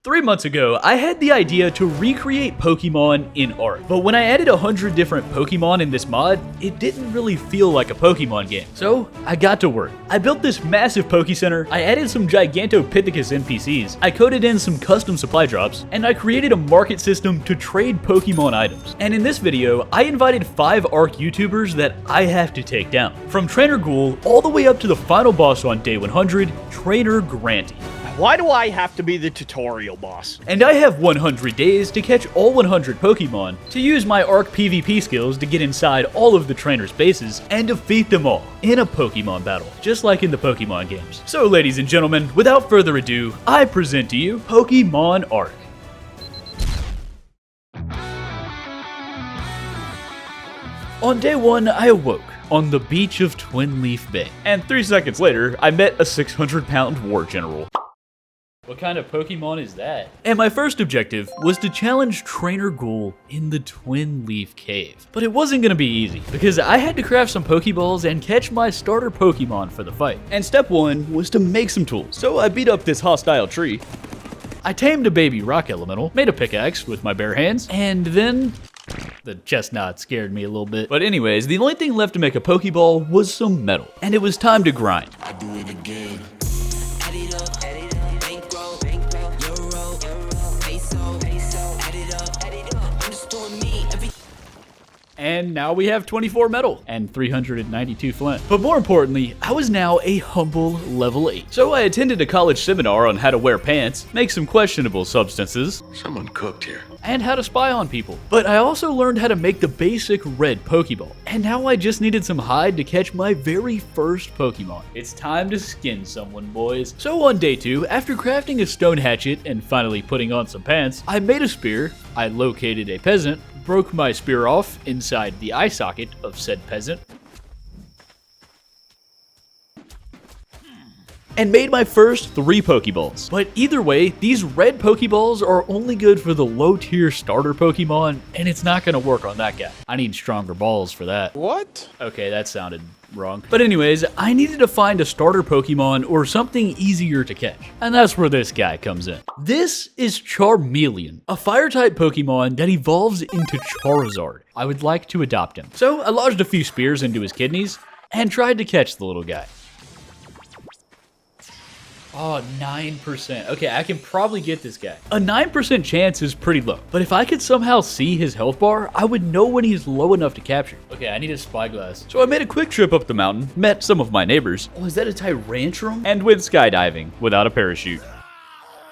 3 months ago, I had the idea to recreate Pokemon in ARK, but when I added 100 different Pokemon in this mod, it didn't really feel like a Pokemon game. So, I got to work. I built this massive Pokecenter, I added some Gigantopithecus NPCs, I coded in some custom supply drops, and I created a market system to trade Pokemon items. And in this video, I invited 5 ARK YouTubers that I have to take down. From Trainer Ghoul, all the way up to the final boss on day 100, Trainer Granty. Why do I have to be the tutorial boss? And I have 100 days to catch all 100 Pokemon, to use my ARK PvP skills to get inside all of the trainers' bases and defeat them all in a Pokemon battle, just like in the Pokemon games. So ladies and gentlemen, without further ado, I present to you Pokemon ARK. On day 1, I awoke on the beach of Twin Leaf Bay, and 3 seconds later, I met a 600-pound war general. What kind of Pokemon is that? And my first objective was to challenge Trainer Ghoul in the Twin Leaf Cave. But it wasn't gonna be easy, because I had to craft some Pokeballs and catch my starter Pokemon for the fight. And step 1 was to make some tools. So I beat up this hostile tree, I tamed a baby rock elemental, made a pickaxe with my bare hands, and then the chestnut scared me a little bit. But anyways, the only thing left to make a Pokeball was some metal, and it was time to grind. I do it again. And now we have 24 metal and 392 flint. But more importantly, I was now a humble level 8. So I attended a college seminar on how to wear pants, make some questionable substances, Someone cooked here. and how to spy on people. But I also learned how to make the basic red Pokeball. And now I just needed some hide to catch my very first Pokemon. It's time to skin someone, boys. So on day 2, after crafting a stone hatchet and finally putting on some pants, I made a spear, I located a peasant, broke my spear off inside the eye socket of said peasant, and made my first 3 Pokeballs. But either way, these red Pokeballs are only good for the low tier starter Pokemon, and it's not gonna work on that guy. I need stronger balls for that. What? Okay, that sounded wrong. But anyways, I needed to find a starter Pokemon or something easier to catch. And that's where this guy comes in. This is Charmeleon, a fire-type Pokemon that evolves into Charizard. I would like to adopt him. So I lodged a few spears into his kidneys and tried to catch the little guy. Oh, 9%. Okay, I can probably get this guy. A 9% chance is pretty low, but if I could somehow see his health bar, I would know when he's low enough to capture. Okay, I need a spyglass. So I made a quick trip up the mountain, met some of my neighbors. Oh, is that a Tyrantrum? And went skydiving without a parachute.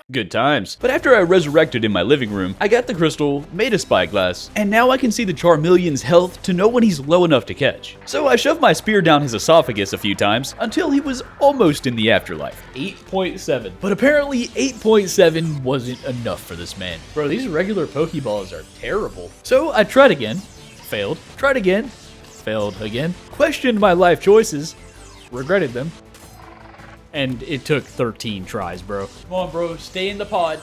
Good times. But after I resurrected in my living room, I got the crystal, made a spyglass, and now I can see the Charmeleon's health to know when he's low enough to catch. So I shoved my spear down his esophagus a few times until he was almost in the afterlife. 8.7. But apparently 8.7 wasn't enough for this man. Bro, these regular Pokeballs are terrible. So I tried again, failed, tried again, failed again, questioned my life choices, regretted them, and it took 13 tries, bro. Come on, bro. Stay in the pod.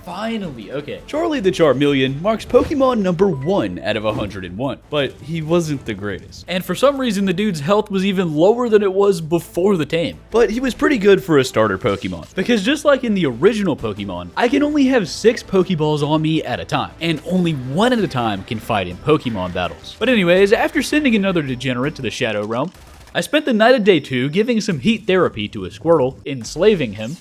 Finally. Okay. Charlie the Charmeleon marks Pokemon number 1 out of 101, but he wasn't the greatest. And for some reason, the dude's health was even lower than it was before the tame. But he was pretty good for a starter Pokemon, because just like in the original Pokemon, I can only have 6 Pokeballs on me at a time, and only 1 at a time can fight in Pokemon battles. But anyways, after sending another degenerate to the Shadow Realm, I spent the night of day 2 giving some heat therapy to a Squirtle, enslaving him,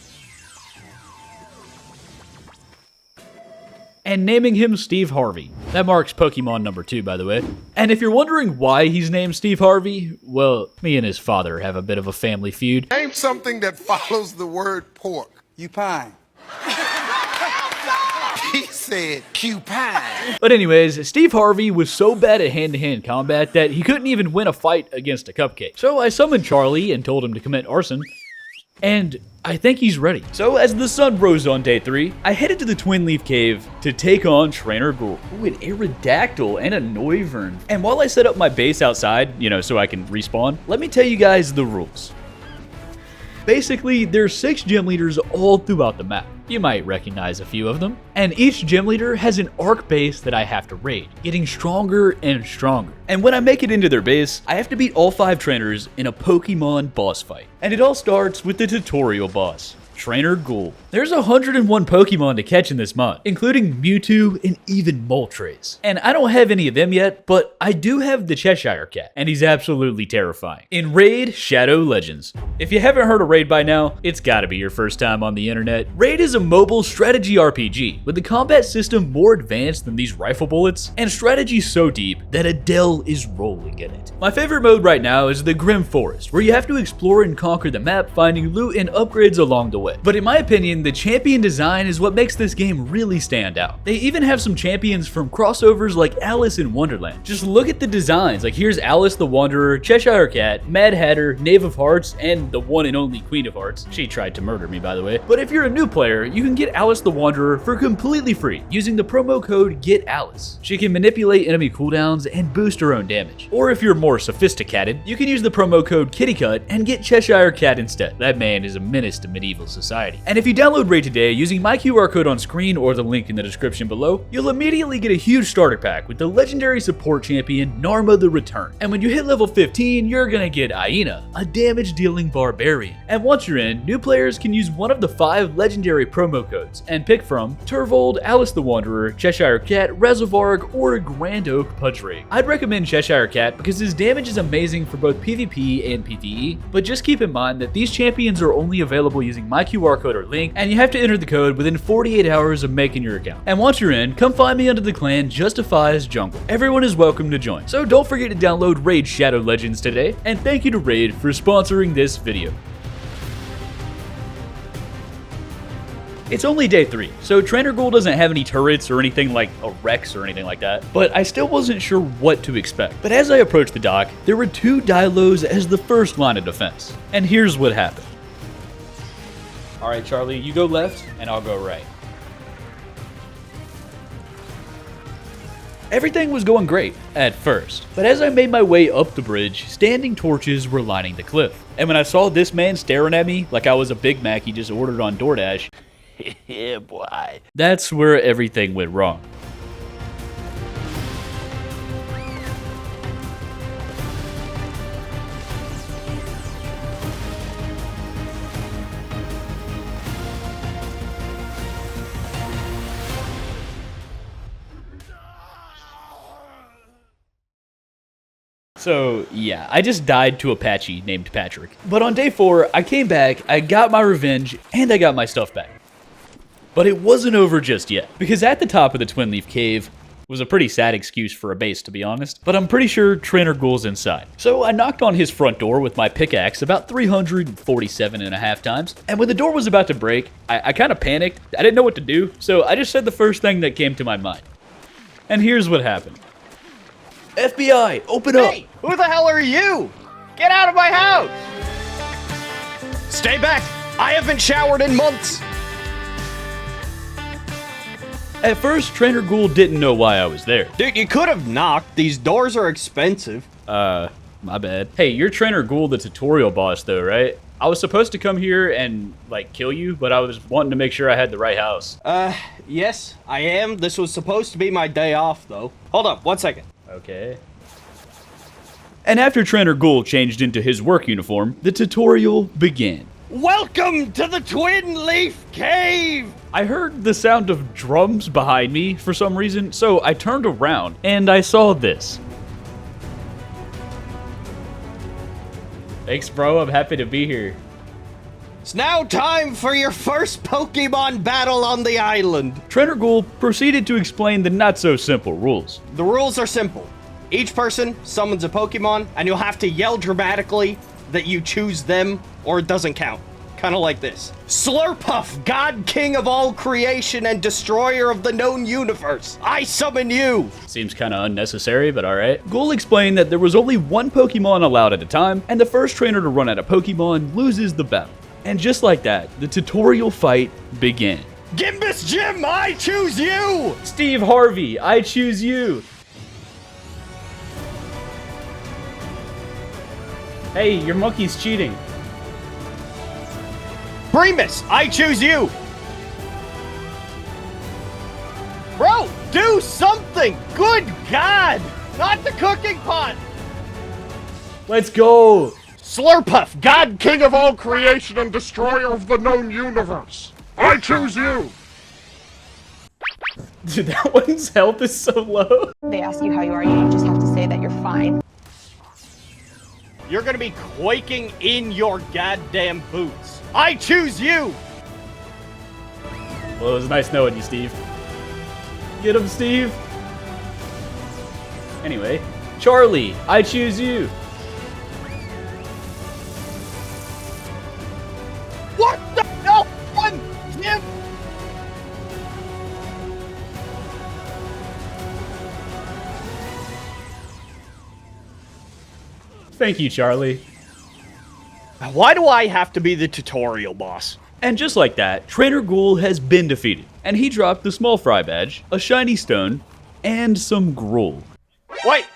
and naming him Steve Harvey. That marks Pokemon number 2, by the way. And if you're wondering why he's named Steve Harvey, well, me and his father have a bit of a family feud. Name something that follows the word pork. Upine. He said cupine. But anyways, Steve Harvey was so bad at hand-to-hand combat that he couldn't even win a fight against a cupcake. So I summoned Charlie and told him to commit arson, and I think he's ready. So as the sun rose on day 3, I headed to the Twin Leaf Cave to take on Trainer Ghoul. Ooh, an Aerodactyl and a Noivern. And while I set up my base outside, so I can respawn, let me tell you guys the rules. Basically, there's 6 gym leaders all throughout the map. You might recognize a few of them. And each gym leader has an ARK base that I have to raid, getting stronger and stronger. And when I make it into their base, I have to beat all 5 trainers in a Pokemon boss fight. And it all starts with the tutorial boss, Trainer Ghoul. There's 101 Pokemon to catch in this mod, including Mewtwo and even Moltres. And I don't have any of them yet, but I do have the Cheshire Cat, and he's absolutely terrifying. In Raid Shadow Legends. If you haven't heard of Raid by now, it's gotta be your first time on the internet. Raid is a mobile strategy RPG, with the combat system more advanced than these rifle bullets, and strategy so deep that Adele is rolling in it. My favorite mode right now is the Grim Forest, where you have to explore and conquer the map, finding loot and upgrades along the way. But in my opinion, the champion design is what makes this game really stand out. They even have some champions from crossovers like Alice in Wonderland. Just look at the designs, like here's Alice the Wanderer, Cheshire Cat, Mad Hatter, Knave of Hearts, and the one and only Queen of Hearts. She tried to murder me, by the way. But if you're a new player, you can get Alice the Wanderer for completely free using the promo code GETALICE. She can manipulate enemy cooldowns and boost her own damage. Or if you're more sophisticated, you can use the promo code KITTYCUT and get Cheshire Cat instead. That man is a menace to medieval society. And if you download Raid today using my QR code on screen or the link in the description below, you'll immediately get a huge starter pack with the legendary support champion Narma the Returned. And when you hit level 15, you're gonna get Aina, a damage dealing barbarian. And once you're in, new players can use one of the 5 legendary promo codes and pick from Turvold, Alice the Wanderer, Cheshire Cat, Reservarg, or Grand Oak Pudgerig. I'd recommend Cheshire Cat because his damage is amazing for both PvP and PvE, but just keep in mind that these champions are only available using my QR code or link, and you have to enter the code within 48 hours of making your account. And once you're in, come find me under the clan Juztify's Jungle. Everyone is welcome to join. So don't forget to download Raid Shadow Legends today, and thank you to Raid for sponsoring this video. It's only day 3, so Trainer Ghoul doesn't have any turrets or anything like a Rex or anything like that, but I still wasn't sure what to expect. But as I approached the dock, there were 2 Dilos as the first line of defense. And here's what happened. Alright Charlie, you go left, and I'll go right. Everything was going great at first, but as I made my way up the bridge, standing torches were lining the cliff. And when I saw this man staring at me like I was a Big Mac he just ordered on DoorDash, yeah, boy. That's where everything went wrong. So yeah, I just died to Apache named Patrick. But on day 4, I came back, I got my revenge, and I got my stuff back. But it wasn't over just yet, because at the top of the Twin Leaf Cave was a pretty sad excuse for a base, to be honest, but I'm pretty sure Trainer Ghoul's inside. So I knocked on his front door with my pickaxe about 347.5 times, and when the door was about to break, I kind of panicked. I didn't know what to do, so I just said the first thing that came to my mind. And here's what happened. FBI, open up! Hey, who the hell are you? Get out of my house! Stay back! I haven't showered in months! At first, Trainer Ghoul didn't know why I was there. Dude, you could have knocked. These doors are expensive. My bad. Hey, you're Trainer Ghoul, the tutorial boss, though, right? I was supposed to come here and, like, kill you, but I was wanting to make sure I had the right house. Yes, I am. This was supposed to be my day off, though. Hold up, 1 second. Okay. And after Trainer Ghoul changed into his work uniform, the tutorial began. Welcome to the Twin Leaf Cave! I heard the sound of drums behind me for some reason, so I turned around and I saw this. Thanks, bro. I'm happy to be here. It's now time for your first Pokemon battle on the island. Trainer Ghoul proceeded to explain the not-so-simple rules. The rules are simple. Each person summons a Pokemon, and you'll have to yell dramatically that you choose them, or it doesn't count. Kind of like this. Slurpuff, God King of all creation and destroyer of the known universe, I summon you! Seems kind of unnecessary, but alright. Ghoul explained that there was only 1 Pokemon allowed at a time, and the first trainer to run out of Pokemon loses the battle. And just like that, the tutorial fight began. Gimbus Jim, I choose you! Steve Harvey, I choose you! Hey, your monkey's cheating. Primus, I choose you! Bro, do something! Good God! Not the cooking pot! Let's go! Slurpuff, God King of all creation and destroyer of the known universe, I choose you! Dude, that one's health is so low. They ask you how you are, you just have to say that you're fine. You're gonna be quaking in your goddamn boots. I choose you! Well, it was nice knowing you, Steve. Get him, Steve. Anyway, Charlie, I choose you. What the hell? One, Jim! Thank you, Charlie. Why do I have to be the tutorial boss? And just like that, Trainer Ghoul has been defeated, and he dropped the small fry badge, a shiny stone, and some Gruel. Wait!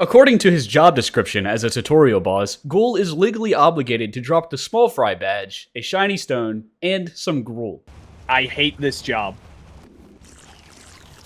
According to his job description as a tutorial boss, Ghoul is legally obligated to drop the small fry badge, a shiny stone, and some Gruel. I hate this job.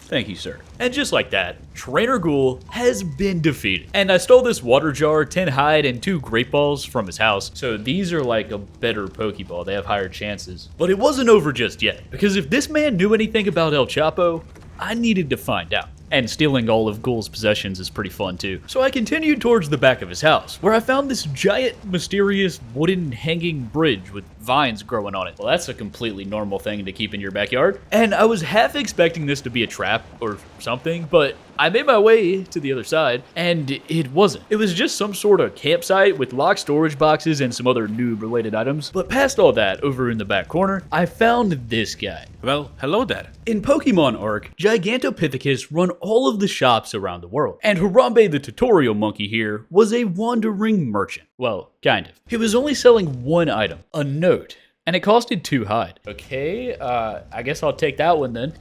Thank you, sir. And just like that, Trainer Ghoul has been defeated. And I stole this water jar, 10 hide, and 2 great balls from his house. So these are like a better Pokeball. They have higher chances. But it wasn't over just yet, because if this man knew anything about El Chapo, I needed to find out. And stealing all of Ghoul's possessions is pretty fun too. So I continued towards the back of his house, where I found this giant, mysterious, wooden hanging bridge with vines growing on it. Well, that's a completely normal thing to keep in your backyard. And I was half expecting this to be a trap or something, but I made my way to the other side, and it wasn't. It was just some sort of campsite with locked storage boxes and some other noob-related items. But past all that, over in the back corner, I found this guy. Well, hello there. In Pokemon ARK, Gigantopithecus run all of the shops around the world, and Harambe the tutorial monkey here was a wandering merchant. Well, kind of. He was only selling one item, a note, and it costed 2 hide. Okay, I guess I'll take that one then.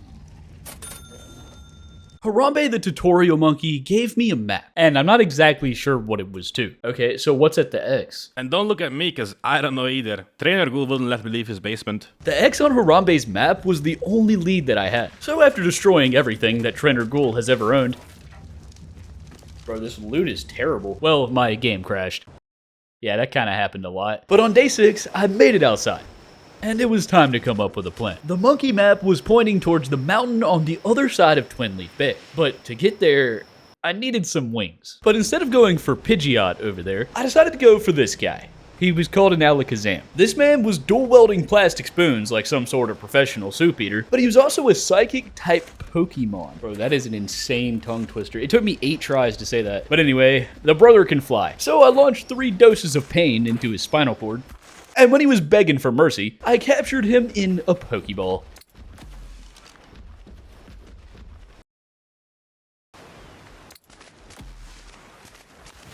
Harambe the tutorial monkey gave me a map, and I'm not exactly sure what it was too. Okay, so what's at the X? And don't look at me, cause I don't know either. Trainer Ghoul wouldn't let me leave his basement. The X on Harambe's map was the only lead that I had. So after destroying everything that Trainer Ghoul has ever owned... Bro, this loot is terrible. Well, my game crashed. Yeah, that kind of happened a lot. But on day 6, I made it outside. And it was time to come up with a plan. The monkey map was pointing towards the mountain on the other side of Twin Leaf Bay. But to get there, I needed some wings. But instead of going for Pidgeot over there, I decided to go for this guy. He was called an Alakazam. This man was dual welding plastic spoons like some sort of professional soup eater, but he was also a psychic type Pokemon. Bro, that is an insane tongue twister. It took me 8 tries to say that. But anyway, the brother can fly. So I launched 3 doses of pain into his spinal cord. And when he was begging for mercy, I captured him in a Pokeball.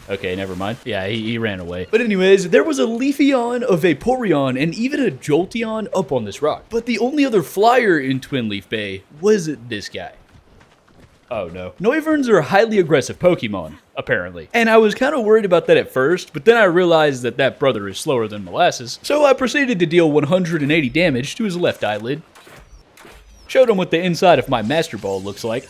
Okay, never mind. Yeah, he ran away. But anyways, there was a Leafeon, a Vaporeon, and even a Jolteon up on this rock. But the only other flyer in Twin Leaf Bay was this guy. Oh no. Noivern are highly aggressive Pokemon, apparently. And I was kind of worried about that at first, but then I realized that that brother is slower than molasses. So I proceeded to deal 180 damage to his left eyelid. Showed him what the inside of my Master Ball looks like.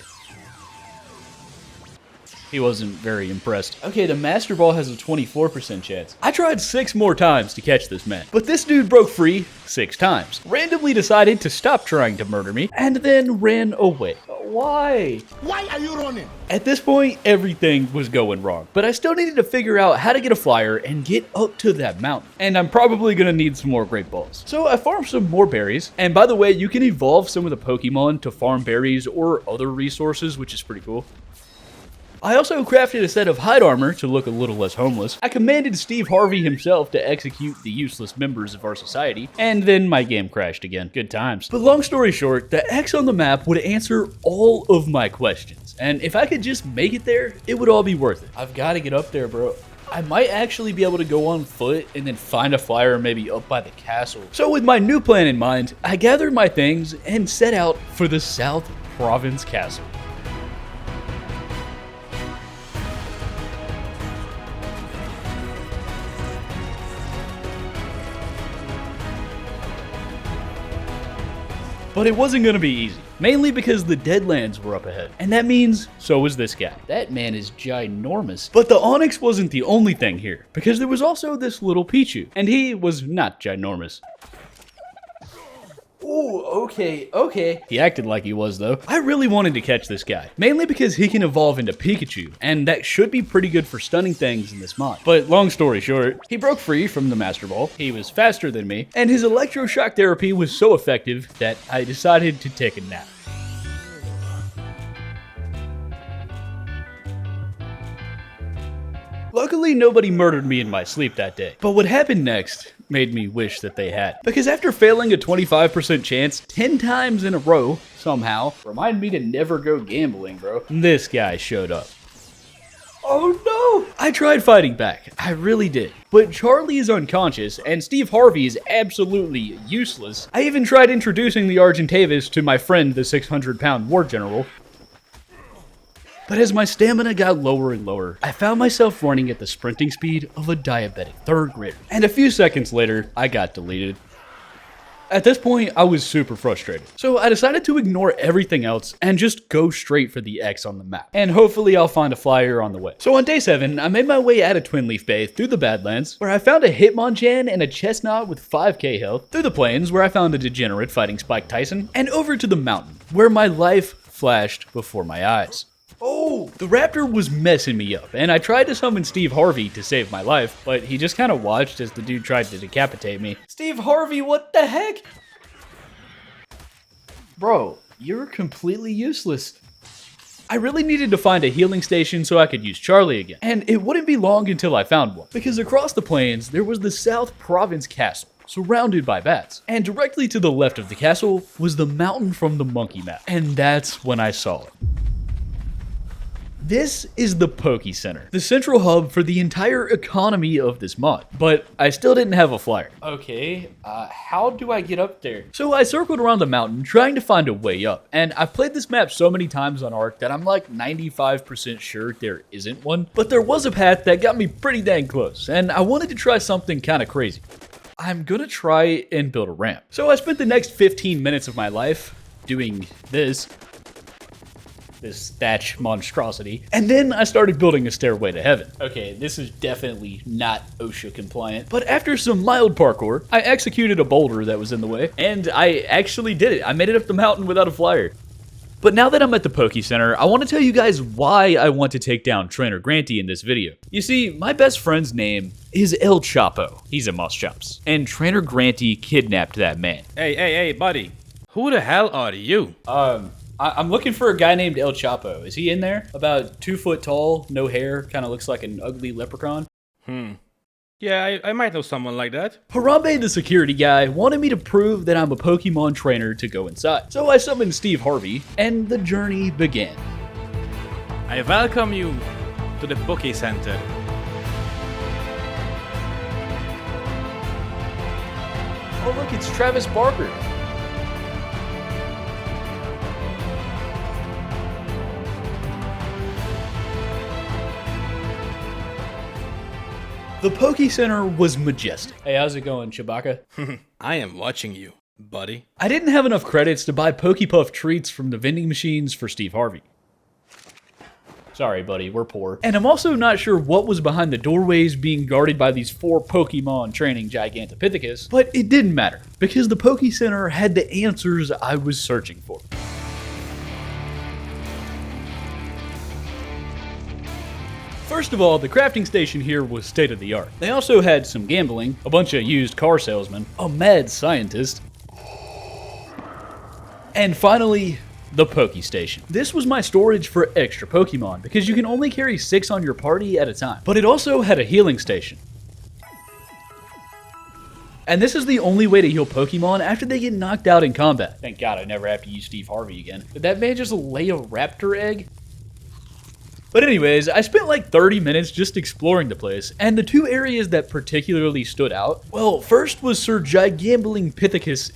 He wasn't very impressed. Okay, the Master Ball has a 24% chance. I tried 6 more times to catch this man, but this dude broke free 6 times, randomly decided to stop trying to murder me, and then ran away. Why? Why are you running? At this point, everything was going wrong, but I still needed to figure out how to get a flyer and get up to that mountain. And I'm probably gonna need some more great balls. So I farmed some more berries, and by the way, you can evolve some of the Pokemon to farm berries or other resources, which is pretty cool. I also crafted a set of hide armor to look a little less homeless. I commanded Steve Harvey himself to execute the useless members of our society, and then my game crashed again. Good times. But long story short, the X on the map would answer all of my questions, and if I could just make it there, it would all be worth it. I've got to get up there, bro. I might actually be able to go on foot and then find a flyer maybe up by the castle. So with my new plan in mind, I gathered my things and set out for the South Province Castle. But it wasn't gonna be easy, mainly because the Deadlands were up ahead. And that means, so was this guy. That man is ginormous. But the Onyx wasn't the only thing here, because there was also this little Pichu, and he was not ginormous. Ooh, okay. He acted like he was, though. I really wanted to catch this guy, mainly because he can evolve into Pikachu, and that should be pretty good for stunning things in this mod. But long story short, he broke free from the Master Ball, he was faster than me, and his electroshock therapy was so effective that I decided to take a nap. Luckily, nobody murdered me in my sleep that day. But what happened next made me wish that they had. Because after failing a 25% chance 10 times in a row, somehow, remind me to never go gambling, bro, this guy showed up. Oh no! I tried fighting back, I really did. But Charlie is unconscious, and Steve Harvey is absolutely useless. I even tried introducing the Argentavis to my friend, the 600-pound war general. But as my stamina got lower and lower, I found myself running at the sprinting speed of a diabetic third grader. And a few seconds later, I got deleted. At this point, I was super frustrated. So I decided to ignore everything else and just go straight for the X on the map. And hopefully I'll find a flyer on the way. So on day 7, I made my way out of Twin Leaf Bay through the Badlands, where I found a Hitmonchan and a Chestnut with 5k health, through the plains, where I found a degenerate fighting Spike Tyson, and over to the mountain, where my life flashed before my eyes. Oh, the raptor was messing me up, and I tried to summon Steve Harvey to save my life, but he just kind of watched as the dude tried to decapitate me. Steve Harvey, what the heck? Bro, you're completely useless. I really needed to find a healing station so I could use Charlie again, and it wouldn't be long until I found one, because across the plains, there was the South Province Castle, surrounded by bats. And directly to the left of the castle was the mountain from the monkey map, and that's when I saw it. This is the Poke Center, the central hub for the entire economy of this mod, but I still didn't have a flyer. Okay, how do I get up there? So I circled around the mountain trying to find a way up, and I've played this map so many times on ARK that I'm like 95% sure there isn't one, but there was a path that got me pretty dang close, and I wanted to try something kind of crazy. I'm gonna try and build a ramp. So I spent the next 15 minutes of my life doing this thatch monstrosity, and then I started building a stairway to heaven. Okay, this is definitely not OSHA compliant, but after some mild parkour, I executed a boulder that was in the way, and I actually did it. I made it up the mountain without a flyer. But now that I'm at the Poke Center, I want to tell you guys why I want to take down Trainer Granty in this video. You see, my best friend's name is El Chapo. He's a Moschops. And Trainer Granty kidnapped that man. Hey, buddy. Who the hell are you? I'm looking for a guy named El Chapo. Is he in there? About 2 foot tall, no hair, kind of looks like an ugly leprechaun. Yeah, I might know someone like that. Harambe, the security guy, wanted me to prove that I'm a Pokemon trainer to go inside. So I summoned Steve Harvey, and the journey began. I welcome you to the Poke Center. Oh look, it's Travis Barker. The Poke Center was majestic. Hey, how's it going, Chewbacca? I am watching you, buddy. I didn't have enough credits to buy Pokepuff treats from the vending machines for Steve Harvey. Sorry, buddy, we're poor. And I'm also not sure what was behind the doorways being guarded by these 4 Pokemon training Gigantopithecus, but it didn't matter, because the Poke Center had the answers I was searching for. First of all, the crafting station here was state-of-the-art. They also had some gambling, a bunch of used car salesmen, a mad scientist, and finally, the Poke Station. This was my storage for extra Pokemon, because you can only carry 6 on your party at a time. But it also had a healing station. And this is the only way to heal Pokemon after they get knocked out in combat. Thank God I never have to use Steve Harvey again. Did that man just lay a raptor egg? But anyways, I spent like 30 minutes just exploring the place, and the 2 areas that particularly stood out, well, first was Sir Gigambling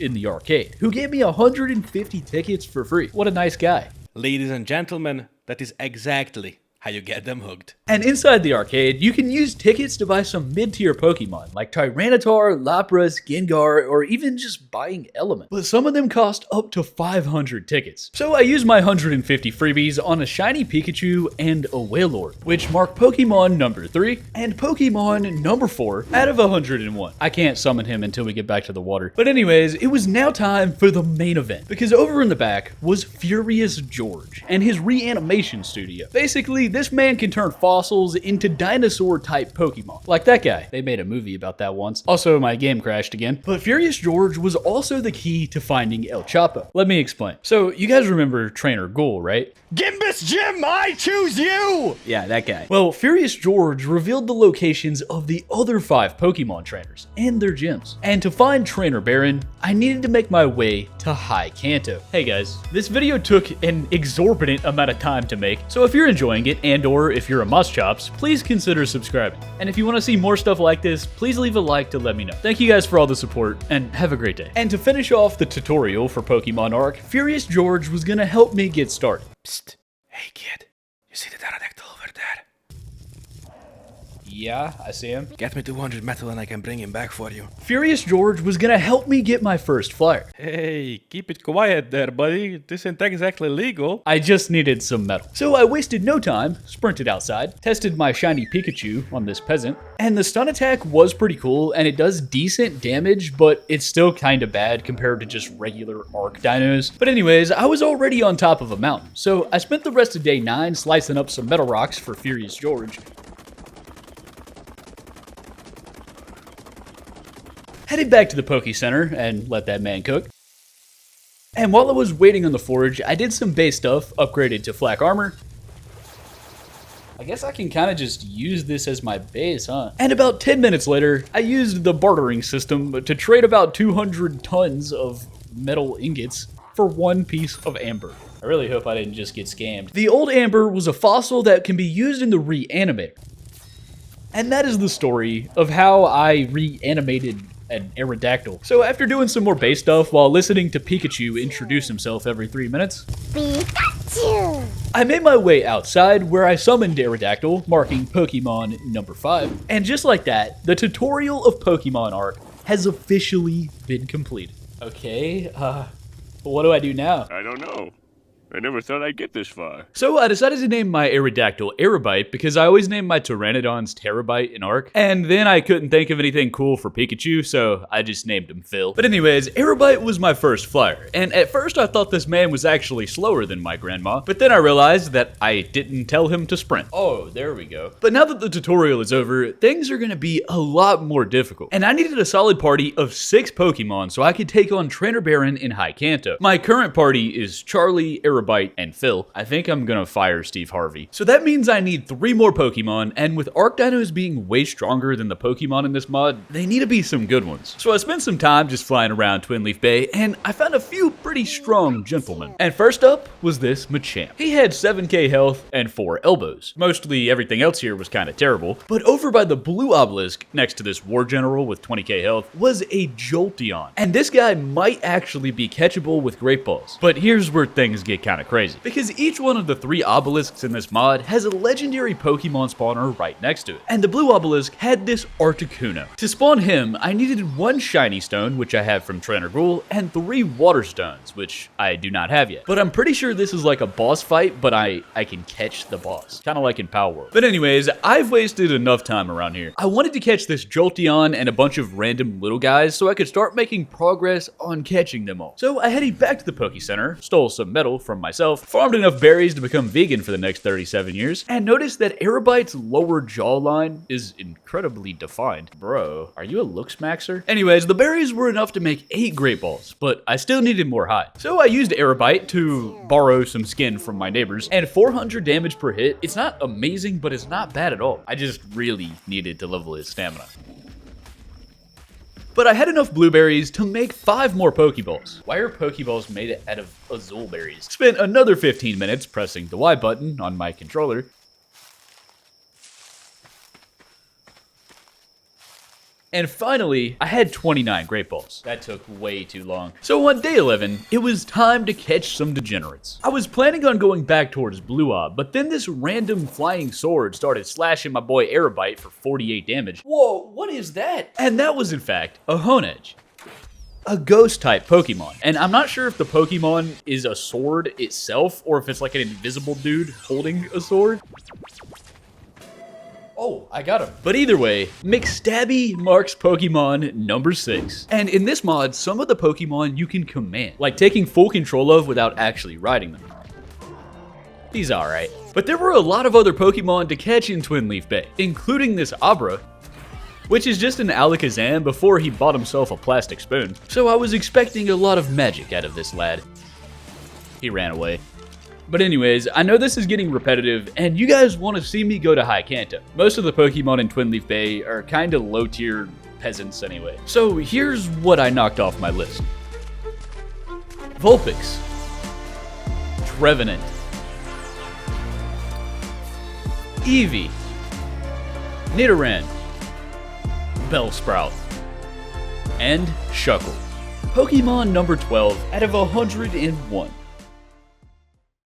in the arcade, who gave me 150 tickets for free. What a nice guy. Ladies and gentlemen, that is exactly how how you get them hooked. And inside the arcade, you can use tickets to buy some mid-tier Pokemon like Tyranitar, Lapras, Gengar, or even just buying Element. But some of them cost up to 500 tickets. So I used my 150 freebies on a shiny Pikachu and a Wailord, which mark Pokemon number 3 and Pokemon number 4 out of 101. I can't summon him until we get back to the water. But anyways, it was now time for the main event, because over in the back was Furious George and his reanimation studio. Basically, this man can turn fossils into dinosaur-type Pokemon. Like that guy. They made a movie about that once. Also, my game crashed again. But Furious George was also the key to finding El Chapo. Let me explain. So, you guys remember Trainer Ghoul, right? Gimbus Jim, I choose you! Yeah, that guy. Well, Furious George revealed the locations of the other 5 Pokemon trainers and their gyms. And to find Trainer Baron, I needed to make my way to High Kanto. Hey guys, this video took an exorbitant amount of time to make, so if you're enjoying it and or if you're a Must-Chops, please consider subscribing. And if you want to see more stuff like this, please leave a like to let me know. Thank you guys for all the support, and have a great day. And to finish off the tutorial for Pokemon ARK, Furious George was gonna help me get started. Psst. Hey kid, you see the pterodactyl over there? Yeah, I see him. Get me 200 metal and I can bring him back for you. Furious George was gonna help me get my first flyer. Hey, keep it quiet there, buddy. This isn't exactly legal. I just needed some metal. So I wasted no time, sprinted outside, tested my shiny Pikachu on this peasant, and the stun attack was pretty cool and it does decent damage, but it's still kinda bad compared to just regular ARK dinos. But anyways, I was already on top of a mountain, so I spent the rest of day 9 slicing up some metal rocks for Furious George. Headed back to the Poke Center and let that man cook. And while I was waiting on the forge, I did some base stuff, upgraded to flak armor. I guess I can kind of just use this as my base, huh? And about 10 minutes later, I used the bartering system to trade about 200 tons of metal ingots for 1 piece of amber. I really hope I didn't just get scammed. The old amber was a fossil that can be used in the reanimator. And that is the story of how I reanimated an Aerodactyl. So after doing some more base stuff while listening to Pikachu introduce himself every 3 minutes, Pikachu! I made my way outside where I summoned Aerodactyl, marking Pokemon number 5. And just like that, the tutorial of Pokemon ARK has officially been completed. Okay, what do I do now? I don't know. I never thought I'd get this far. So I decided to name my Aerodactyl Aerobite because I always name my Pteranodons Terabyte in ARK, and then I couldn't think of anything cool for Pikachu, so I just named him Phil. But anyways, Aerobite was my first flyer, and at first I thought this man was actually slower than my grandma, but then I realized that I didn't tell him to sprint. Oh, there we go. But now that the tutorial is over, things are gonna be a lot more difficult, and I needed a solid party of 6 Pokemon so I could take on Trainer Baron in High Kanto. My current party is Charlie, Aerobite, and Phil. I think I'm gonna fire Steve Harvey. So that means I need 3 more Pokemon, and with ARK dinos being way stronger than the Pokemon in this mod, they need to be some good ones. So I spent some time just flying around Twin Leaf Bay, and I found a few pretty strong gentlemen. And first up was this Machamp. He had 7k health and 4 elbows. Mostly everything else here was kind of terrible, but over by the blue obelisk next to this War General with 20k health was a Jolteon. And this guy might actually be catchable with Great Balls. But here's where things get kind of crazy, because each one of the 3 obelisks in this mod has a legendary Pokemon spawner right next to it. And the blue obelisk had this Articuno. To spawn him, I needed 1 shiny stone, which I have from Trainer Gruel, and 3 water stones, which I do not have yet. But I'm pretty sure this is like a boss fight, but I can catch the boss. Kind of like in Power World. But anyways, I've wasted enough time around here. I wanted to catch this Jolteon and a bunch of random little guys so I could start making progress on catching them all. So I headed back to the Poke Center, stole some metal from myself, farmed enough berries to become vegan for the next 37 years, and noticed that Aerobite's lower jawline is incredibly defined. Bro, are you a looks maxer? Anyways, the berries were enough to make 8 Great Balls, but I still needed more hide. So I used Aerobite to borrow some skin from my neighbors, and 400 damage per hit. It's not amazing, but it's not bad at all. I just really needed to level his stamina. But I had enough blueberries to make 5 more Pokeballs. Why are Pokeballs made out of azul berries? Spent another 15 minutes pressing the Y button on my controller. And finally, I had 29 Great Balls. That took way too long. So on day 11, it was time to catch some degenerates. I was planning on going back towards Blue Ob, but then this random flying sword started slashing my boy Aerobite for 48 damage. Whoa, what is that? And that was in fact a Honedge, a ghost type Pokemon. And I'm not sure if the Pokemon is a sword itself or if it's like an invisible dude holding a sword. Oh, I got him. But either way, McStabby marks Pokemon number 6. And in this mod, some of the Pokemon you can command, like taking full control of without actually riding them. He's alright. But there were a lot of other Pokemon to catch in Twin Leaf Bay, including this Abra, which is just an Alakazam before he bought himself a plastic spoon. So I was expecting a lot of magic out of this lad. He ran away. But anyways, I know this is getting repetitive, and you guys want to see me go to High Kanto. Most of the Pokemon in Twin Leaf Bay are kind of low-tier peasants anyway. So here's what I knocked off my list. Vulpix, Trevenant, Eevee, Nidoran, Bellsprout, and Shuckle. Pokemon number 12 out of 101.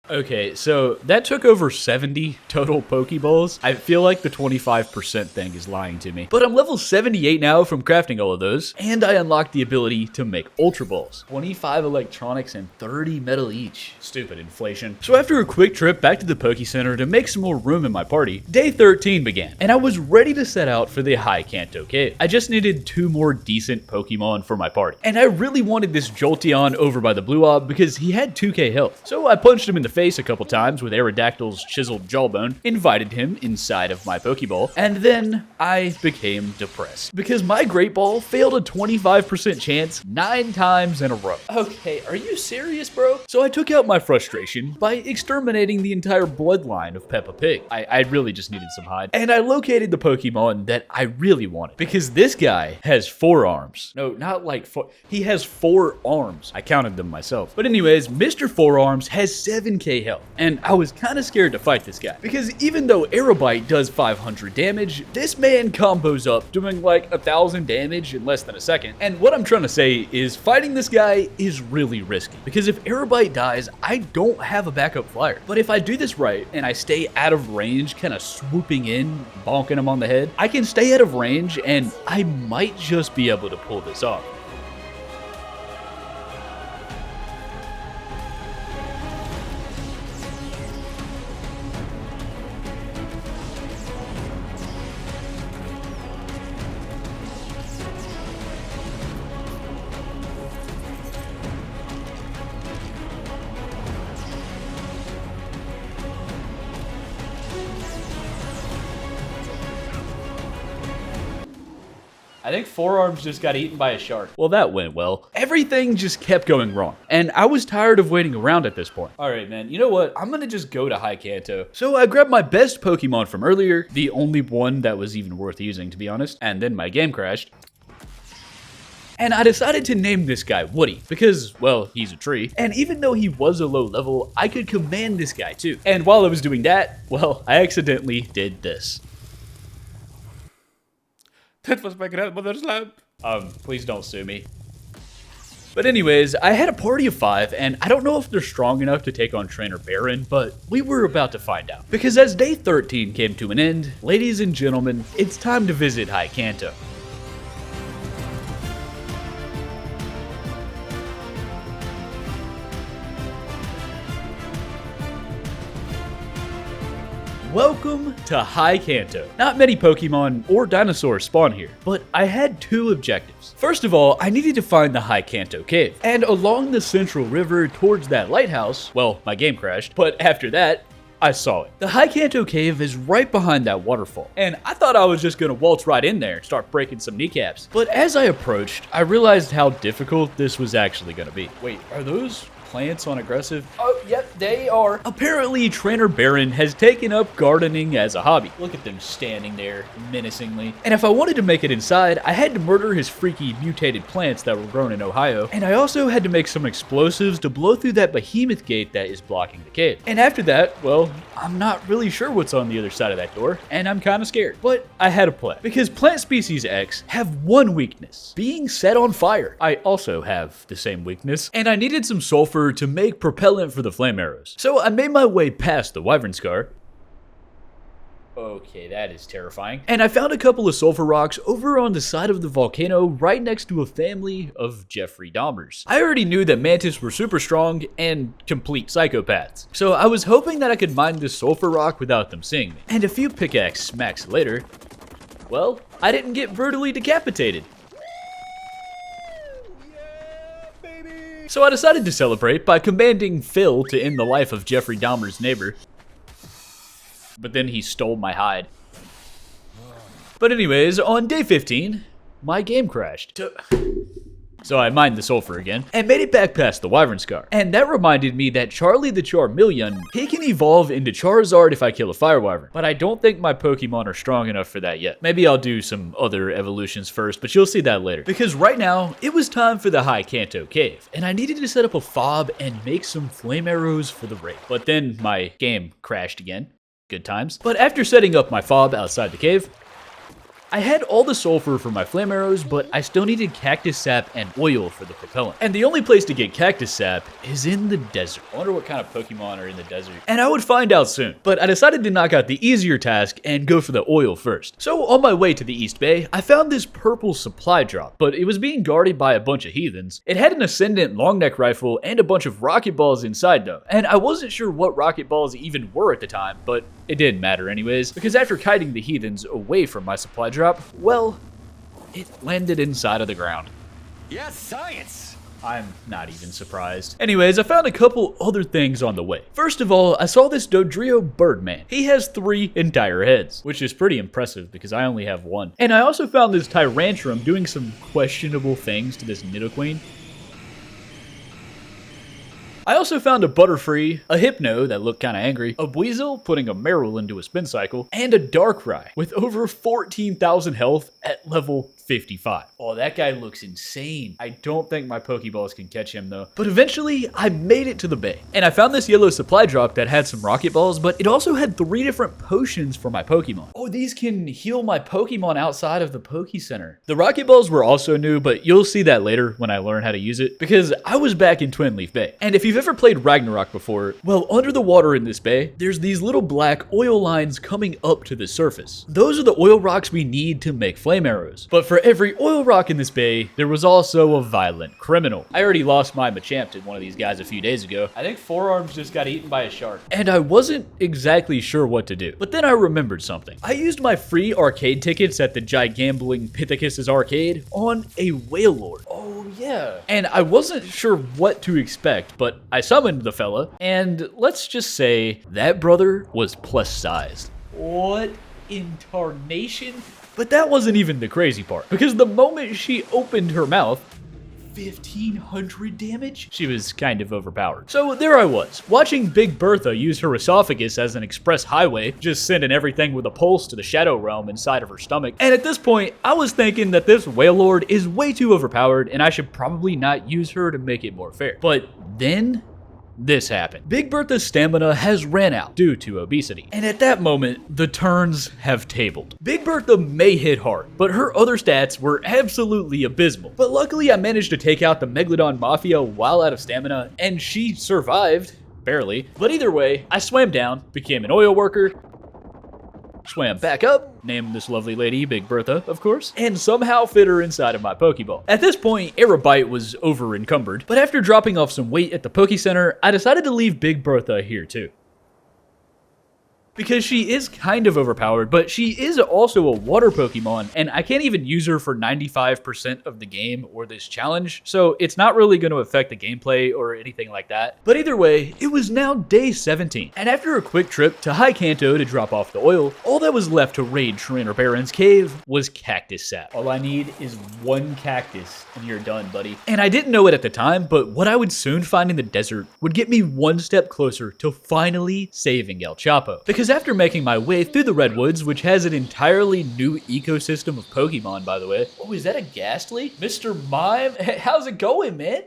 Okay, so that took over 70 total Pokeballs. I feel like the 25% thing is lying to me. But I'm level 78 now from crafting all of those, and I unlocked the ability to make Ultra Balls. 25 electronics and 30 metal each. Stupid inflation. So after a quick trip back to the Poke Center to make some more room in my party, day 13 began, and I was ready to set out for the High Kanto Cave. I just needed 2 more decent Pokemon for my party. And I really wanted this Jolteon over by the Blue Ob because he had 2k health. So I punched him in the face a couple times with Aerodactyl's chiseled jawbone, invited him inside of my Pokeball, and then I became depressed because my Great Ball failed a 25% chance 9 times in a row. Okay, are you serious, bro? So I took out my frustration by exterminating the entire bloodline of Peppa Pig. I really just needed some hide. And I located the Pokemon that I really wanted because this guy has 4 arms. No, not like 4. He has 4 arms. I counted them myself. But anyways, Mr. 4 Arms has 7k health, and I was kind of scared to fight this guy because even though Aerobite does 500 damage, this man combos up doing like 1,000 damage in less than a second. And what I'm trying to say is fighting this guy is really risky because if Aerobite dies, I don't have a backup flyer. But if I do this right and I stay out of range, kind of swooping in, bonking him on the head, I can stay out of range and I might just be able to pull this off. I think 4 Arms just got eaten by a shark. Well, that went well. Everything just kept going wrong, and I was tired of waiting around at this point. All right, man, you know what? I'm gonna just go to High Kanto. So I grabbed my best Pokemon from earlier, the only one that was even worth using, to be honest, and then my game crashed. And I decided to name this guy Woody because, well, he's a tree. And even though he was a low level, I could command this guy too. And while I was doing that, well, I accidentally did this. That was my grandmother's lamp. Please don't sue me. But anyways, I had a party of 5, and I don't know if they're strong enough to take on Trainer Baron, but we were about to find out. Because as day 13 came to an end, ladies and gentlemen, it's time to visit High Kanto. Welcome to High Kanto. Not many Pokemon or dinosaurs spawn here, but I had 2 objectives. First of all, I needed to find the High Kanto Cave, and along the central river towards that lighthouse, well, my game crashed, but after that, I saw it. The High Kanto Cave is right behind that waterfall, and I thought I was just gonna waltz right in there and start breaking some kneecaps. But as I approached, I realized how difficult this was actually gonna be. Wait, are those plants on aggressive? Oh, yep, they are. Apparently, Trainer Baron has taken up gardening as a hobby. Look at them standing there menacingly. And if I wanted to make it inside, I had to murder his freaky mutated plants that were grown in Ohio. And I also had to make some explosives to blow through that behemoth gate that is blocking the cave. And after that, well, I'm not really sure what's on the other side of that door, and I'm kind of scared. But I had a plan, because Plant Species X have one weakness: being set on fire. I also have the same weakness, and I needed some sulfur to make propellant for the flame arrows. So I made my way past the Wyvern Scar. Okay, that is terrifying. And I found a couple of sulfur rocks over on the side of the volcano right next to a family of Jeffrey Dahmers. I already knew that mantis were super strong and complete psychopaths, so I was hoping that I could mine this sulfur rock without them seeing me. And a few pickaxe smacks later, well, I didn't get brutally decapitated. So I decided to celebrate by commanding Phil to end the life of Jeffrey Dahmer's neighbor. But then he stole my hide. But anyways, on day 15, my game crashed. So I mined the sulfur again, and made it back past the Wyvern Scar. And that reminded me that Charlie the Charmeleon, he can evolve into Charizard if I kill a Fire Wyvern. But I don't think my Pokemon are strong enough for that yet. Maybe I'll do some other evolutions first, but you'll see that later. Because right now, it was time for the High Kanto Cave, and I needed to set up a fob and make some flame arrows for the raid. But then my game crashed again. Good times. But after setting up my fob outside the cave, I had all the sulfur for my flame arrows, but I still needed cactus sap and oil for the propellant. And the only place to get cactus sap is in the desert. I wonder what kind of Pokemon are in the desert. And I would find out soon. But I decided to knock out the easier task and go for the oil first. So on my way to the East Bay, I found this purple supply drop, but it was being guarded by a bunch of heathens. It had an Ascendant long neck rifle and a bunch of rocket balls inside though. And I wasn't sure what rocket balls even were at the time, but it didn't matter anyways, because after kiting the heathens away from my supply drop, well, it landed inside of the ground. Yes, science! I'm not even surprised. Anyways, I found a couple other things on the way. First of all, I saw this Dodrio Birdman. He has 3 entire heads, which is pretty impressive because I only have 1. And I also found this Tyrantrum doing some questionable things to this Nidoqueen. I also found a Butterfree, a Hypno that looked kinda angry, a Buizel putting a Marill into a spin cycle, and a Darkrai with over 14,000 health at level 55. Oh, that guy looks insane. I don't think my Pokeballs can catch him though. But eventually, I made it to the bay. And I found this yellow supply drop that had some Rocket Balls, but it also had 3 different potions for my Pokemon. Oh, these can heal my Pokemon outside of the Poke Center. The Rocket Balls were also new, but you'll see that later when I learn how to use it, because I was back in Twin Leaf Bay. And if you've ever played Ragnarok before, well, under the water in this bay, there's these little black oil lines coming up to the surface. Those are the oil rocks we need to make flame arrows. But for every oil rock in this bay, there was also a violent criminal. I already lost my Machamp to one of these guys a few days ago. I think Forearms just got eaten by a shark. And I wasn't exactly sure what to do. But then I remembered something. I used my free arcade tickets at the Gigambling Pithecus's arcade on a Wailord. Oh yeah. And I wasn't sure what to expect, but I summoned the fella, and let's just say that brother was plus sized. What in tarnation? But that wasn't even the crazy part, because the moment she opened her mouth, 1,500 damage? She was kind of overpowered. So there I was, watching Big Bertha use her esophagus as an express highway, just sending everything with a pulse to the Shadow Realm inside of her stomach. And at this point, I was thinking that this Wailord is way too overpowered, and I should probably not use her to make it more fair. But then this happened. Big Bertha's stamina has ran out due to obesity. And at that moment, the turns have tabled. Big Bertha may hit hard, but her other stats were absolutely abysmal. But luckily I managed to take out the Megalodon Mafia while out of stamina, and she survived, barely. But either way, I swam down, became an oil worker, swam back up, named this lovely lady Big Bertha, of course, and somehow fit her inside of my Pokeball. At this point, Aerobite was over encumbered, but after dropping off some weight at the Poke Center, I decided to leave Big Bertha here too. because she is kind of overpowered, but she is also a water Pokemon, and I can't even use her for 95% of the game or this challenge, so it's not really going to affect the gameplay or anything like that. But either way, it was now day 17, and after a quick trip to High Kanto to drop off the oil, all that was left to raid Trainer Baron's cave was cactus sap. All I need is one cactus, and you're done, buddy. And I didn't know it at the time, but what I would soon find in the desert would get me one step closer to finally saving El Chapo. Because after making my way through the Redwoods, which has an entirely new ecosystem of Pokemon, by the way. Oh, is that a Ghastly? Mr. Mime? How's it going, man?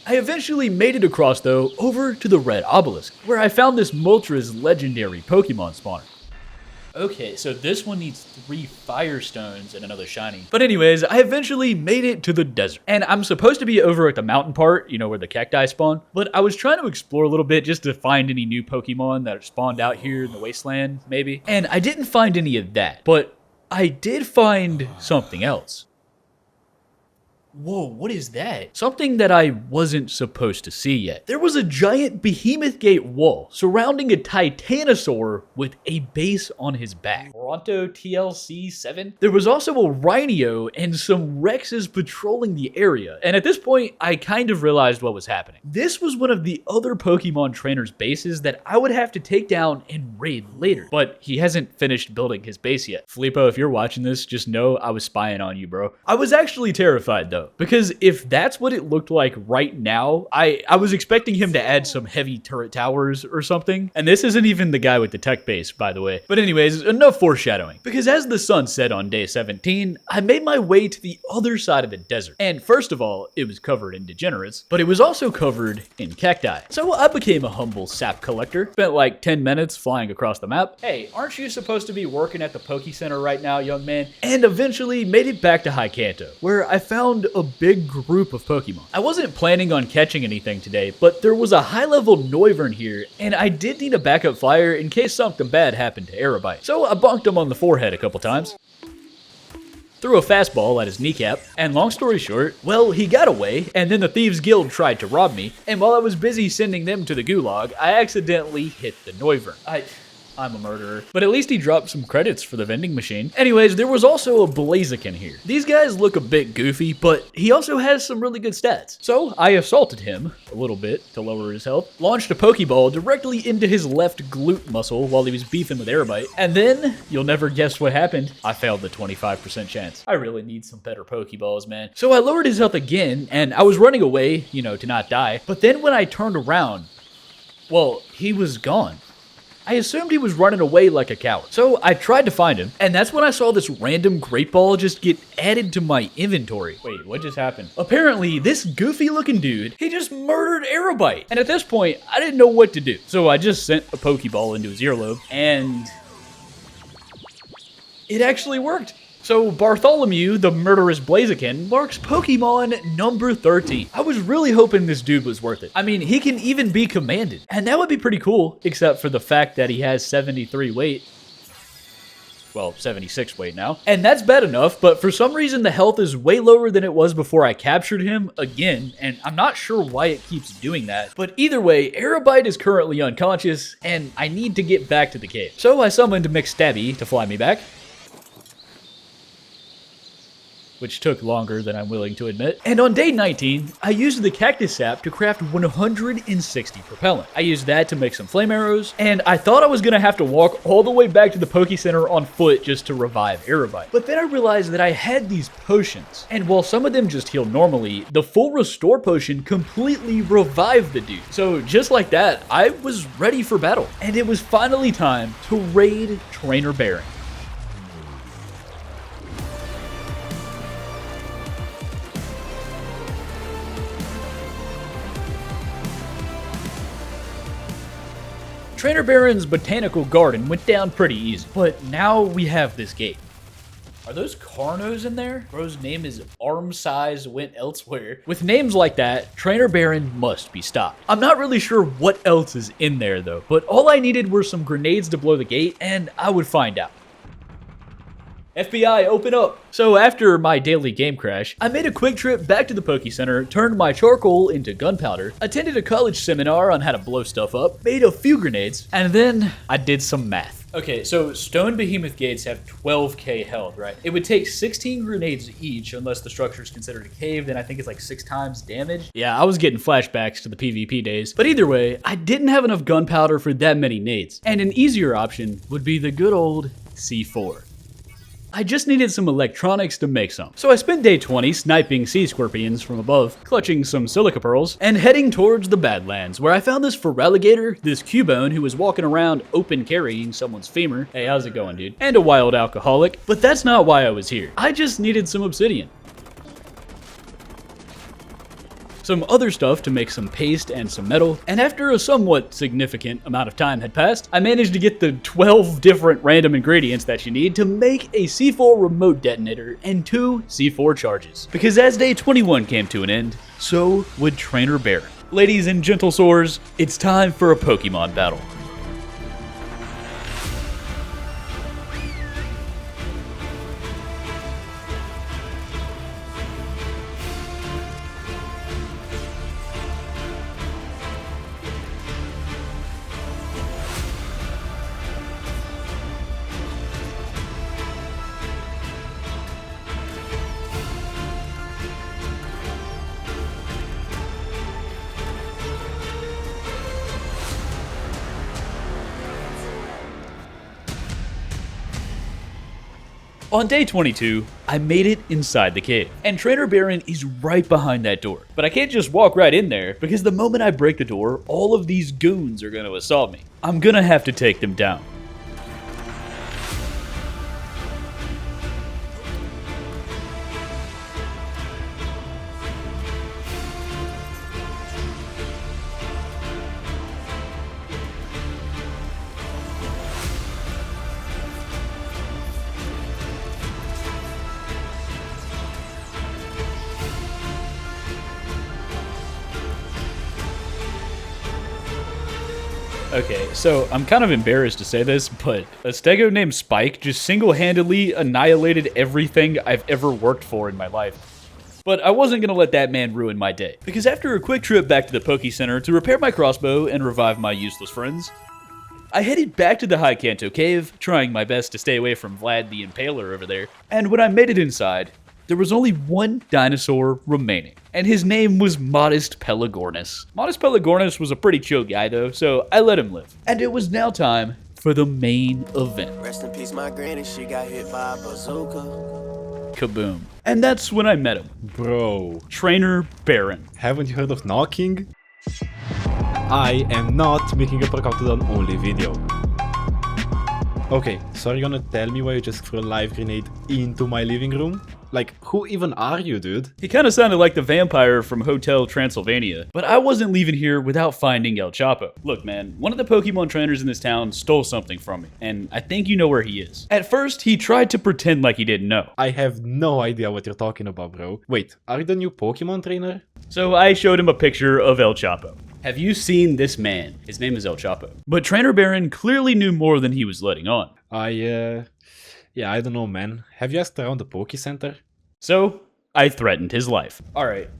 I eventually made it across, though, over to the Red Obelisk, where I found this Moltres legendary Pokemon spawner. Okay, so this one needs 3 Firestones and another shiny. But anyways, I eventually made it to the desert. And I'm supposed to be over at the mountain part, you know, where the cacti spawn. But I was trying to explore a little bit just to find any new Pokemon that are spawned out here in the wasteland, maybe. And I didn't find any of that, but I did find something else. Whoa, what is that? Something that I wasn't supposed to see yet. There was a giant behemoth gate wall surrounding a Titanosaur with a base on his back. Toronto TLC 7? There was also a Rhino and some Rexes patrolling the area, and at this point, I kind of realized what was happening. This was one of the other Pokemon trainers' bases that I would have to take down and raid later, but he hasn't finished building his base yet. Filipo, if you're watching this, just know I was spying on you, bro. I was actually terrified though, because if that's what it looked like right now, I was expecting him to add some heavy turret towers or something. And this isn't even the guy with the tech base, by the way. But anyways, enough foreshadowing. Because as the sun set on day 17, I made my way to the other side of the desert. And first of all, it was covered in degenerates, but it was also covered in cacti. So I became a humble sap collector, spent like 10 minutes flying across the map. Hey, aren't you supposed to be working at the Poke Center right now, young man? And eventually made it back to High Kanto, where I found a big group of Pokemon. I wasn't planning on catching anything today, but there was a high-level Noivern here, and I did need a backup flyer in case something bad happened to Aerobite. So I bonked him on the forehead a couple times, threw a fastball at his kneecap, and long story short, well, he got away, and then the Thieves Guild tried to rob me, and while I was busy sending them to the gulag, I accidentally hit the Noivern. I'm a murderer. But at least he dropped some credits for the vending machine. Anyways, there was also a Blaziken here. These guys look a bit goofy, but he also has some really good stats. So I assaulted him a little bit to lower his health, launched a Pokeball directly into his left glute muscle while he was beefing with Aerobite, and then, you'll never guess what happened. I failed the 25% chance. I really need some better Pokeballs, man. So I lowered his health again, and I was running away, you know, to not die. But then when I turned around, well, he was gone. I assumed he was running away like a coward. So I tried to find him, and that's when I saw this random Great Ball just get added to my inventory. Wait, what just happened? Apparently, this goofy looking dude, he just murdered Aerobite. And at this point, I didn't know what to do. So I just sent a Pokeball into his earlobe, and it actually worked. So Bartholomew, the murderous Blaziken, marks Pokemon number 13. I was really hoping this dude was worth it. I mean, he can even be commanded, and that would be pretty cool, except for the fact that he has 73 weight. Well, 76 weight now. And that's bad enough, but for some reason the health is way lower than it was before I captured him again, and I'm not sure why it keeps doing that. But either way, Aerobite is currently unconscious, and I need to get back to the cave. So I summoned McStabby to fly me back, which took longer than I'm willing to admit. And on day 19, I used the cactus sap to craft 160 propellant. I used that to make some flame arrows, and I thought I was gonna have to walk all the way back to the Poke Center on foot just to revive Aerobite. But then I realized that I had these potions, and while some of them just heal normally, the full restore potion completely revived the dude. So just like that, I was ready for battle, and it was finally time to raid Trainer Baron. Trainer Baron's botanical garden went down pretty easy, but now we have this gate. Are those Carnos in there? Bro's name is Arm Size Went Elsewhere. With names like that, Trainer Baron must be stopped. I'm not really sure what else is in there though, but all I needed were some grenades to blow the gate, and I would find out. FBI, open up! So after my daily game crash, I made a quick trip back to the Poke Center, turned my charcoal into gunpowder, attended a college seminar on how to blow stuff up, made a few grenades, and then I did some math. Okay, so stone behemoth gates have 12k health, right? It would take 16 grenades each, unless the structure is considered a cave, then I think it's like 6 times damage. Yeah, I was getting flashbacks to the PvP days. But either way, I didn't have enough gunpowder for that many nades. And an easier option would be the good old C4. I just needed some electronics to make some. So I spent day 20 sniping sea scorpions from above, clutching some silica pearls, and heading towards the Badlands, where I found this Feraligator, this Cubone who was walking around open carrying someone's femur. Hey, how's it going, dude? And a wild alcoholic. But that's not why I was here. I just needed some obsidian. Some other stuff to make some paste and some metal, and after a somewhat significant amount of time had passed, I managed to get the 12 different random ingredients that you need to make a C4 remote detonator and 2 C4 charges. Because as day 21 came to an end, so would Trainer Baron. Ladies and gentle sores, it's time for a Pokemon battle. On day 22, I made it inside the cave, and Trainer Baron is right behind that door. But I can't just walk right in there, because the moment I break the door, all of these goons are gonna assault me. I'm gonna have to take them down. Okay, so I'm kind of embarrassed to say this, but a stego named Spike just single-handedly annihilated everything I've ever worked for in my life. But I wasn't going to let that man ruin my day, because after a quick trip back to the Poke Center to repair my crossbow and revive my useless friends, I headed back to the High Kanto Cave, trying my best to stay away from Vlad the Impaler over there, and when I made it inside, there was only one dinosaur remaining, and his name was Modest Pelagornis. Modest Pelagornis was a pretty chill guy though, so I let him live. And it was now time for the main event. Rest in peace, my granny, she got hit by a bazooka. Kaboom. And that's when I met him. Bro. Trainer Baron. Haven't you heard of knocking? I am not making a Percountdown only video. Okay, so you're gonna tell me why you just threw a live grenade into my living room? Like, who even are you, dude? He kind of sounded like the vampire from Hotel Transylvania, but I wasn't leaving here without finding El Chapo. Look, man, one of the Pokemon trainers in this town stole something from me, and I think you know where he is. At first, he tried to pretend like he didn't know. I have no idea what you're talking about, bro. Wait, are you the new Pokemon trainer? So I showed him a picture of El Chapo. Have you seen this man? His name is El Chapo. But Trainer Baron clearly knew more than he was letting on. Yeah, I don't know, man. Have you asked around the Poke Center? So, I threatened his life. Alright.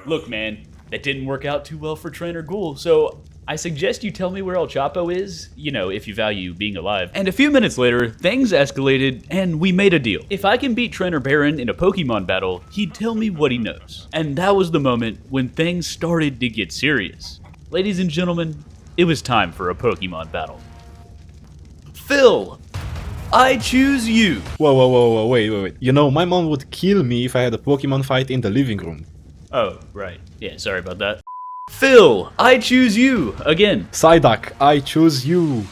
Look, man, that didn't work out too well for Trainer Ghoul, so I suggest you tell me where El Chapo is, you know, if you value being alive. And a few minutes later, things escalated, and we made a deal. If I can beat Trainer Baron in a Pokemon battle, he'd tell me what he knows. And that was the moment when things started to get serious. Ladies and gentlemen, it was time for a Pokemon battle. Phil! I choose you! Whoa, wait. You know, my mom would kill me if I had a Pokemon fight in the living room. Oh, right. Yeah, sorry about that. Phil, I choose you! Again. Psyduck, I choose you!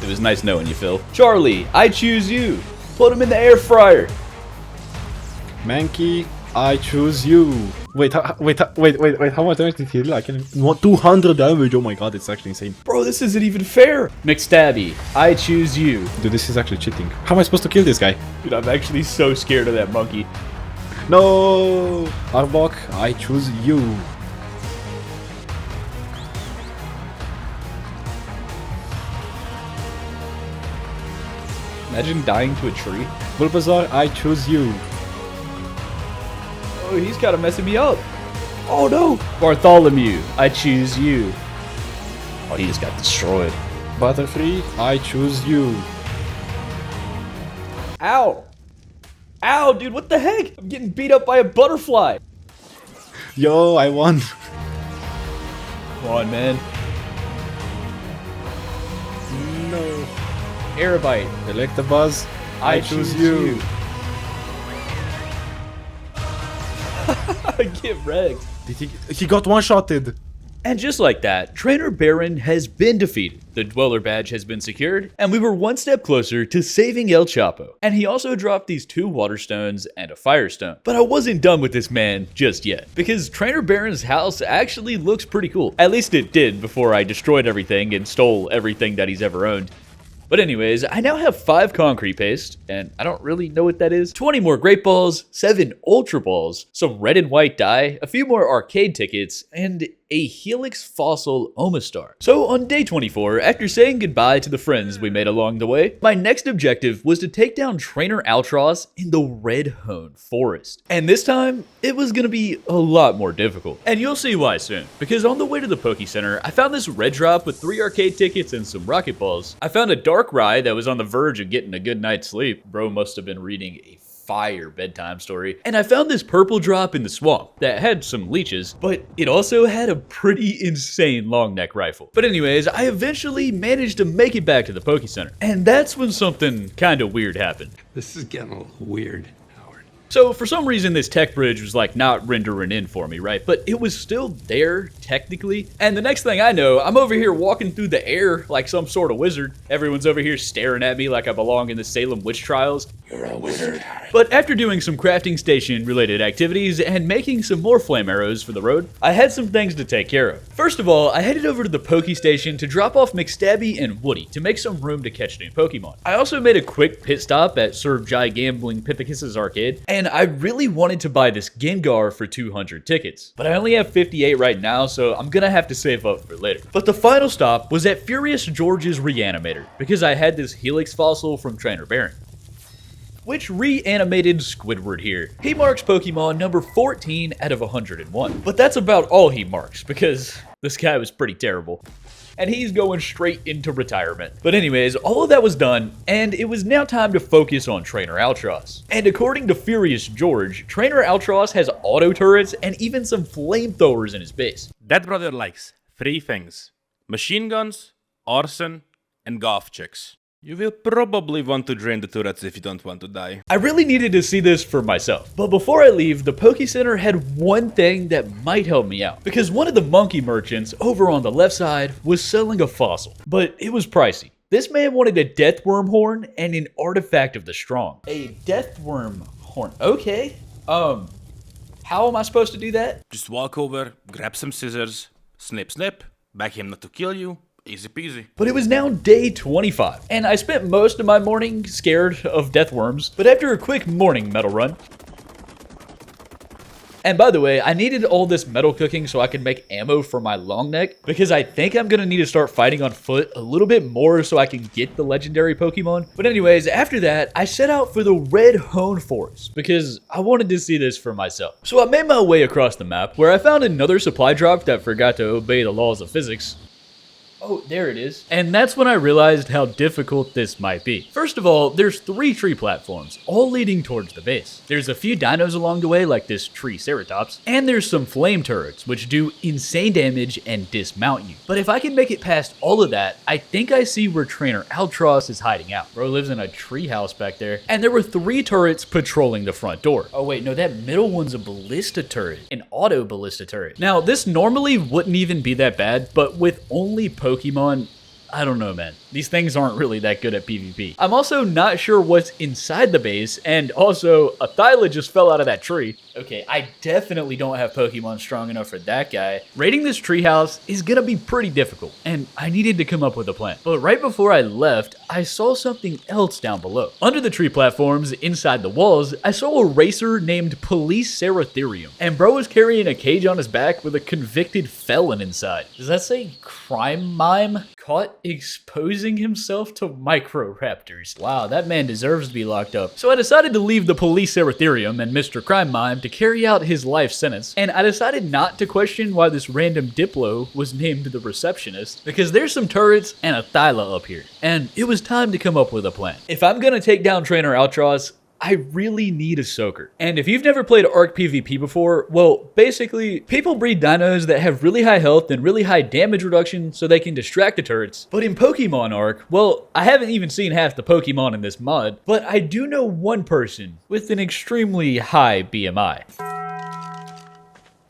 It was nice knowing you, Phil. Charlie, I choose you! Put him in the air fryer! Mankey, I choose you! Wait, how much damage did he do? Like 200 damage, oh my god, it's actually insane. Bro, this isn't even fair! McStabby, I choose you. Dude, this is actually cheating. How am I supposed to kill this guy? Dude, I'm actually so scared of that monkey. No! Arbok, I choose you. Imagine dying to a tree. Bulbasaur, I choose you. Oh, he's kind of messing me up. Oh no! Bartholomew, I choose you. Oh, he just got destroyed. Butterfree, I choose you. Ow! Ow, dude, what the heck? I'm getting beat up by a butterfly. Yo, I won. Come on, man. No. Airabite, Electabuzz, I choose you. Get wrecked. He got one-shotted. And just like that, Trainer Baron has been defeated, the Dweller badge has been secured, and we were one step closer to saving El Chapo. And he also dropped these 2 Water Stones and a Fire Stone. But I wasn't done with this man just yet, because Trainer Baron's house actually looks pretty cool. At least it did before I destroyed everything and stole everything that he's ever owned. But anyways, I now have 5 concrete paste, and I don't really know what that is, 20 more great balls, 7 ultra balls, some red and white dye, a few more arcade tickets, and a Helix Fossil Omastar. So on day 24, after saying goodbye to the friends we made along the way, my next objective was to take down Trainer Altross in the Red Hone Forest. And this time, it was gonna be a lot more difficult. And you'll see why soon, because on the way to the Poke Center, I found this red drop with 3 arcade tickets and some rocket balls. I found a dark rye that was on the verge of getting a good night's sleep. Bro must have been reading a fire bedtime story. And I found this purple drop in the swamp that had some leeches, but it also had a pretty insane long neck rifle. But anyways, I eventually managed to make it back to the Poke Center. And that's when something kind of weird happened. This is getting a little weird. So for some reason this tech bridge was like not rendering in for me, right? But it was still there technically. And the next thing I know, I'm over here walking through the air like some sort of wizard. Everyone's over here staring at me like I belong in the Salem witch trials. You're a wizard. But after doing some crafting station related activities and making some more flame arrows for the road, I had some things to take care of. First of all, I headed over to the Poke Station to drop off McStabby and Woody to make some room to catch new Pokemon. I also made a quick pit stop at Serve Jai Gambling Pipicus's arcade, and I really wanted to buy this Gengar for 200 tickets. But I only have 58 right now, so I'm gonna have to save up for later. But the final stop was at Furious George's Reanimator, because I had this Helix Fossil from Trainer Baron, which reanimated Squidward here. He marks Pokemon number 14 out of 101. But that's about all he marks, because this guy was pretty terrible. And he's going straight into retirement. But anyways, all of that was done, and it was now time to focus on Trainer Altross. And according to Furious George, Trainer Altross has auto turrets and even some flamethrowers in his base. That brother likes 3 things: machine guns, arson, and golf chicks. You will probably want to drain the turrets if you don't want to die. I really needed to see this for myself. But before I leave, the Poke Center had one thing that might help me out. Because one of the monkey merchants over on the left side was selling a fossil. But it was pricey. This man wanted a Deathworm horn and an artifact of the strong. A Deathworm horn. Okay. How am I supposed to do that? Just walk over, grab some scissors, snip snip, beg him not to kill you. Easy peasy. But it was now day 25, and I spent most of my morning scared of deathworms, but after a quick morning metal run, and by the way, I needed all this metal cooking so I could make ammo for my long neck, because I think I'm gonna need to start fighting on foot a little bit more so I can get the legendary Pokemon. But anyways, after that, I set out for the Red Hone Forest, because I wanted to see this for myself. So I made my way across the map, where I found another supply drop that forgot to obey the laws of physics. Oh, there it is. And that's when I realized how difficult this might be. First of all, there's 3 tree platforms, all leading towards the base. There's a few dinos along the way, like this tree Ceratops, and there's some flame turrets, which do insane damage and dismount you. But if I can make it past all of that, I think I see where Trainer Altross is hiding out. Bro lives in a tree house back there. And there were 3 turrets patrolling the front door. Oh wait, no, that middle one's a ballista turret, an auto ballista turret. Now, this normally wouldn't even be that bad, but with only Pokemon, I don't know, man. These things aren't really that good at PvP. I'm also not sure what's inside the base, and also, a Thyla just fell out of that tree. Okay, I definitely don't have Pokemon strong enough for that guy. Raiding this treehouse is gonna be pretty difficult, and I needed to come up with a plan. But right before I left, I saw something else down below. Under the tree platforms, inside the walls, I saw a racer named Police Seratherium, and bro was carrying a cage on his back with a convicted felon inside. Does that say crime mime? Caught exposing raising himself to Microraptors. Wow, that man deserves to be locked up. So I decided to leave the Police Erytherium and Mr. Crime Mime to carry out his life sentence, and I decided not to question why this random Diplo was named the Receptionist, because there's some turrets and a Thyla up here, and it was time to come up with a plan. If I'm gonna take down Trainer Altross, I really need a soaker. And if you've never played ARK PvP before, well, basically, people breed dinos that have really high health and really high damage reduction so they can distract the turrets. But in Pokemon ARK, well, I haven't even seen half the Pokemon in this mod, but I do know one person with an extremely high BMI.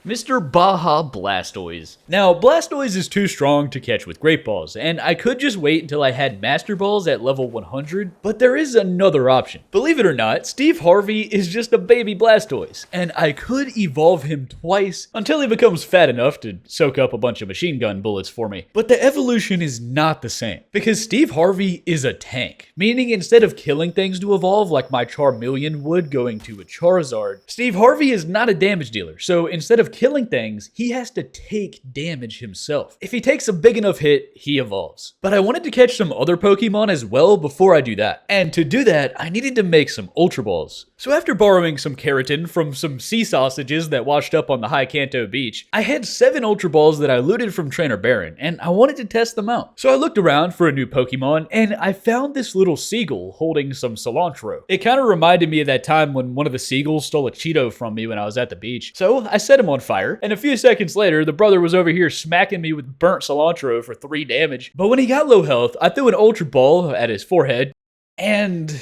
Mr. Baja Blastoise. Now, Blastoise is too strong to catch with Great Balls, and I could just wait until I had Master Balls at level 100, but there is another option. Believe it or not, Steve Harvey is just a baby Blastoise, and I could evolve him twice until he becomes fat enough to soak up a bunch of machine gun bullets for me. But the evolution is not the same, because Steve Harvey is a tank, meaning instead of killing things to evolve like my Charmeleon would going to a Charizard, Steve Harvey is not a damage dealer, so instead of killing things, he has to take damage himself. If he takes a big enough hit, he evolves. But I wanted to catch some other Pokemon as well before I do that. And to do that, I needed to make some Ultra Balls. So after borrowing some keratin from some sea sausages that washed up on the High Kanto beach, I had 7 Ultra Balls that I looted from Trainer Baron, and I wanted to test them out. So I looked around for a new Pokemon, and I found this little seagull holding some cilantro. It kind of reminded me of that time when one of the seagulls stole a Cheeto from me when I was at the beach. So I set him on fire, and a few seconds later, the brother was over here smacking me with burnt cilantro for 3 damage. But when he got low health, I threw an Ultra Ball at his forehead, and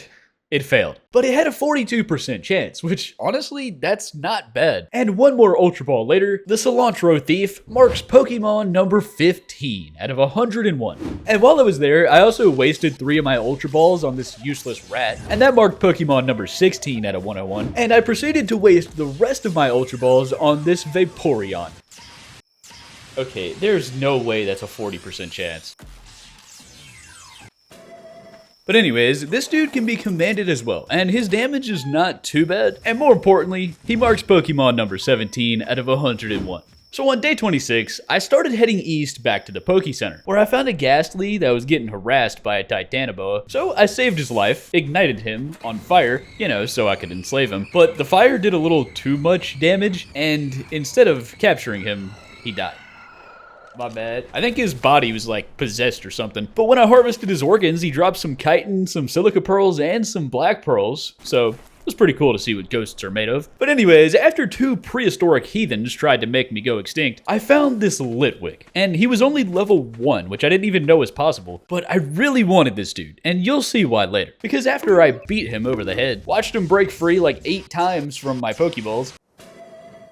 it failed. But it had a 42% chance, which honestly, that's not bad. And one more Ultra Ball later, the Cilantro Thief marks Pokemon number 15 out of 101. And while I was there, I also wasted 3 of my Ultra Balls on this useless rat, and that marked Pokemon number 16 out of 101. And I proceeded to waste the rest of my Ultra Balls on this Vaporeon. Okay, there's no way that's a 40% chance. But anyways, this dude can be commanded as well, and his damage is not too bad. And more importantly, he marks Pokemon number 17 out of 101. So on day 26, I started heading east back to the Poke Center, where I found a Ghastly that was getting harassed by a Titanoboa. So I saved his life, ignited him on fire, you know, so I could enslave him. But the fire did a little too much damage, and instead of capturing him, he died. My bad. I think his body was like possessed or something. But when I harvested his organs, he dropped some chitin, some silica pearls, and some black pearls. So it was pretty cool to see what ghosts are made of. But anyways, after 2 prehistoric heathens tried to make me go extinct, I found this Litwick. And he was only level 1, which I didn't even know was possible. But I really wanted this dude, and you'll see why later. Because after I beat him over the head, watched him break free like 8 times from my Pokeballs,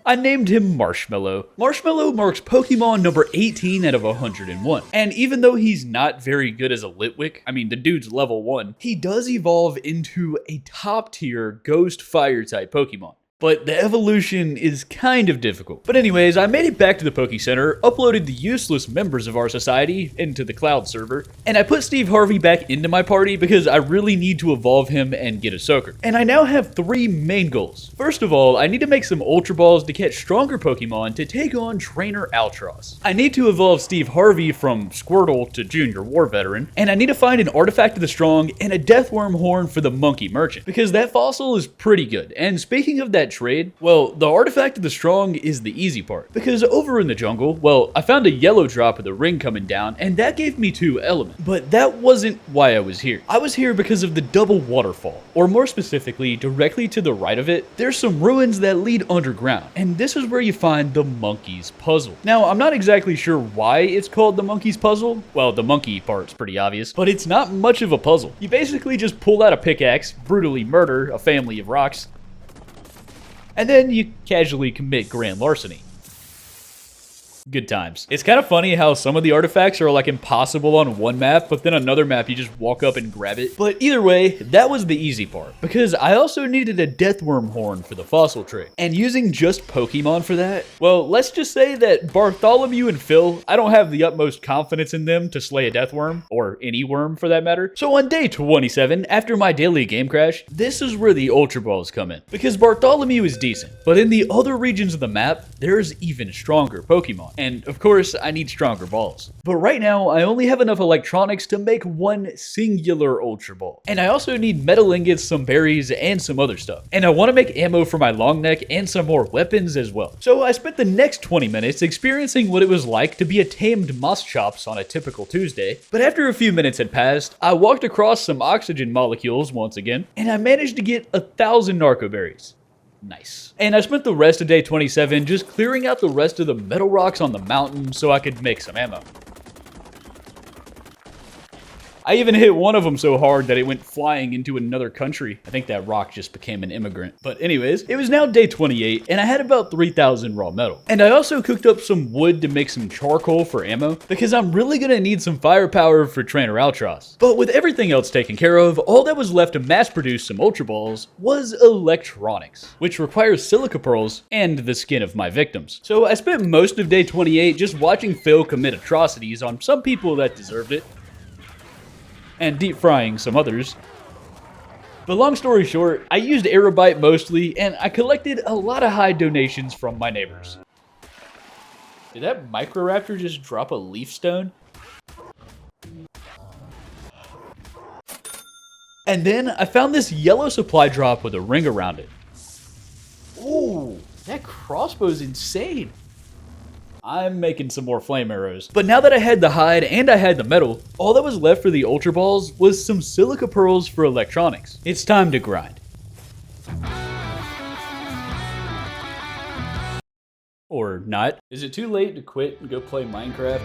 I named him Marshmallow. Marshmallow marks Pokemon number 18 out of 101. And even though he's not very good as a Litwick, I mean, the dude's level 1, he does evolve into a top tier Ghost Fire type Pokemon. But the evolution is kind of difficult. But anyways, I made it back to the Poke Center, uploaded the useless members of our society into the cloud server, and I put Steve Harvey back into my party because I really need to evolve him and get a soaker. And I now have 3 main goals. First of all, I need to make some Ultra Balls to catch stronger Pokemon to take on Trainer Altross. I need to evolve Steve Harvey from Squirtle to Junior War Veteran, and I need to find an Artifact of the Strong and a Deathworm Horn for the Monkey Merchant, because that fossil is pretty good. And speaking of that trade, well, the Artifact of the Strong is the easy part, because over in the jungle, well, I found a yellow drop of the ring coming down, and that gave me 2 elements. But that wasn't why I was here. I was here because of the double waterfall, or more specifically, directly to the right of it, there's some ruins that lead underground, and this is where you find the Monkey's Puzzle. Now, I'm not exactly sure why it's called the Monkey's Puzzle. Well, the monkey part's pretty obvious, but it's not much of a puzzle. You basically just pull out a pickaxe, brutally murder a family of rocks, and then you casually commit grand larceny. Good times. It's kind of funny how some of the artifacts are like impossible on one map, but then another map you just walk up and grab it. But either way, that was the easy part, because I also needed a Deathworm Horn for the fossil trade. And using just Pokemon for that, well, let's just say that Bartholomew and Phil, I don't have the utmost confidence in them to slay a Deathworm, or any worm for that matter. So on day 27, after my daily game crash, this is where the Ultra Balls come in. Because Bartholomew is decent, but in the other regions of the map, there's even stronger Pokemon. Pokemon. And of course, I need stronger balls. But right now, I only have enough electronics to make one singular Ultra Ball. And I also need metal ingots, some berries, and some other stuff. And I want to make ammo for my long neck and some more weapons as well. So I spent the next 20 minutes experiencing what it was like to be a tamed Moschops on a typical Tuesday. But after a few minutes had passed, I walked across some oxygen molecules once again, and I managed to get 1,000 narco berries. Nice. And I spent the rest of day 27 just clearing out the rest of the metal rocks on the mountain so I could make some ammo. I even hit one of them so hard that it went flying into another country. I think that rock just became an immigrant. But anyways, it was now day 28 and I had about 3,000 raw metal. And I also cooked up some wood to make some charcoal for ammo because I'm really gonna need some firepower for Trainer Altross. But with everything else taken care of, all that was left to mass produce some Ultra Balls was electronics, which requires silica pearls and the skin of my victims. So I spent most of day 28 just watching Phil commit atrocities on some people that deserved it, and deep frying some others. But long story short, I used Aerobite mostly, and I collected a lot of hide donations from my neighbors. Did that Microraptor just drop a leaf stone? And then I found this yellow supply drop with a ring around it. Ooh, that crossbow's insane. I'm making some more flame arrows. But now that I had the hide and I had the metal, all that was left for the Ultra Balls was some silica pearls for electronics. It's time to grind. Or not. Is it too late to quit and go play Minecraft?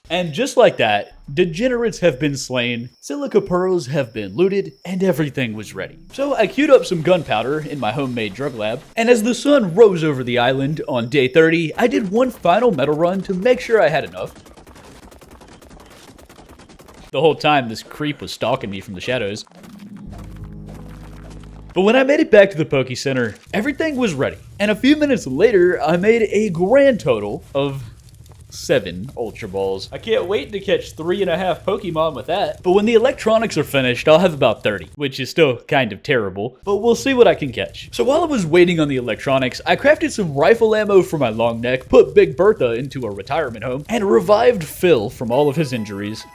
And just like that, degenerates have been slain, silica pearls have been looted, and everything was ready. So I queued up some gunpowder in my homemade drug lab, and as the sun rose over the island on day 30, I did one final metal run to make sure I had enough. The whole time this creep was stalking me from the shadows. But when I made it back to the Poke Center, everything was ready. And a few minutes later, I made a grand total of 7 Ultra Balls. I can't wait to catch 3.5 Pokemon with that. But when the electronics are finished, I'll have about 30, which is still kind of terrible, but we'll see what I can catch. So while I was waiting on the electronics, I crafted some rifle ammo for my long neck, put Big Bertha into a retirement home, and revived Phil from all of his injuries.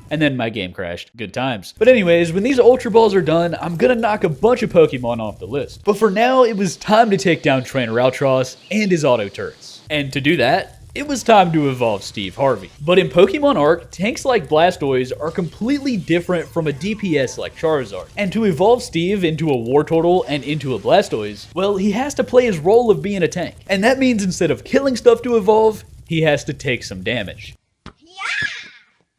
And then my game crashed. Good times. But anyways, when these Ultra Balls are done, I'm gonna knock a bunch of Pokemon off the list. But for now, it was time to take down Trainer Altross and his auto turrets. And to do that, it was time to evolve Steve Harvey. But in Pokemon ARK, tanks like Blastoise are completely different from a DPS like Charizard. And to evolve Steve into a Wartortle and into a Blastoise, well, he has to play his role of being a tank. And that means instead of killing stuff to evolve, he has to take some damage.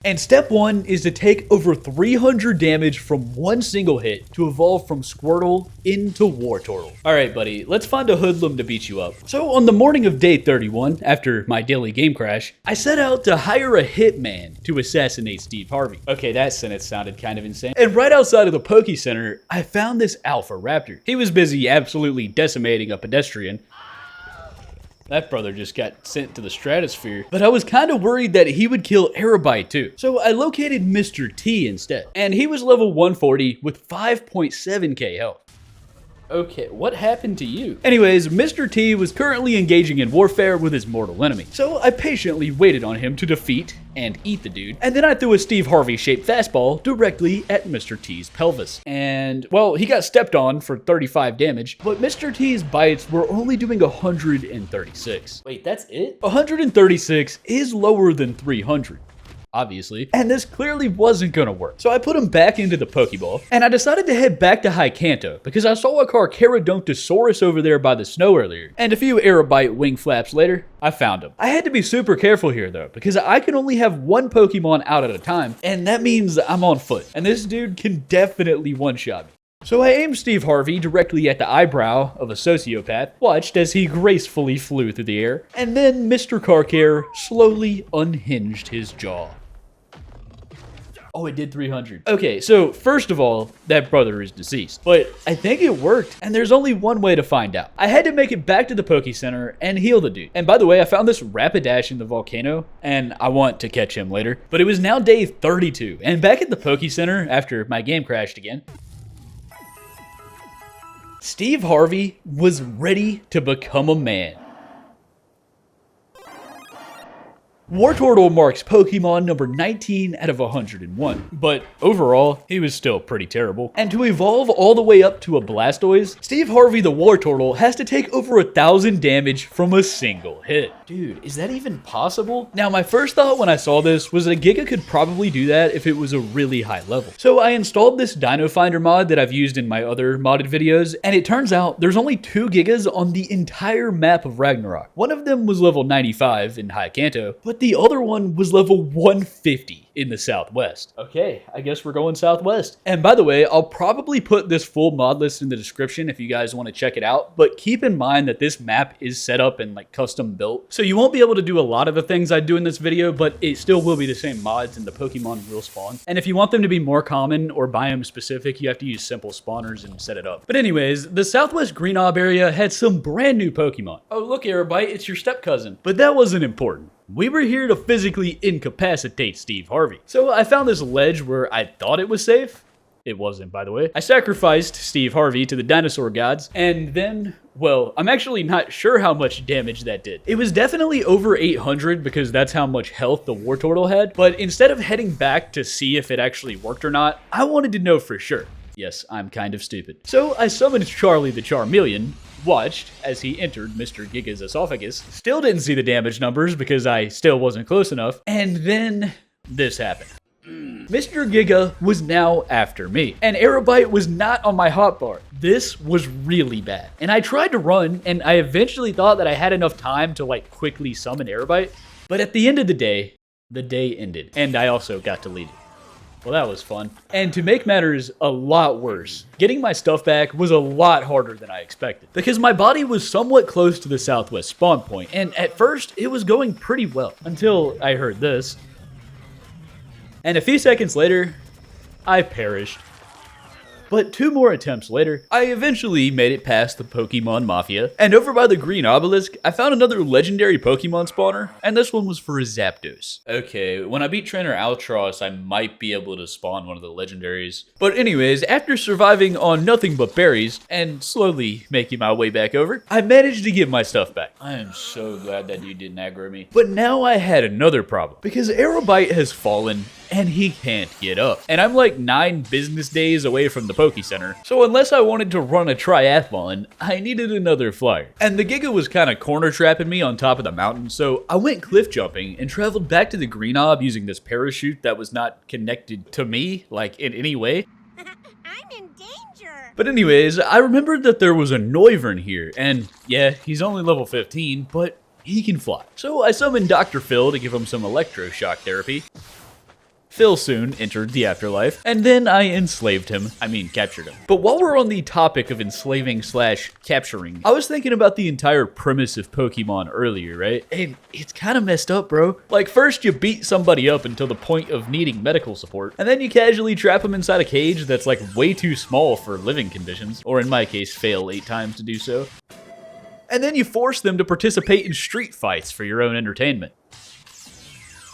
And step 1 is to take over 300 damage from one single hit to evolve from Squirtle into Wartortle. Alright buddy, let's find a hoodlum to beat you up. So on the morning of day 31, after my daily game crash, I set out to hire a hitman to assassinate Steve Harvey. Okay, that sentence sounded kind of insane. And right outside of the Poke Center, I found this Alpha Raptor. He was busy absolutely decimating a pedestrian. That brother just got sent to the stratosphere. But I was kind of worried that he would kill Aerobite too. So I located Mr. T instead. And he was level 140 with 5.7k health. Okay, what happened to you? Anyways, Mr. T was currently engaging in warfare with his mortal enemy. So I patiently waited on him to defeat and eat the dude. And then I threw a Steve Harvey shaped fastball directly at Mr. T's pelvis. And, well, he got stepped on for 35 damage, but Mr. T's bites were only doing 136. Wait, that's it? 136 is lower than 300. Obviously, and this clearly wasn't gonna work. So I put him back into the Pokeball, and I decided to head back to High Kanto because I saw a Carcharodontosaurus over there by the snow earlier. And a few Aerobite wing flaps later, I found him. I had to be super careful here though, because I can only have one Pokemon out at a time, and that means I'm on foot. And this dude can definitely one-shot me. So I aimed Steve Harvey directly at the eyebrow of a sociopath, watched as he gracefully flew through the air, and then Mr. Carcare slowly unhinged his jaw. Oh, it did 300. Okay, so first of all, that brother is deceased. But I think it worked, and there's only one way to find out. I had to make it back to the Poke Center and heal the dude. And by the way, I found this Rapidash in the volcano, and I want to catch him later. But it was now day 32, and back at the Poke Center, after my game crashed again, Steve Harvey was ready to become a man. Wartortle marks Pokemon number 19 out of 101, but overall, he was still pretty terrible. And to evolve all the way up to a Blastoise, Steve Harvey the Wartortle has to take over 1,000 damage from a single hit. Dude, is that even possible? Now, my first thought when I saw this was that a Giga could probably do that if it was a really high level. So I installed this Dino Finder mod that I've used in my other modded videos, and it turns out there's only 2 Gigas on the entire map of Ragnarok. One of them was level 95 in High Kanto, but the other one was level 150 in the Southwest. Okay, I guess we're going Southwest. And by the way, I'll probably put this full mod list in the description if you guys want to check it out, but keep in mind that this map is set up and like custom built, so you won't be able to do a lot of the things I do in this video, but it still will be the same mods and the Pokemon will spawn. And if you want them to be more common or biome specific, you have to use simple spawners and set it up. But anyways, the Southwest Greenhob area had some brand new Pokemon. Oh look, Aerobite, it's your step cousin. But that wasn't important. We were here to physically incapacitate Steve Harvey. So I found this ledge where I thought it was safe. It wasn't, by the way. I sacrificed Steve Harvey to the dinosaur gods, and then, well, I'm actually not sure how much damage that did. It was definitely over 800 because that's how much health the Wartortle had, but instead of heading back to see if it actually worked or not, I wanted to know for sure. Yes, I'm kind of stupid. So I summoned Charlie the Charmeleon, watched as he entered Mr. Giga's esophagus, still didn't see the damage numbers because I still wasn't close enough, and then this happened. Mr. Giga was now after me, and Aerobite was not on my hotbar. This was really bad, and I tried to run, and I eventually thought that I had enough time to like quickly summon Aerobite, but at the end of the day ended, and I also got deleted. Well, that was fun. And to make matters a lot worse, getting my stuff back was a lot harder than I expected, because my body was somewhat close to the Southwest spawn point, and at first it was going pretty well, until I heard this. And a few seconds later, I perished. But 2 more attempts later, I eventually made it past the Pokemon Mafia, and over by the Green Obelisk, I found another legendary Pokemon spawner, and this one was for a Zapdos. Okay, when I beat Trainer Altross, I might be able to spawn one of the legendaries. But anyways, after surviving on nothing but berries, and slowly making my way back over, I managed to get my stuff back. I am so glad that dude didn't aggro me. But now I had another problem, because Aerobite has fallen, and he can't get up. And I'm like 9 business days away from the Poke Center, so unless I wanted to run a triathlon, I needed another flyer. And the Giga was kind of corner trapping me on top of the mountain, so I went cliff jumping and traveled back to the Greenhob using this parachute that was not connected to me, like in any way. I'm in danger. But anyways, I remembered that there was a Noivern here, and yeah, he's only level 15, but he can fly. So I summoned Dr. Phil to give him some electroshock therapy. Phil soon entered the afterlife, and then I enslaved him. Captured him. But while we're on the topic of enslaving / capturing, I was thinking about the entire premise of Pokemon earlier, right? And it's kind of messed up, bro. Like, first you beat somebody up until the point of needing medical support, and then you casually trap them inside a cage that's like way too small for living conditions, or in my case, fail 8 times to do so. And then you force them to participate in street fights for your own entertainment.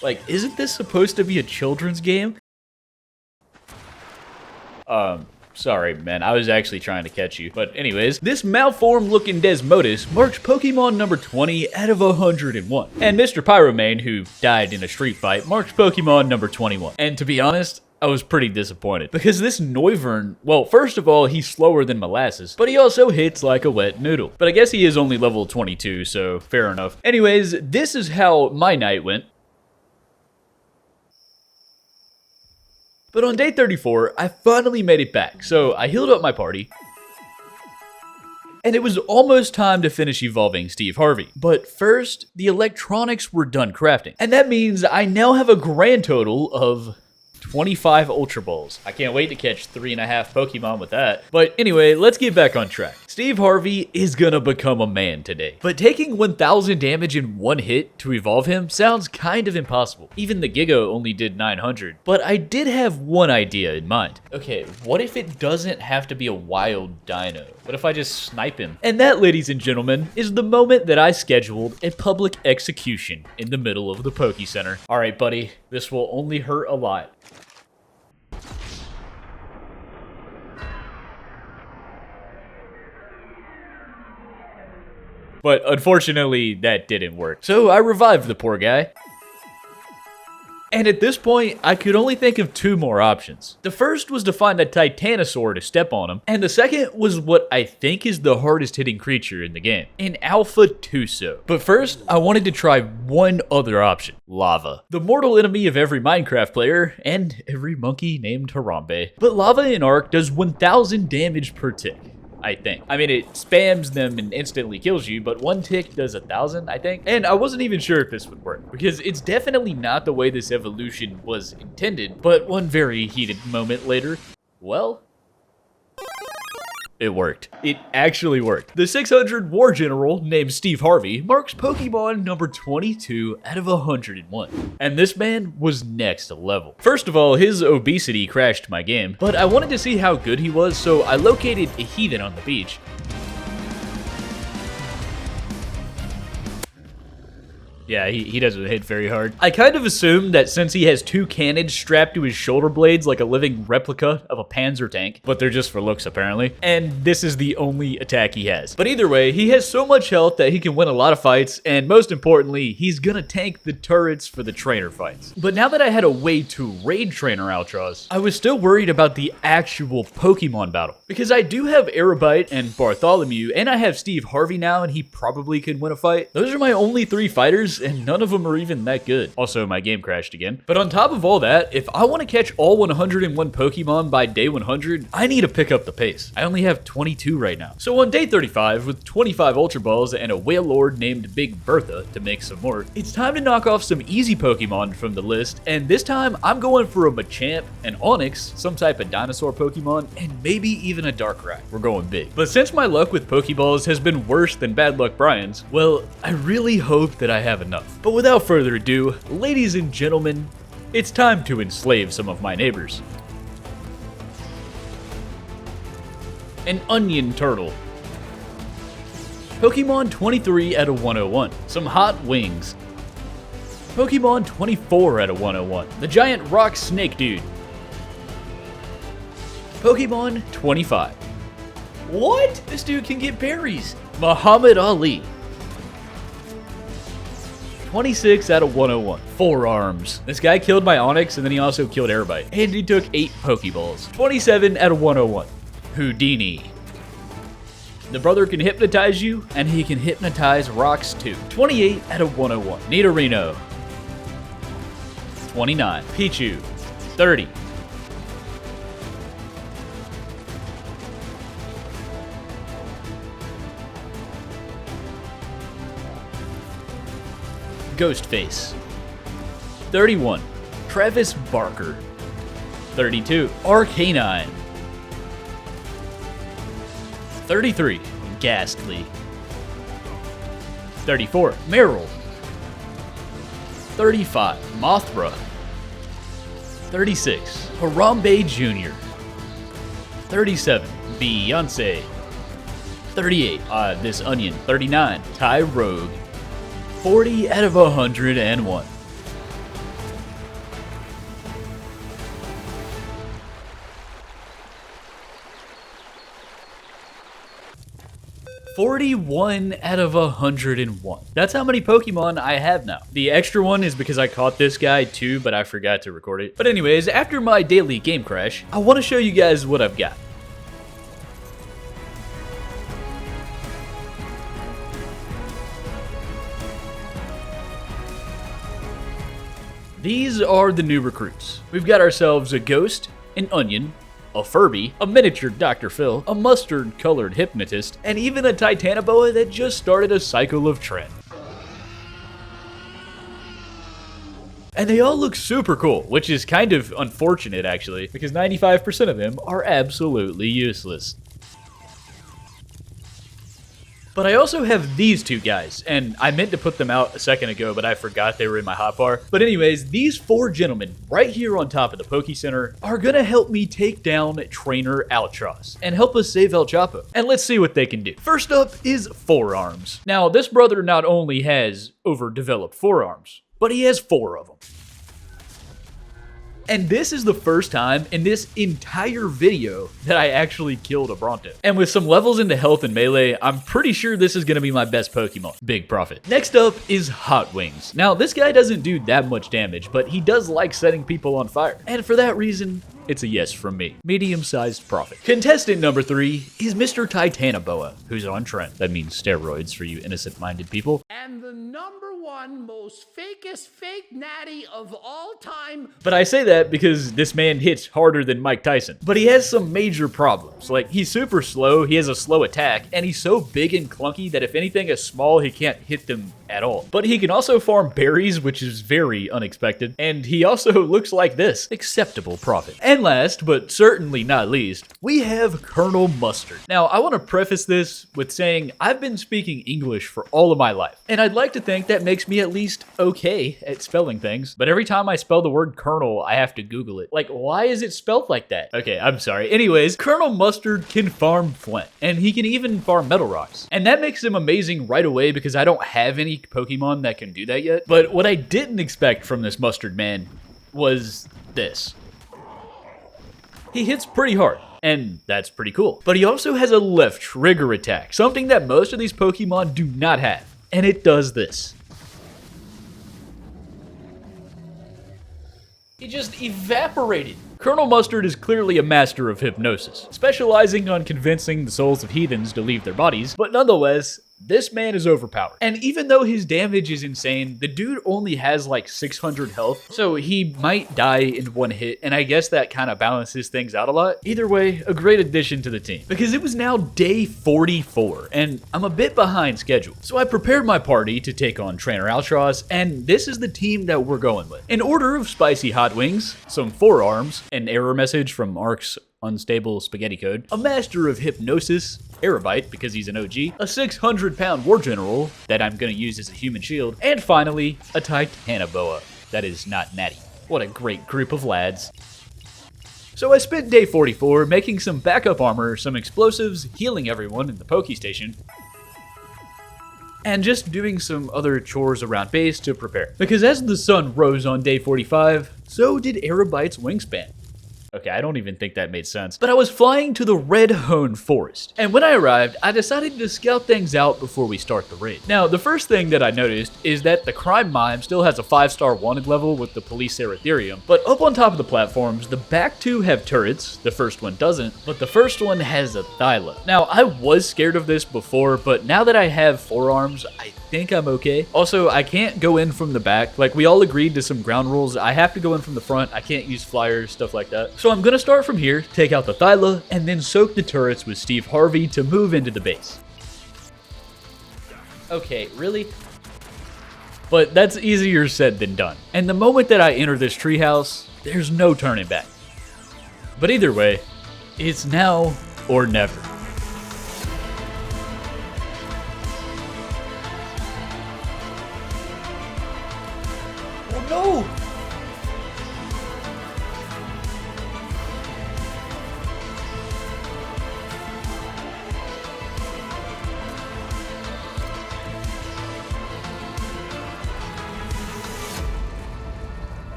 Like, isn't this supposed to be a children's game? Sorry, man, I was actually trying to catch you. But anyways, this malformed-looking Desmodus marks Pokemon number 20 out of 101. And Mr. Pyromane, who died in a street fight, marks Pokemon number 21. And to be honest, I was pretty disappointed, because this Noivern, well, first of all, he's slower than molasses, but he also hits like a wet noodle. But I guess he is only level 22, so fair enough. Anyways, this is how my night went. But on day 34, I finally made it back, so I healed up my party, and it was almost time to finish evolving Steve Harvey. But first, the electronics were done crafting, and that means I now have a grand total of 25 Ultra Balls. I can't wait to catch 3.5 Pokemon with that. But anyway, let's get back on track. Steve Harvey is gonna become a man today. But taking 1000 damage in one hit to evolve him sounds kind of impossible. Even the Giga only did 900. But I did have one idea in mind. Okay, what if it doesn't have to be a wild dino? What if I just snipe him? And that, ladies and gentlemen, is the moment that I scheduled a public execution in the middle of the Poke Center. All right, buddy, this will only hurt a lot. But unfortunately, that didn't work. So I revived the poor guy. And at this point, I could only think of two more options. The first was to find a Titanosaur to step on him, and the second was what I think is the hardest hitting creature in the game, an Alpha Tuso. But first, I wanted to try one other option, lava. The mortal enemy of every Minecraft player, and every monkey named Harambe. But lava in ARK does 1000 damage per tick, I think. I mean, it spams them and instantly kills you, but one tick does 1000, I think. And I wasn't even sure if this would work, because it's definitely not the way this evolution was intended. But one very heated moment later, well, it worked. It actually worked. The 600 War General named Steve Harvey marks Pokemon number 22 out of 101. And this man was next level. First of all, his obesity crashed my game, but I wanted to see how good he was, so I located a heathen on the beach. Yeah, he doesn't hit very hard. I kind of assumed that since he has two cannons strapped to his shoulder blades like a living replica of a Panzer tank, but they're just for looks apparently, and this is the only attack he has. But either way, he has so much health that he can win a lot of fights, and most importantly, he's gonna tank the turrets for the trainer fights. But now that I had a way to raid trainer Altross, I was still worried about the actual Pokemon battle. Because I do have Erebite and Bartholomew, and I have Steve Harvey now, and he probably could win a fight. Those are my only 3 fighters, and none of them are even that good. Also, my game crashed again. But on top of all that, if I want to catch all 101 Pokemon by day 100, I need to pick up the pace. I only have 22 right now. So on day 35, with 25 Ultra Balls and a Whale Lord named Big Bertha to make some more, it's time to knock off some easy Pokemon from the list, and this time I'm going for a Machamp, an Onix, some type of dinosaur Pokemon, and maybe even a Darkrai. We're going big. But since my luck with Pokeballs has been worse than Bad Luck Brian's, well, I really hope that I have enough. But without further ado, ladies and gentlemen, it's time to enslave some of my neighbors. An Onion Turtle. Pokemon 23 out of 101. Some Hot Wings. Pokemon 24 out of 101. The Giant Rock Snake Dude. Pokemon 25. What? This dude can get berries. Muhammad Ali. 26 out of 101. Forearms. This guy killed my Onix and then he also killed Erebite. And he took 8 Pokeballs. 27 out of 101. Houdini. The brother can hypnotize you and he can hypnotize rocks too. 28 out of 101. Nidorino. 29. Pichu. 30. Ghostface. 31. Travis Barker. 32. Arcanine. 33. Ghastly. 34. Meryl. 35. Mothra. 36. Harambe Jr. 37. Beyonce. 38. This onion. 39. Ty Rogue. 40 out of 101. $41 out of 101. That's how many Pokemon I have now. The extra one is because I caught this guy too, but I forgot to record it. But anyways, after my daily game crash, I want to show you guys what I've got. These are the new recruits. We've got ourselves a Ghost, an Onion, a Furby, a miniature Dr. Phil, a mustard-colored Hypnotist, and even a Titanoboa that just started a cycle of trend. And they all look super cool, which is kind of unfortunate actually, because 95% of them are absolutely useless. But I also have these two guys, and I meant to put them out a second ago, but I forgot they were in my hotbar. But anyways, these 4 gentlemen right here on top of the Poke Center are gonna help me take down Trainer Altross and help us save El Chapo. And let's see what they can do. First up is forearms. Now, this brother not only has overdeveloped forearms, but he has 4 of them. And this is the first time in this entire video that I actually killed a Bronto. And with some levels into health and melee, I'm pretty sure this is going to be my best Pokemon. Big profit. Next up is Hot Wings. Now, this guy doesn't do that much damage, but he does like setting people on fire. And for that reason, it's a yes from me. Medium-sized profit. Contestant number 3 is Mr. Titanoboa, who's on trend. That means steroids for you innocent-minded people. And the #1 most fakest fake natty of all time. But I say that because this man hits harder than Mike Tyson. But he has some major problems. Like, he's super slow, he has a slow attack, and he's so big and clunky that if anything is small, he can't hit them at all. But he can also farm berries, which is very unexpected. And he also looks like this. Acceptable profit. And last, but certainly not least, we have Colonel Mustard. Now, I want to preface this with saying I've been speaking English for all of my life, and I'd like to think that makes me at least okay at spelling things, but every time I spell the word Colonel, I have to Google it. Like, why is it spelled like that? Okay, I'm sorry. Anyways, Colonel Mustard can farm flint, and he can even farm metal rocks. And that makes him amazing right away because I don't have any Pokemon that can do that yet. But what I didn't expect from this Mustard man was this. He hits pretty hard, and that's pretty cool. But he also has a left trigger attack, something that most of these Pokemon do not have. And it does this. He just evaporated. Colonel Mustard is clearly a master of hypnosis, specializing on convincing the souls of heathens to leave their bodies, but nonetheless, this man is overpowered. And even though his damage is insane, the dude only has like 600 health, so he might die in one hit, and I guess that kind of balances things out a lot. Either way, a great addition to the team, because it was now day 44, and I'm a bit behind schedule. So I prepared my party to take on Trainer Altross, and this is the team that we're going with. In order of spicy hot wings, some forearms, an error message from ARK's unstable spaghetti code, a master of hypnosis, Aerobite because he's an OG, a 600-pound war general that I'm gonna use as a human shield, and finally, a Titanoboa that is not natty. What a great group of lads. So I spent day 44 making some backup armor, some explosives, healing everyone in the Poke Station, and just doing some other chores around base to prepare. Because as the sun rose on day 45, so did Aerobite's wingspan. Okay, I don't even think that made sense. But I was flying to the Red Hone Forest, and when I arrived, I decided to scout things out before we start the raid. Now, the first thing that I noticed is that the crime mime still has a 5-star wanted level with the police Ethereum, but up on top of the platforms, the back 2 have turrets, the first one doesn't, but the first one has a Thyla. Now, I was scared of this before, but now that I have forearms, I think I'm okay. Also, I can't go in from the back. Like, we all agreed to some ground rules. I have to go in from the front. I can't use flyers, stuff like that. So I'm gonna start from here, take out the Thyla, and then soak the turrets with Steve Harvey to move into the base. Okay, really? But that's easier said than done. And the moment that I enter this treehouse, there's no turning back. But either way, it's now or never. Oh no!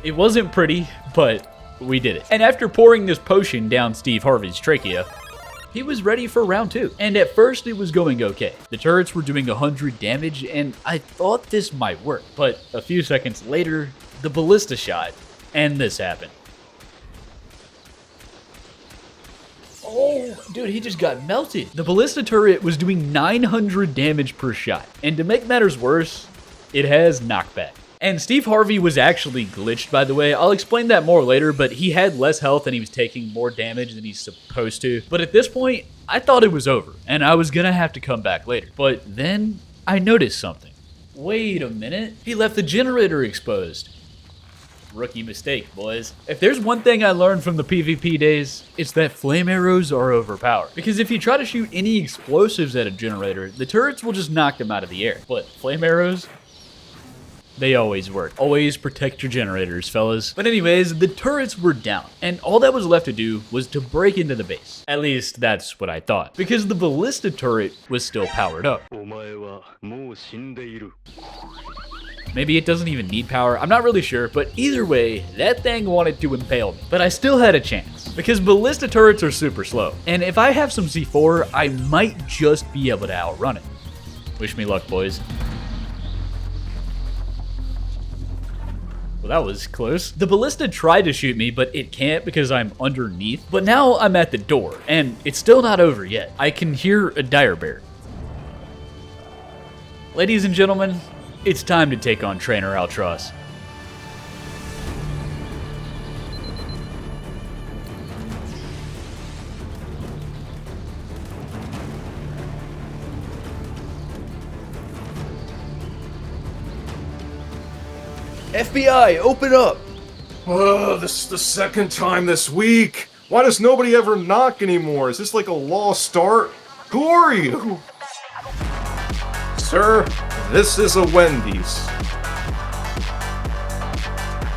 It wasn't pretty, but we did it. And after pouring this potion down Steve Harvey's trachea, he was ready for round 2. And at first it was going okay. The turrets were doing 100 damage and I thought this might work. But a few seconds later, the ballista shot and this happened. Oh, dude, he just got melted. The ballista turret was doing 900 damage per shot. And to make matters worse, it has knockback. And Steve Harvey was actually glitched, by the way. I'll explain that more later, but he had less health and he was taking more damage than he's supposed to. But at this point, I thought it was over, and I was gonna have to come back later. But then, I noticed something. Wait a minute. He left the generator exposed. Rookie mistake, boys. If there's one thing I learned from the PvP days, it's that flame arrows are overpowered. Because if you try to shoot any explosives at a generator, the turrets will just knock them out of the air. But flame arrows, they always work. Always protect your generators, fellas. But anyways, the turrets were down, and all that was left to do was to break into the base. At least, that's what I thought. Because the ballista turret was still powered up. Maybe it doesn't even need power, I'm not really sure, but either way, that thing wanted to impale me. But I still had a chance, because ballista turrets are super slow, and if I have some C4, I might just be able to outrun it. Wish me luck, boys. Well, that was close. The ballista tried to shoot me, but it can't because I'm underneath. But now I'm at the door, and it's still not over yet. I can hear a dire bear. Ladies and gentlemen, it's time to take on Trainer Altross. FBI, open up! Oh, this is the second time this week. Why does nobody ever knock anymore? Is this like a lost start? Who are you? Sir, this is a Wendy's.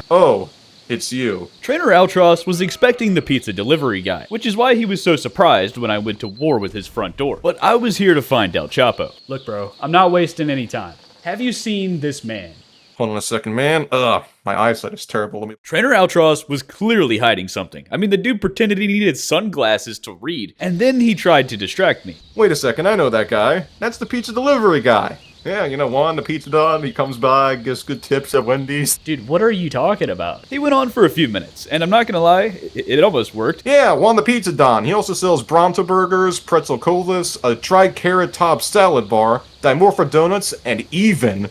Oh, it's you. Trainer Altross was expecting the pizza delivery guy, which is why he was so surprised when I went to war with his front door. But I was here to find El Chapo. Look, bro, I'm not wasting any time. Have you seen this man? Hold on a second, man. Ugh, my eyesight is terrible. Let me... Trainer Altross was clearly hiding something. I mean, the dude pretended he needed sunglasses to read, and then he tried to distract me. Wait a second, I know that guy. That's the pizza delivery guy. Yeah, you know, Juan, the pizza dog, he comes by, gives good tips at Wendy's. Dude, what are you talking about? He went on for a few minutes, and I'm not gonna lie, it almost worked. Yeah, Juan the Pizza Don. He also sells Bronto burgers, pretzel colas, a tri-carrot-top salad bar, dimorpha donuts, and even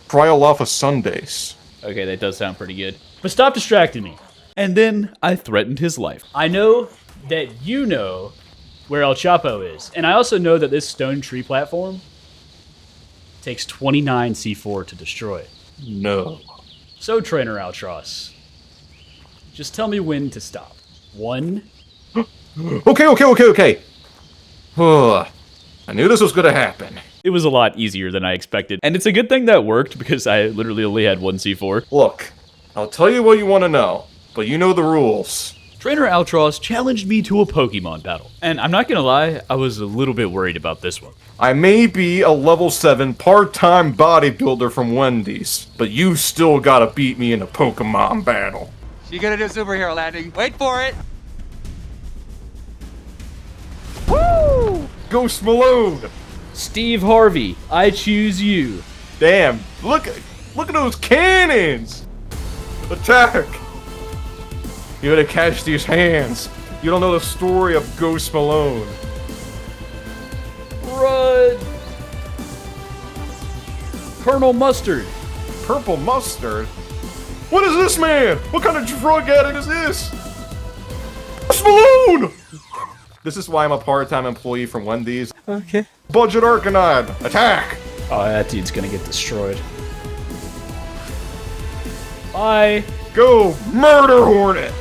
Cryolopha sundaes. Okay, that does sound pretty good. But stop distracting me. And then I threatened his life. I know that you know where El Chapo is, and I also know that this stone tree platform takes 29 C4 to destroy it. No. So, Trainer Altross, just tell me when to stop. 1. Okay. Ugh. I knew this was gonna happen. It was a lot easier than I expected, and it's a good thing that worked because I literally only had 1 C4. Look, I'll tell you what you want to know, but you know the rules. Trainer Altross challenged me to a Pokemon battle, and I'm not gonna lie, I was a little bit worried about this one. I may be a level 7 part-time bodybuilder from Wendy's, but you still gotta beat me in a Pokemon battle. You gotta do a superhero landing. Wait for it! Woo! Ghost Malone! Steve Harvey, I choose you. Damn, look at those cannons! Attack! You gotta catch these hands. You don't know the story of Ghost Malone. Run! Colonel Mustard. Purple mustard? What is this, man? What kind of drug addict is this? Ghost Malone! This is why I'm a part-time employee from Wendy's. Okay. Budget Arcanine, attack! Oh, that dude's gonna get destroyed. Bye. Go, Murder Hornet!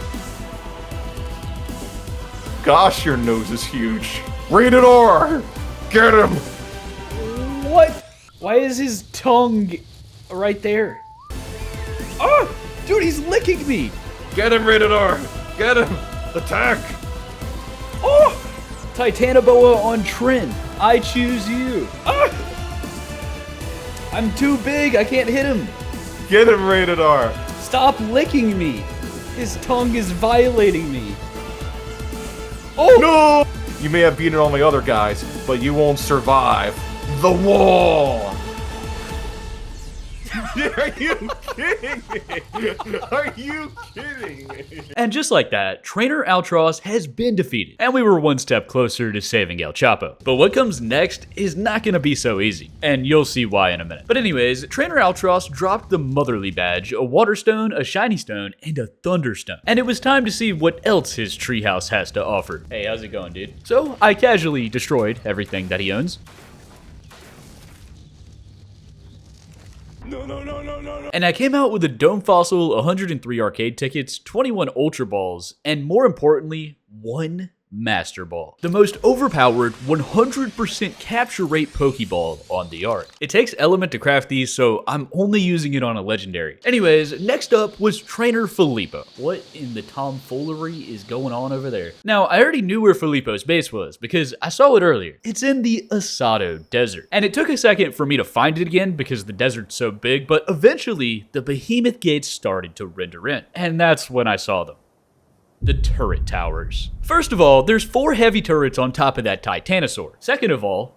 Gosh, your nose is huge. Rated R! Get him! What? Why is his tongue right there? Oh! Dude, he's licking me! Get him, Rated R! Get him! Attack! Oh! Titanoboa on Trin. I choose you. Ah! I'm too big. I can't hit him. Get him, Rated R. Stop licking me. His tongue is violating me. Oh! No! You may have beaten all my other guys, but you won't survive the wall! Are you kidding me? Are you kidding me? And just like that, Trainer Altross has been defeated, and we were one step closer to saving El Chapo. But what comes next is not gonna be so easy, and you'll see why in a minute. But anyways, Trainer Altross dropped the Motherly Badge, a Water Stone, a Shiny Stone, and a Thunderstone. And it was time to see what else his treehouse has to offer. Hey, how's it going, dude? So, I casually destroyed everything that he owns. And I came out with a Dome Fossil, 103 arcade tickets, 21 Ultra Balls, and more importantly, 1 Master Ball. The most overpowered 100% capture rate Pokeball on the ARK. It takes Element to craft these, so I'm only using it on a legendary. Anyways, next up was Trainer Filipo. What in the tomfoolery is going on over there? Now, I already knew where Filipo's base was because I saw it earlier. It's in the Asado Desert. And it took a second for me to find it again because the desert's so big, but eventually the behemoth gates started to render in. And that's when I saw them. The turret towers. First of all, there's 4 heavy turrets on top of that Titanosaur. Second of all,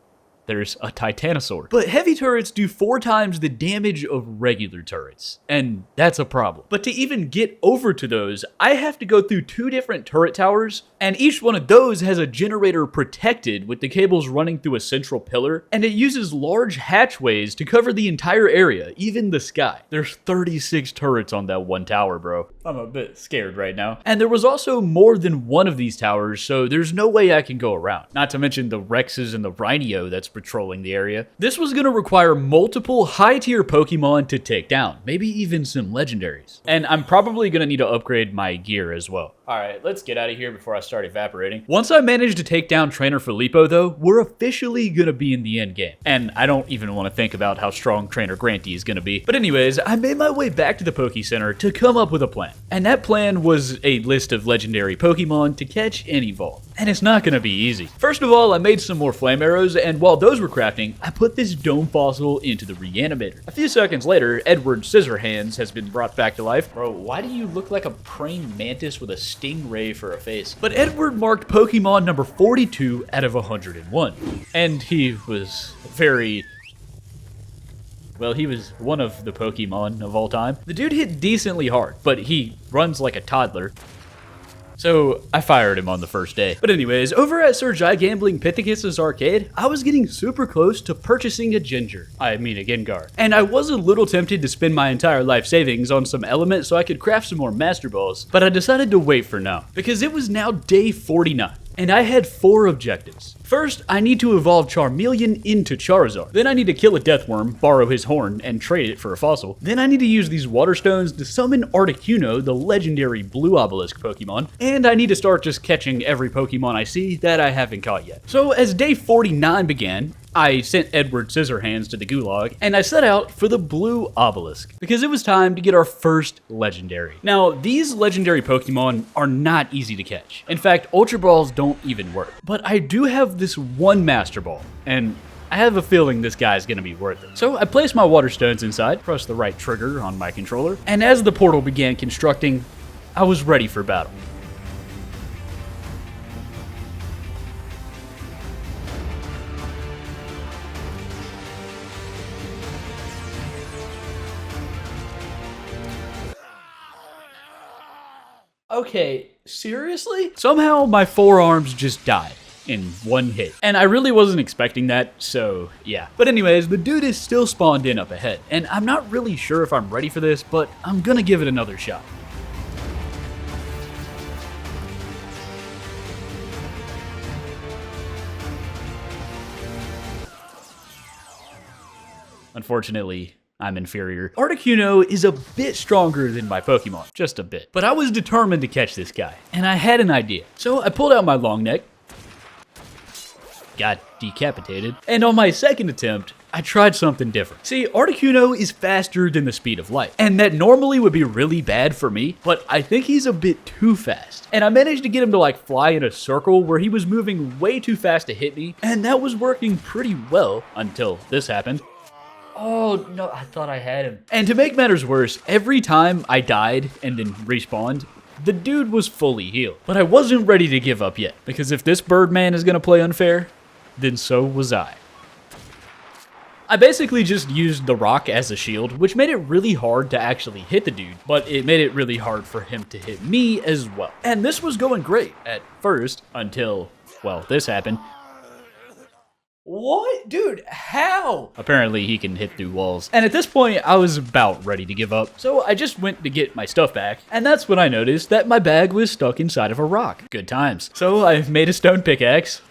there's a Titanosaur. But heavy turrets do 4 times the damage of regular turrets, and that's a problem. But to even get over to those, I have to go through 2 different turret towers, and each one of those has a generator protected with the cables running through a central pillar, and it uses large hatchways to cover the entire area, even the sky. There's 36 turrets on that one tower, bro. I'm a bit scared right now. And there was also more than one of these towers, so there's no way I can go around. Not to mention the Rexes and the Rhino that's patrolling the area. This was going to require multiple high-tier Pokemon to take down, maybe even some legendaries. And I'm probably going to need to upgrade my gear as well. Alright, let's get out of here before I start evaporating. Once I manage to take down Trainer Filipo though, we're officially gonna be in the end game. And I don't even want to think about how strong Trainer Granty is gonna be. But anyways, I made my way back to the Poké Center to come up with a plan. And that plan was a list of legendary Pokemon to catch and evolve. And it's not gonna be easy. First of all, I made some more flame arrows, and while those were crafting, I put this Dome Fossil into the reanimator. A few seconds later, Edward Scissorhands has been brought back to life. Bro, why do you look like a praying mantis with a stingray for a face? But Edward marked Pokemon number 42 out of 101. And he was very... well, he was one of the Pokemon of all time. The dude hit decently hard, but he runs like a toddler. So I fired him on the first day. But anyways, over at Sir Gigambling Pithecus's arcade, I was getting super close to purchasing a Gengar. And I was a little tempted to spend my entire life savings on some element so I could craft some more Master Balls, but I decided to wait for now, because it was now day 49. And I had 4 objectives. First, I need to evolve Charmeleon into Charizard. Then I need to kill a Deathworm, borrow his horn, and trade it for a fossil. Then I need to use these water stones to summon Articuno, the legendary blue obelisk Pokemon. And I need to start just catching every Pokemon I see that I haven't caught yet. So as day 49 began, I sent Edward Scissorhands to the Gulag, and I set out for the blue obelisk, because it was time to get our first legendary. Now, these legendary Pokemon are not easy to catch. In fact, Ultra Balls don't even work. But I do have this one Master Ball, and I have a feeling this guy's gonna be worth it. So I placed my water stones inside, pressed the right trigger on my controller, and as the portal began constructing, I was ready for battle. Okay, seriously? Somehow my forearms just died in one hit. And I really wasn't expecting that, so yeah. But anyways, the dude is still spawned in up ahead, and I'm not really sure if I'm ready for this, but I'm gonna give it another shot. Unfortunately, I'm inferior. Articuno is a bit stronger than my Pokemon, just a bit. But I was determined to catch this guy, and I had an idea. So I pulled out my long neck, got decapitated, and on my second attempt, I tried something different. See, Articuno is faster than the speed of light, and that normally would be really bad for me, but I think he's a bit too fast. And I managed to get him to like fly in a circle where he was moving way too fast to hit me, and that was working pretty well until this happened. Oh, no, I thought I had him. And to make matters worse, every time I died and then respawned, the dude was fully healed. But I wasn't ready to give up yet, because if this Birdman is gonna play unfair, then so was I. I basically just used the rock as a shield, which made it really hard to actually hit the dude, but it made it really hard for him to hit me as well. And this was going great at first, until, well, this happened. What? Dude, how? Apparently he can hit through walls. And at this point, I was about ready to give up. So I just went to get my stuff back. And that's when I noticed that my bag was stuck inside of a rock. Good times. So I made a stone pickaxe.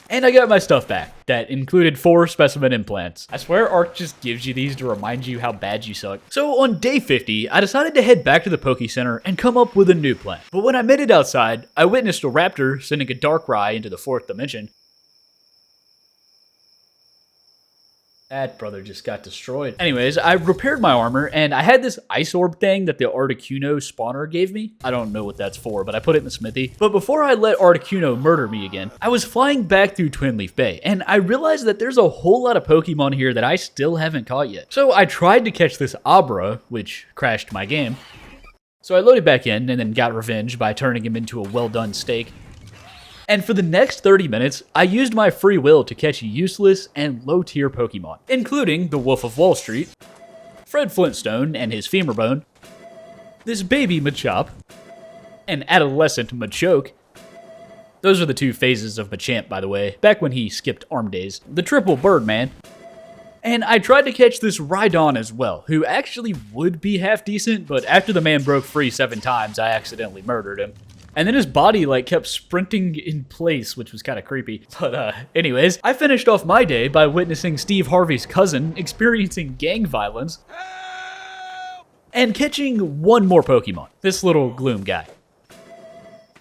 And I got my stuff back. that included 4 specimen implants. I swear ARK just gives you these to remind you how bad you suck. So on day 50, I decided to head back to the Poke Center and come up with a new plan. But when I made it outside, I witnessed a raptor sending a Darkrai into the 4th dimension. That brother just got destroyed. Anyways, I repaired my armor, and I had this ice orb thing that the Articuno spawner gave me. I don't know what that's for, but I put it in the smithy. But before I let Articuno murder me again, I was flying back through Twin Leaf Bay, and I realized that there's a whole lot of Pokemon here that I still haven't caught yet. So I tried to catch this Abra, which crashed my game. So I loaded back in, and then got revenge by turning him into a well-done steak. And for the next 30 minutes, I used my free will to catch useless and low-tier Pokemon, including the Wolf of Wall Street, Fred Flintstone and his femur bone, this baby Machop, an adolescent Machoke. Those are the 2 phases of Machamp, by the way, back when he skipped arm days. The triple Birdman. And I tried to catch this Rhydon as well, who actually would be half decent, but after the man broke free 7 times, I accidentally murdered him. And then his body kept sprinting in place, which was kind of creepy. But anyways, I finished off my day by witnessing Steve Harvey's cousin experiencing gang violence and catching 1 more Pokemon, this little Gloom guy.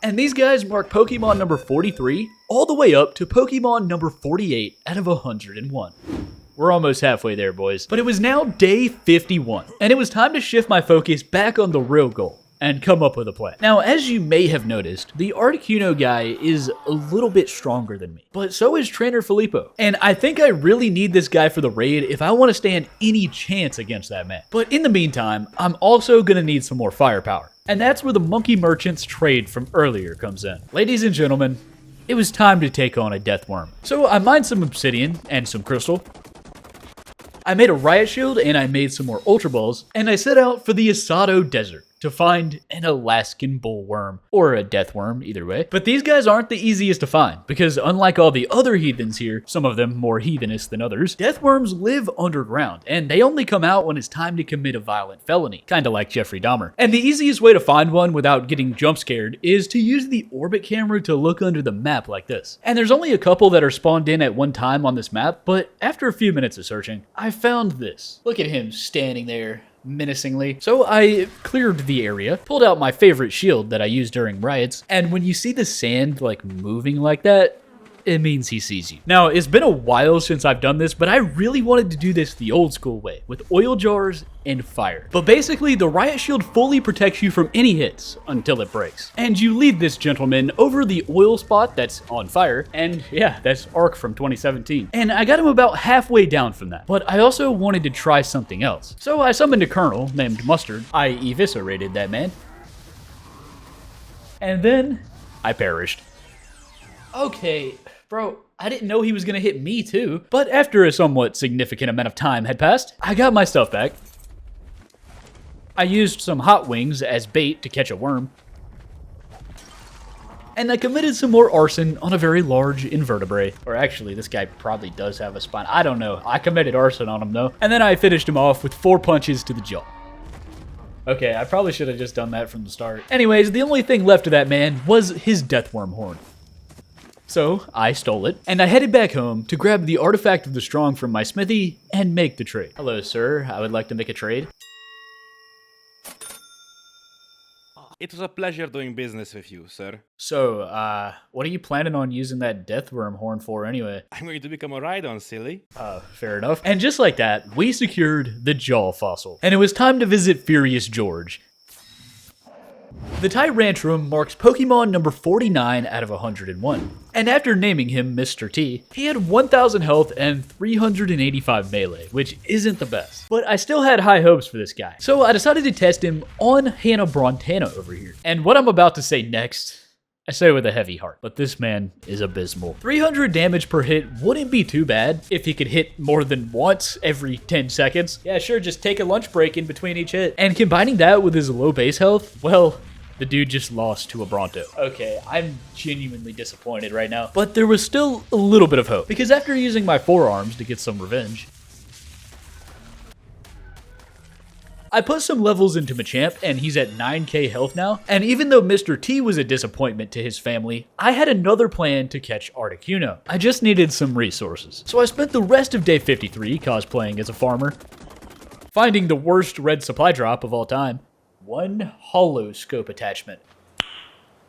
And these guys mark Pokemon number 43 all the way up to Pokemon number 48 out of 101. We're almost halfway there, boys. But it was now day 51, and it was time to shift my focus back on the real goal and come up with a plan. Now, as you may have noticed, the Articuno guy is a little bit stronger than me, but so is trainer Filipo. And I think I really need this guy for the raid if I want to stand any chance against that man. But in the meantime, I'm also gonna need some more firepower. And that's where the Monkey Merchant's trade from earlier comes in. Ladies and gentlemen, it was time to take on a death worm. So I mined some obsidian and some crystal. I made a riot shield and I made some more ultra balls, and I set out for the Asado Desert to find an Alaskan bullworm, or a death worm, either way. But these guys aren't the easiest to find, because unlike all the other heathens here, some of them more heathenish than others, death worms live underground, and they only come out when it's time to commit a violent felony, kinda like Jeffrey Dahmer. And the easiest way to find one without getting jump scared is to use the orbit camera to look under the map like this. And there's only a couple that are spawned in at one time on this map, but after a few minutes of searching, I found this. Look at him standing there menacingly. So I cleared the area, pulled out my favorite shield that I use during riots, and when you see the sand moving like that, it means he sees you. Now, it's been a while since I've done this, but I really wanted to do this the old school way, with oil jars and fire. But basically, the riot shield fully protects you from any hits until it breaks. And you lead this gentleman over the oil spot that's on fire, and yeah, that's ARK from 2017. And I got him about halfway down from that, but I also wanted to try something else. So I summoned a colonel named Mustard. I eviscerated that man. And then I perished. Okay, bro, I didn't know he was gonna hit me too. But after a somewhat significant amount of time had passed, I got my stuff back. I used some hot wings as bait to catch a worm. And I committed some more arson on a very large invertebrate. Or actually, this guy probably does have a spine. I don't know. I committed arson on him though. And then I finished him off with 4 punches to the jaw. Okay, I probably should have just done that from the start. Anyways, the only thing left of that man was his deathworm horn. So I stole it, and I headed back home to grab the artifact of the strong from my smithy and make the trade. Hello, sir. I would like to make a trade. It was a pleasure doing business with you, sir. So, what are you planning on using that deathworm horn for anyway? I'm going to become a Rhydon, silly. Fair enough. And just like that, we secured the Jaw fossil. And it was time to visit Furious George. The Tyrantrum marks Pokemon number 49 out of 101. And after naming him Mr. T, he had 1000 health and 385 melee, which isn't the best. But I still had high hopes for this guy. So I decided to test him on Hannah Brontana over here. And what I'm about to say next, I say with a heavy heart, but this man is abysmal. 300 damage per hit wouldn't be too bad if he could hit more than once every 10 seconds. Yeah, sure, just take a lunch break in between each hit. And combining that with his low base health, well, the dude just lost to a Bronto. Okay, I'm genuinely disappointed right now. But there was still a little bit of hope, because after using my forearms to get some revenge, I put some levels into Machamp, and he's at 9k health now. And even though Mr. T was a disappointment to his family, I had another plan to catch Articuno. I just needed some resources. So I spent the rest of day 53 cosplaying as a farmer, finding the worst red supply drop of all time, one hollow scope attachment.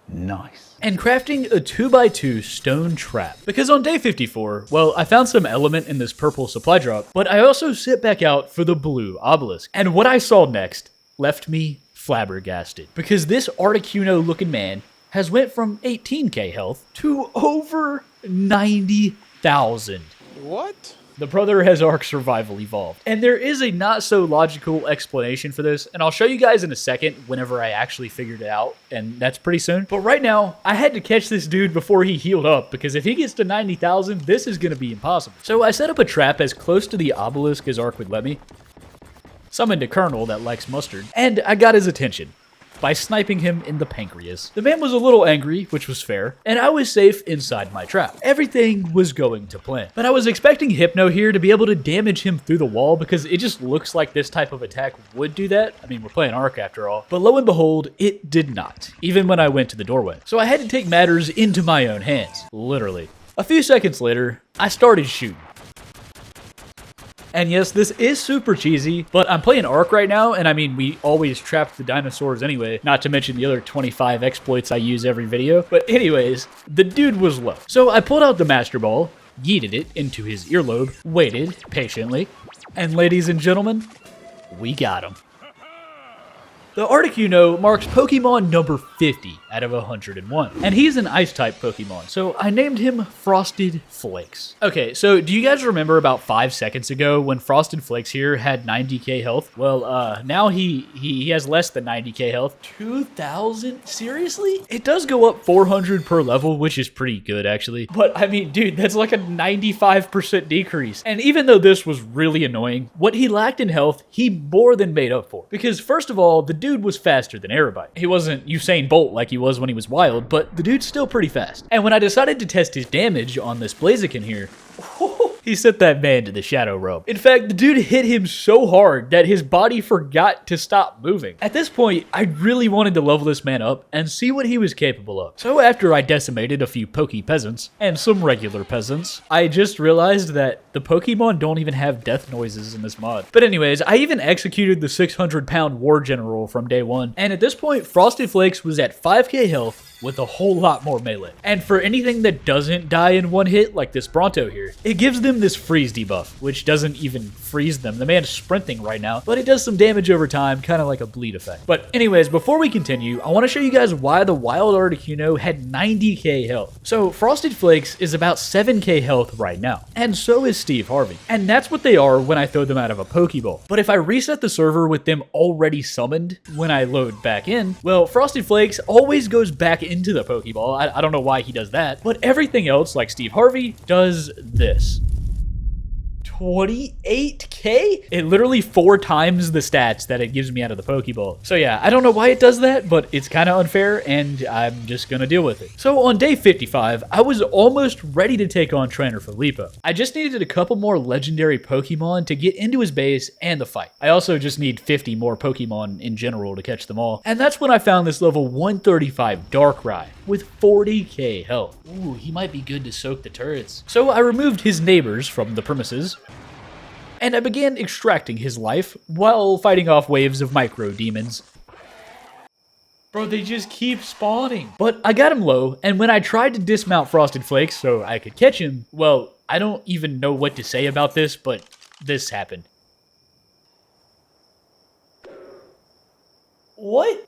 Nice. And crafting a 2x2 stone trap. Because on day 54, well, I found some element in this purple supply drop, but I also sit back out for the blue obelisk. And what I saw next left me flabbergasted. Because this Articuno looking man has went from 18k health to over 90,000. What? The brother has ARK survival evolved. And there is a not so logical explanation for this, and I'll show you guys in a second whenever I actually figured it out, and that's pretty soon. But right now, I had to catch this dude before he healed up, because if he gets to 90,000, this is going to be impossible. So I set up a trap as close to the obelisk as ARK would let me, summoned a colonel that likes mustard, and I got his attention by sniping him in the pancreas. The man was a little angry, which was fair, and I was safe inside my trap. Everything was going to plan. But I was expecting Hypno here to be able to damage him through the wall because it just looks like this type of attack would do that. I mean, we're playing ARK after all. But lo and behold, it did not, even when I went to the doorway. So I had to take matters into my own hands, literally. A few seconds later, I started shooting. And yes, this is super cheesy, but I'm playing ARK right now, and I mean, we always trapped the dinosaurs anyway, not to mention the other 25 exploits I use every video. But anyways, the dude was low. So I pulled out the Master Ball, yeeted it into his earlobe, waited patiently, and ladies and gentlemen, we got him. The Articuno marks Pokemon number 50 out of 101, and he's an Ice-type Pokemon, so I named him Frosted Flakes. Okay, so do you guys remember about 5 seconds ago when Frosted Flakes here had 90k health? Well, now he has less than 90k health. 2,000? Seriously? It does go up 400 per level, which is pretty good, actually. But, I mean, dude, that's like a 95% decrease. And even though this was really annoying, what he lacked in health, he more than made up for. Because, first of all, the dude was faster than Aerobite. He wasn't Usain Bolt like he was when he was wild, but the dude's still pretty fast. And when I decided to test his damage on this Blaziken here, he sent that man to the Shadow Realm. In fact, the dude hit him so hard that his body forgot to stop moving. At this point, I really wanted to level this man up and see what he was capable of. So after I decimated a few Poke peasants and some regular peasants, I just realized that the Pokemon don't even have death noises in this mod. But anyways, I even executed the 600-pound War General from day one. And at this point, Frosted Flakes was at 5k health with a whole lot more melee. And for anything that doesn't die in one hit, like this Bronto here, it gives them this freeze debuff, which doesn't even freeze them. The man's sprinting right now, but it does some damage over time, kind of like a bleed effect. But anyways, before we continue, I want to show you guys why the Wild Articuno had 90k health. So Frosted Flakes is about 7k health right now, and so is Steve Harvey. And that's what they are when I throw them out of a Pokeball. But if I reset the server with them already summoned when I load back in, well, Frosted Flakes always goes back into the Pokeball. I don't know why he does that, but everything else, like Steve Harvey, does this. 28k? It literally 4 times the stats that it gives me out of the Pokeball. So yeah, I don't know why it does that, but it's kind of unfair, and I'm just gonna deal with it. So on day 55, I was almost ready to take on Trainer Filipo. I just needed a couple more legendary Pokemon to get into his base and the fight. I also just need 50 more Pokemon in general to catch them all. And that's when I found this level 135 Darkrai with 40k health. Ooh, he might be good to soak the turrets. So I removed his neighbors from the premises, and I began extracting his life while fighting off waves of micro demons. Bro, they just keep spawning. But I got him low, and when I tried to dismount Frosted Flakes so I could catch him, well, I don't even know what to say about this, but this happened. What?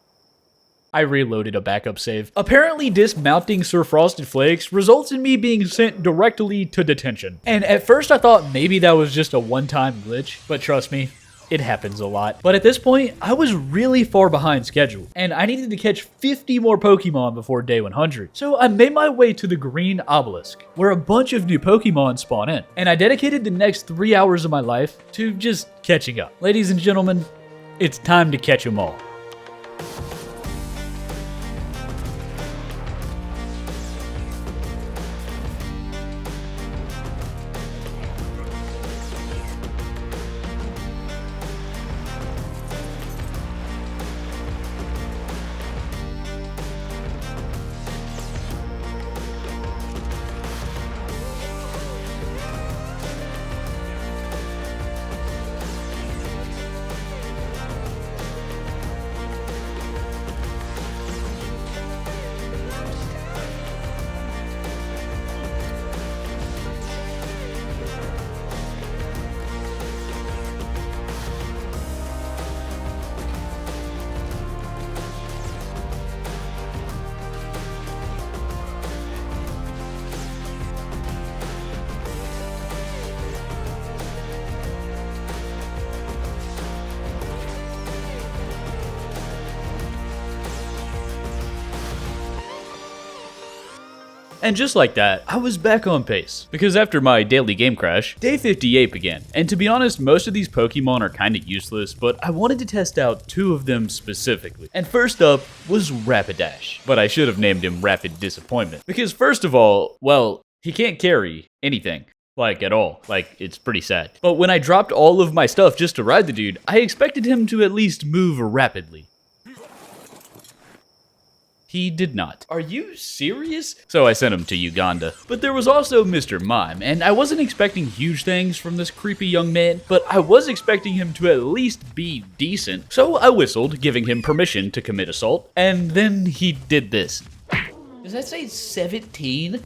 I reloaded a backup save. Apparently dismounting Sir Frosted Flakes results in me being sent directly to detention. And at first I thought maybe that was just a one-time glitch, but trust me, it happens a lot. But at this point, I was really far behind schedule, and I needed to catch 50 more Pokemon before day 100. So I made my way to the Green Obelisk, where a bunch of new Pokemon spawn in, and I dedicated the next 3 hours of my life to just catching up. Ladies and gentlemen, it's time to catch them all. And just like that, I was back on pace. Because after my daily game crash, day 58 began. And to be honest, most of these Pokemon are kinda useless, but I wanted to test out 2 of them specifically. And first up was Rapidash. But I should have named him Rapid Disappointment. Because first of all, well, he can't carry anything. Like, at all. Like, it's pretty sad. But when I dropped all of my stuff just to ride the dude, I expected him to at least move rapidly. He did not. Are you serious? So I sent him to Uganda. But there was also Mr. Mime, and I wasn't expecting huge things from this creepy young man, but I was expecting him to at least be decent. So I whistled, giving him permission to commit assault, and then he did this. Does that say 17?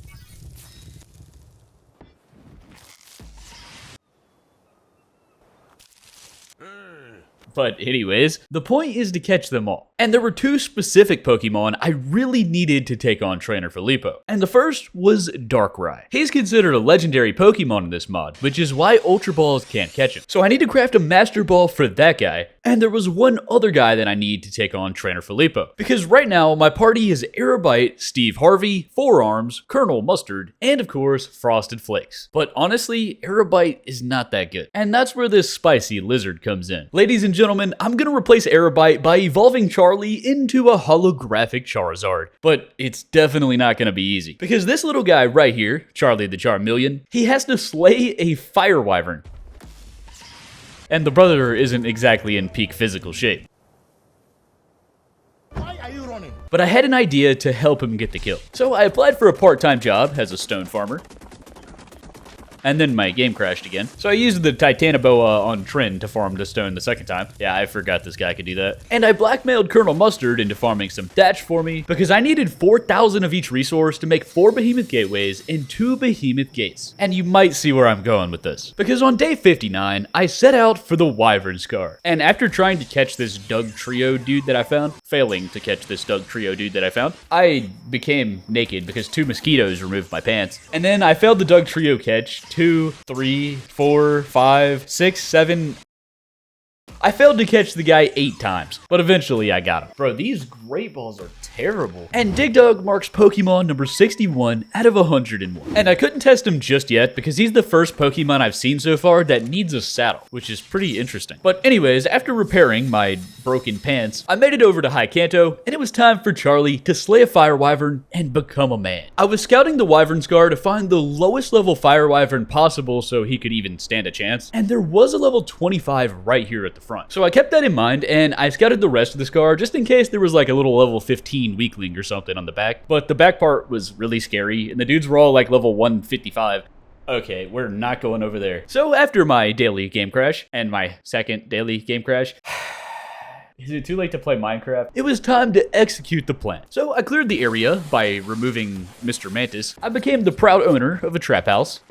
But anyways, the point is to catch them all. And there were 2 specific Pokemon I really needed to take on Trainer Filipo. And the first was Darkrai. He's considered a legendary Pokemon in this mod, which is why Ultra Balls can't catch him. So I need to craft a Master Ball for that guy. And there was one other guy that I need to take on Trainer Filipo. Because right now, my party is Aerobite, Steve Harvey, Forearms, Colonel Mustard, and of course, Frosted Flakes. But honestly, Aerobite is not that good. And that's where this spicy lizard comes in. Ladies and gentlemen, I'm gonna replace Aerobite by evolving Charlie into a holographic Charizard. But it's definitely not gonna be easy. Because this little guy right here, Charlie the Charmeleon, he has to slay a Fire Wyvern. And the brother isn't exactly in peak physical shape. Why are you running? But I had an idea to help him get the kill. So I applied for a part-time job as a stone farmer. And then my game crashed again. So I used the Titanoboa on Trin to farm the stone the second time. Yeah, I forgot this guy could do that. And I blackmailed Colonel Mustard into farming some thatch for me because I needed 4,000 of each resource to make 4 behemoth gateways and 2 behemoth gates. And you might see where I'm going with this. Because on day 59, I set out for the Wyvern Scar. And after trying to catch this Doug Trio dude that I found, failing to catch this Doug Trio dude that I found, I became naked because 2 mosquitoes removed my pants. And then I failed the Doug Trio catch 2, 3, 4, 5, 6, 7. I failed to catch the guy 8 times, but eventually I got him. Bro, these Great Balls are terrible. And BIGDAWG marks Pokemon number 61 out of 101. And I couldn't test him just yet because he's the first Pokemon I've seen so far that needs a saddle, which is pretty interesting. But anyways, after repairing my broken pants, I made it over to High Kanto, and it was time for Charlie to slay a Fire Wyvern and become a man. I was scouting the Wyvern Scar to find the lowest level Fire Wyvern possible so he could even stand a chance, and there was a level 25 right here at the front. So I kept that in mind, and I scouted the rest of the Scar just in case there was like a little level 15 weakling or something on the back. But the back part was really scary, and the dudes were all like level 155. Okay, we're not going over there. So after my daily game crash, and my second daily game crash, is it too late to play Minecraft? It was time to execute the plan. So I cleared the area by removing Mr. Mantis. I became the proud owner of a trap house.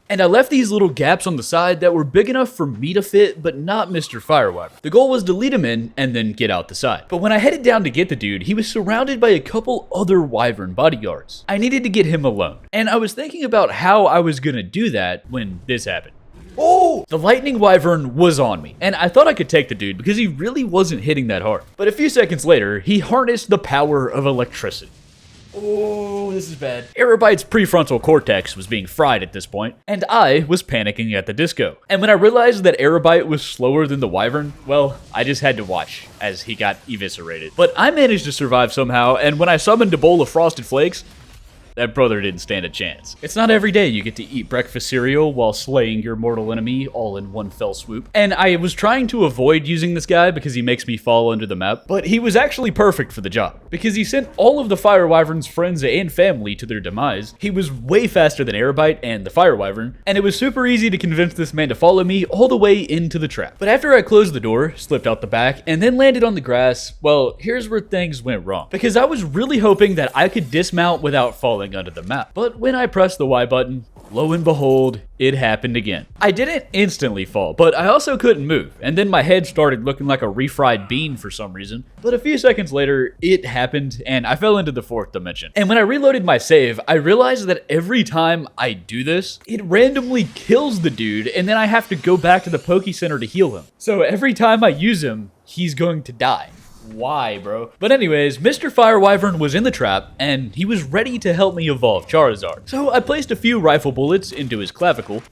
And I left these little gaps on the side that were big enough for me to fit, but not Mr. Fire Wyvern. The goal was to lead him in and then get out the side. But when I headed down to get the dude, he was surrounded by a couple other Wyvern bodyguards. I needed to get him alone. And I was thinking about how I was gonna do that when this happened. Oh! The Lightning Wyvern was on me, and I thought I could take the dude because he really wasn't hitting that hard. But a few seconds later, he harnessed the power of electricity. Oh, this is bad. Aerobite's prefrontal cortex was being fried at this point, and I was panicking at the disco. And when I realized that Aerobite was slower than the Wyvern, well, I just had to watch as he got eviscerated. But I managed to survive somehow, and when I summoned a bowl of Frosted Flakes, that brother didn't stand a chance. It's not every day you get to eat breakfast cereal while slaying your mortal enemy all in one fell swoop. And I was trying to avoid using this guy because he makes me fall under the map, but he was actually perfect for the job because he sent all of the Fire Wyvern's friends and family to their demise. He was way faster than Aerobite and the Fire Wyvern, and it was super easy to convince this man to follow me all the way into the trap. But after I closed the door, slipped out the back, and then landed on the grass, well, here's where things went wrong. Because I was really hoping that I could dismount without falling under the map. But when I pressed the Y button, lo and behold, it happened again. I didn't instantly fall, but I also couldn't move, and then my head started looking like a refried bean for some reason. But a few seconds later, it happened, and I fell into the 4th dimension. And when I reloaded my save, I realized that every time I do this, it randomly kills the dude, and then I have to go back to the Poke Center to heal him. So every time I use him, he's going to die. Why, bro? But anyways, Mr. Fire Wyvern was in the trap, and he was ready to help me evolve Charizard. So I placed a few rifle bullets into his clavicle,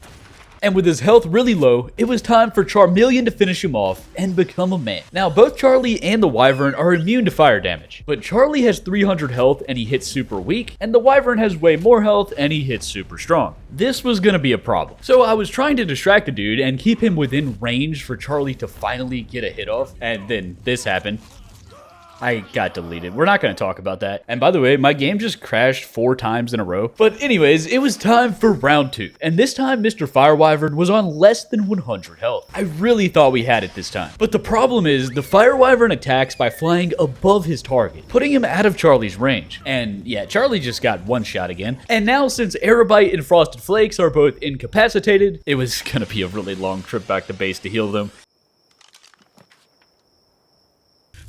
and with his health really low, it was time for Charmeleon to finish him off and become a man. Now, both Charlie and the Wyvern are immune to fire damage, but Charlie has 300 health and he hits super weak, and the Wyvern has way more health and he hits super strong. This was gonna be a problem. So I was trying to distract the dude and keep him within range for Charlie to finally get a hit off, and then this happened. I got deleted. We're not going to talk about that. And by the way, my game just crashed 4 times in a row. But anyways, it was time for round 2. And this time, Mr. Fire Wyvern was on less than 100 health. I really thought we had it this time. But the problem is, the Fire Wyvern attacks by flying above his target, putting him out of Charlie's range. And yeah, Charlie just got one shot again. And now, since Aerobite and Frosted Flakes are both incapacitated, it was going to be a really long trip back to base to heal them.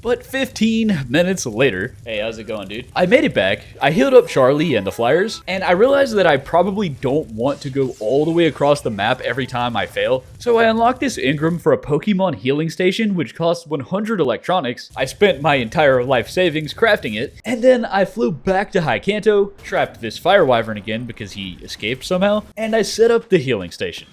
But 15 minutes later, hey, how's it going, dude? I made it back, I healed up Charlie and the Flyers, and I realized that I probably don't want to go all the way across the map every time I fail. So I unlocked this Engram for a Pokemon healing station, which costs 100 electronics. I spent my entire life savings crafting it, and then I flew back to High Kanto, trapped this Fire Wyvern again because he escaped somehow, and I set up the healing station.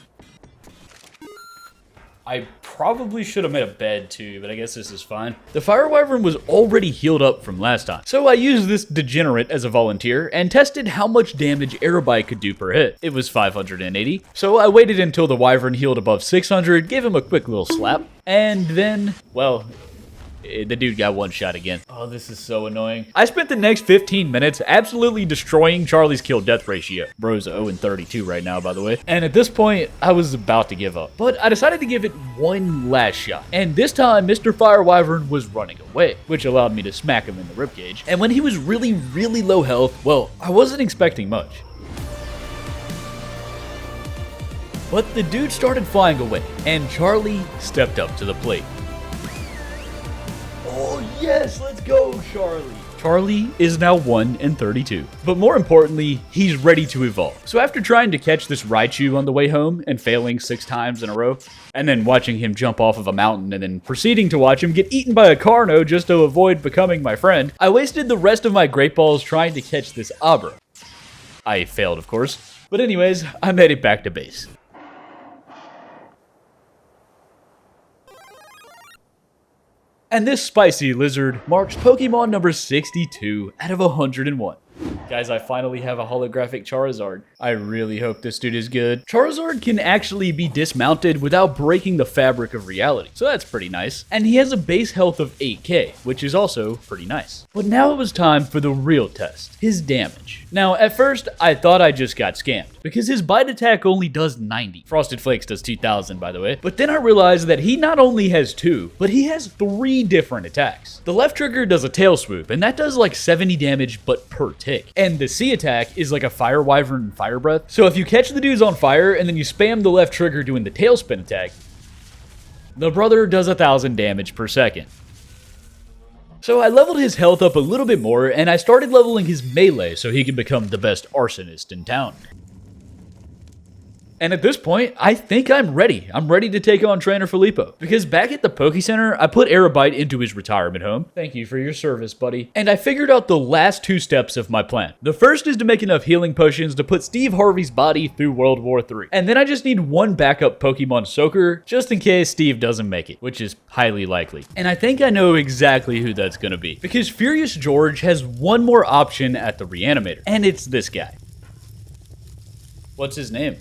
I probably should have made a bed too, but I guess this is fine. The Fire Wyvern was already healed up from last time, so I used this degenerate as a volunteer and tested how much damage Aerobite could do per hit. It was 580, so I waited until the Wyvern healed above 600, gave him a quick little slap, and then, well, the dude got one shot again. Oh, this is so annoying. I spent the next 15 minutes absolutely destroying Charlie's kill death ratio. Bro's 0-32 right now, by the way. And at this point, I was about to give up. But I decided to give it one last shot. And this time, Mr. Fire Wyvern was running away, which allowed me to smack him in the ribcage. And when he was really, really low health, well, I wasn't expecting much. But the dude started flying away, and Charlie stepped up to the plate. Oh yes, let's go, Charlie. Charlie is now 1-32. But more importantly, he's ready to evolve. So after trying to catch this Raichu on the way home and failing 6 times in a row, and then watching him jump off of a mountain and then proceeding to watch him get eaten by a Carno just to avoid becoming my friend, I wasted the rest of my Great Balls trying to catch this Abra. I failed, of course. But anyways, I made it back to base. And this spicy lizard marks Pokemon number 62 out of 101. Guys, I finally have a holographic Charizard. I really hope this dude is good. Charizard can actually be dismounted without breaking the fabric of reality, so that's pretty nice. And he has a base health of 8k, which is also pretty nice. But now it was time for the real test, his damage. Now, at first, I thought I just got scammed, because his bite attack only does 90. Frosted Flakes does 2000, by the way. But then I realized that he not only has 2, but he has 3 different attacks. The left trigger does a tail swoop, and that does like 70 damage, but per tick. And the C attack is like a Fire Wyvern Fire Breath. So if you catch the dudes on fire, and then you spam the left trigger doing the tailspin attack, the brother does 1000 damage per second. So I leveled his health up a little bit more, and I started leveling his melee so he can become the best arsonist in town. And at this point, I think I'm ready. I'm ready to take on Trainer Filipo. Because back at the Poke Center, I put Aerobite into his retirement home. Thank you for your service, buddy. And I figured out the last 2 steps of my plan. The first is to make enough healing potions to put Steve Harvey's body through World War III. And then I just need 1 backup Pokemon Soaker, just in case Steve doesn't make it, which is highly likely. And I think I know exactly who that's gonna be. Because Furious George has 1 more option at the Reanimator. And it's this guy. What's his name?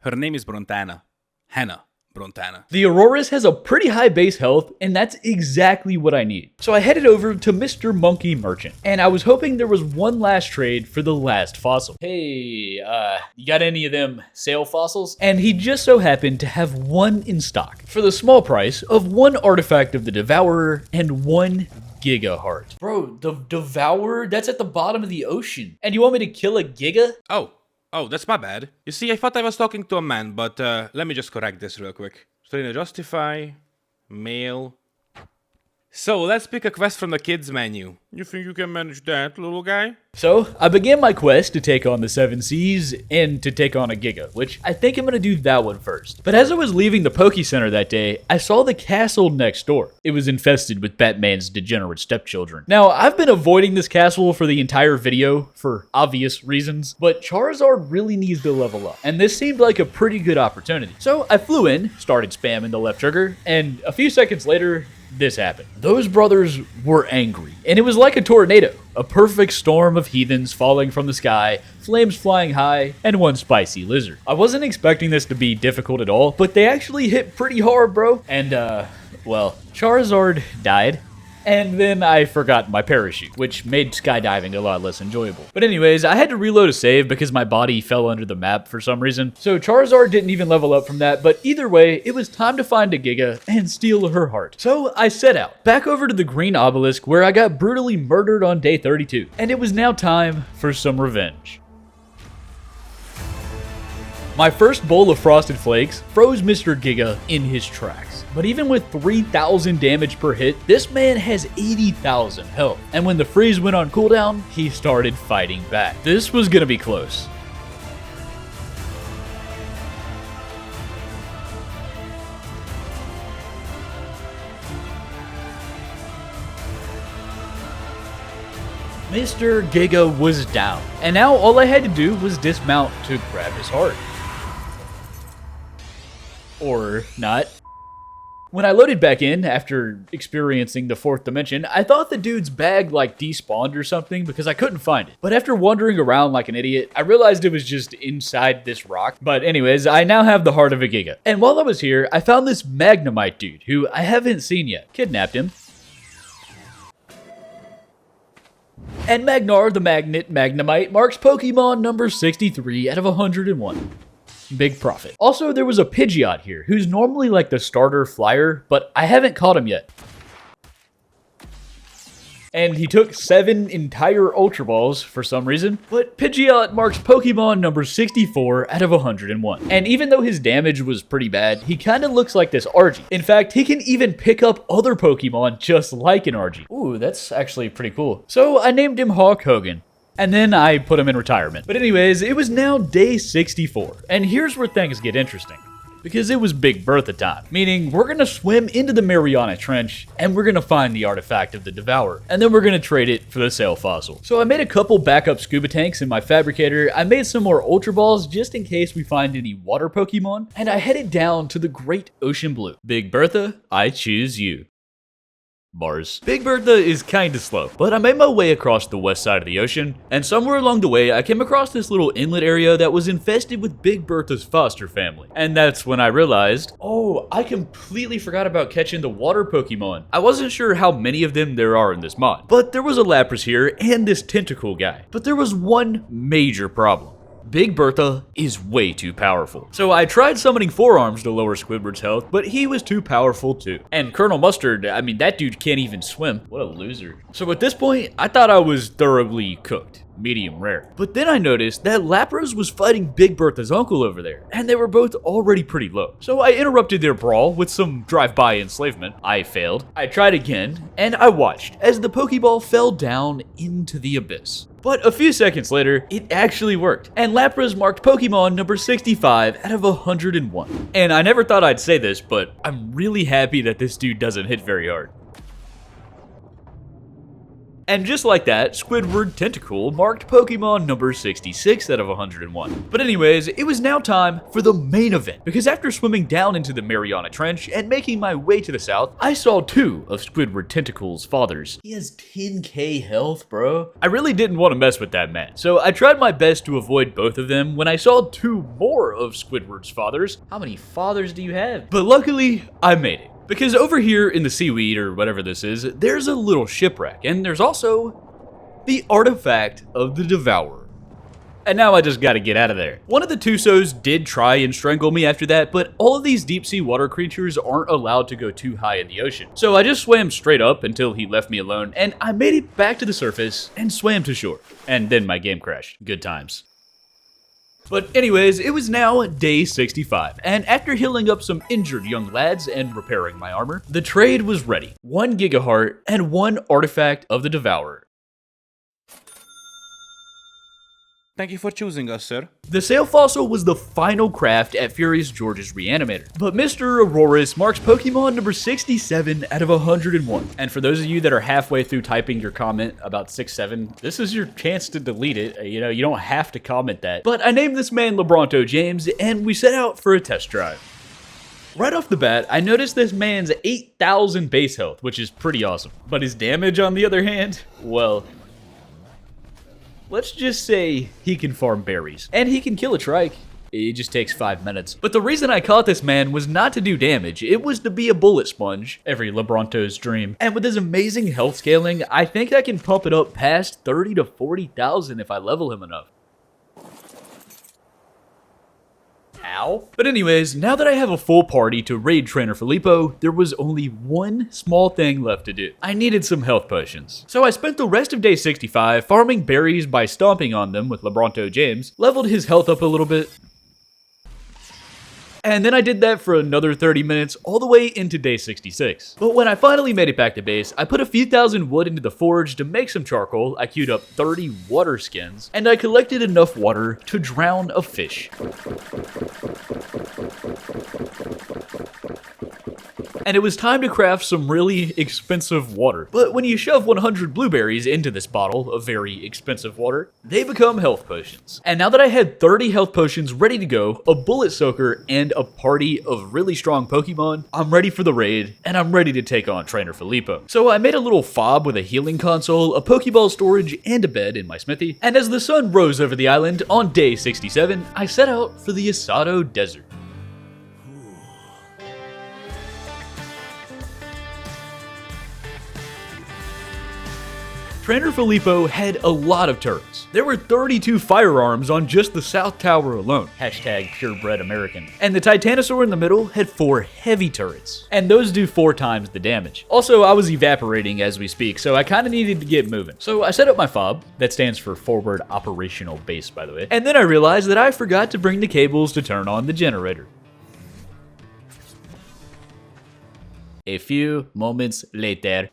Her name is Brontana. Hannah Brontana. The Auroras has a pretty high base health, and that's exactly what I need. So I headed over to Mr. Monkey Merchant, and I was hoping there was one last trade for the last fossil. Hey, you got any of them sale fossils? And he just so happened to have 1 in stock for the small price of 1 artifact of the Devourer and 1 Giga Heart. Bro, the Devourer, that's at the bottom of the ocean. And you want me to kill a Giga? Oh, that's my bad. You see, I thought I was talking to a man, but let me just correct this real quick. So in a Juztify, male, So, let's pick a quest from the kids menu. You think you can manage that, little guy? So, I began my quest to take on the 7 Seas and to take on a Giga, which I think I'm going to do that one first. But as I was leaving the Poke Center that day, I saw the castle next door. It was infested with Batman's degenerate stepchildren. Now, I've been avoiding this castle for the entire video for obvious reasons, but Charizard really needs to level up, and this seemed like a pretty good opportunity. So, I flew in, started spamming the left trigger, and a few seconds later, this happened. Those brothers were angry, and it was like a tornado. A perfect storm of heathens falling from the sky, flames flying high, and one spicy lizard. I wasn't expecting this to be difficult at all, but they actually hit pretty hard, bro. And, well, Charizard died. And then I forgot my parachute, which made skydiving a lot less enjoyable. But anyways, I had to reload a save because my body fell under the map for some reason. So Charizard didn't even level up from that, but either way, it was time to find a Giga and steal her heart. So I set out, back over to the Green Obelisk where I got brutally murdered on day 32. And it was now time for some revenge. My first bowl of Frosted Flakes froze Mr. Giga in his tracks. But even with 3,000 damage per hit, this man has 80,000 health. And when the freeze went on cooldown, he started fighting back. This was gonna be close. Mr. Giga was down. And now all I had to do was dismount to grab his heart. Or not. When I loaded back in after experiencing the 4th dimension, I thought the dude's bag like despawned or something because I couldn't find it. But after wandering around like an idiot, I realized it was just inside this rock. But anyways, I now have the heart of a Giga. And while I was here, I found this Magnemite dude who I haven't seen yet. Kidnapped him. And Magnar the Magnet Magnemite marks Pokemon number 63 out of 101. Big profit. Also, there was a Pidgeot here, who's normally like the starter flyer, but I haven't caught him yet. And he took 7 entire Ultra Balls for some reason, but Pidgeot marks Pokemon number 64 out of 101. And even though his damage was pretty bad, he kinda looks like this Argy. In fact, he can even pick up other Pokemon just like an Argy. Ooh, that's actually pretty cool. So I named him Hawk Hogan. And then I put him in retirement. But anyways, it was now day 64. And here's where things get interesting. Because it was Big Bertha time. Meaning, we're gonna swim into the Mariana Trench, and we're gonna find the artifact of the Devourer. And then we're gonna trade it for the Sail Fossil. So I made a couple backup scuba tanks in my fabricator. I made some more Ultra Balls just in case we find any water Pokemon. And I headed down to the Great Ocean Blue. Big Bertha, I choose you. Bars. Big Bertha is kinda slow, but I made my way across the west side of the ocean, and somewhere along the way I came across this little inlet area that was infested with Big Bertha's foster family. And that's when I realized, oh, I completely forgot about catching the water Pokemon. I wasn't sure how many of them there are in this mod, but there was a Lapras here and this Tentacle guy. But there was one major problem. Big Bertha is way too powerful. So I tried summoning Forearms to lower Squidward's health, but he was too powerful too. And Colonel Mustard, I mean, that dude can't even swim. What a loser. So at this point, I thought I was thoroughly cooked. Medium rare. But then I noticed that Lapras was fighting Big Bertha's uncle over there, and they were both already pretty low. So I interrupted their brawl with some drive-by enslavement. I failed. I tried again, and I watched as the Pokeball fell down into the abyss. But a few seconds later, it actually worked, and Lapras marked Pokemon number 65 out of 101. And I never thought I'd say this, but I'm really happy that this dude doesn't hit very hard. And just like that, Squidward Tentacle marked Pokemon number 66 out of 101. But anyways, it was now time for the main event, because after swimming down into the Mariana Trench and making my way to the south, I saw 2 of Squidward Tentacle's fathers. He has 10k health, bro. I really didn't want to mess with that man, so I tried my best to avoid both of them when I saw 2 more of Squidward's fathers. How many fathers do you have? But luckily, I made it. Because over here in the seaweed, or whatever this is, there's a little shipwreck, and there's also the artifact of the Devourer. And now I just gotta get out of there. One of the Tusos did try and strangle me after that, but all of these deep sea water creatures aren't allowed to go too high in the ocean. So I just swam straight up until he left me alone, and I made it back to the surface and swam to shore. And then my game crashed. Good times. But anyways, it was now day 65, and after healing up some injured young lads and repairing my armor, the trade was ready. 1 gigaheart and 1 artifact of the Devourer. Thank you for choosing us, sir. The Sail Fossil was the final craft at Furious George's Reanimator, but Mr. Auroras marks Pokemon number 67 out of 101. And for those of you that are halfway through typing your comment about 6-7, this is your chance to delete it. You know, you don't have to comment that. But I named this man Lebronto James, and we set out for a test drive. Right off the bat, I noticed this man's 8,000 base health, which is pretty awesome. But his damage, on the other hand, well, let's just say he can farm berries. And he can kill a trike. It just takes 5 minutes. But the reason I caught this man was not to do damage. It was to be a bullet sponge. Every Lebronto's dream. And with his amazing health scaling, I think I can pump it up past 30 to 40,000 if I level him enough. Ow. But anyways, now that I have a full party to raid Trainer Filipo, there was only one small thing left to do. I needed some health potions. So I spent the rest of day 65 farming berries by stomping on them with Lebronto James, leveled his health up a little bit, and then I did that for another 30 minutes all the way into day 66. But when I finally made it back to base, I put a few thousand wood into the forge to make some charcoal, I queued up 30 water skins, and I collected enough water to drown a fish. And it was time to craft some really expensive water. But when you shove 100 blueberries into this bottle of very expensive water, they become health potions. And now that I had 30 health potions ready to go, a bullet soaker, and a party of really strong Pokemon, I'm ready for the raid, and I'm ready to take on Trainer Filipo. So I made a little fob with a healing console, a Pokeball storage, and a bed in my smithy. And as the sun rose over the island on day 67, I set out for the Asado Desert. Trainer Filipo had a lot of turrets. There were 32 firearms on just the South Tower alone. Hashtag purebred American. And the Titanosaur in the middle had 4 heavy turrets. And those do 4 times the damage. Also, I was evaporating as we speak, so I kind of needed to get moving. So I set up my FOB, that stands for Forward Operational Base, by the way. And then I realized that I forgot to bring the cables to turn on the generator. A few moments later,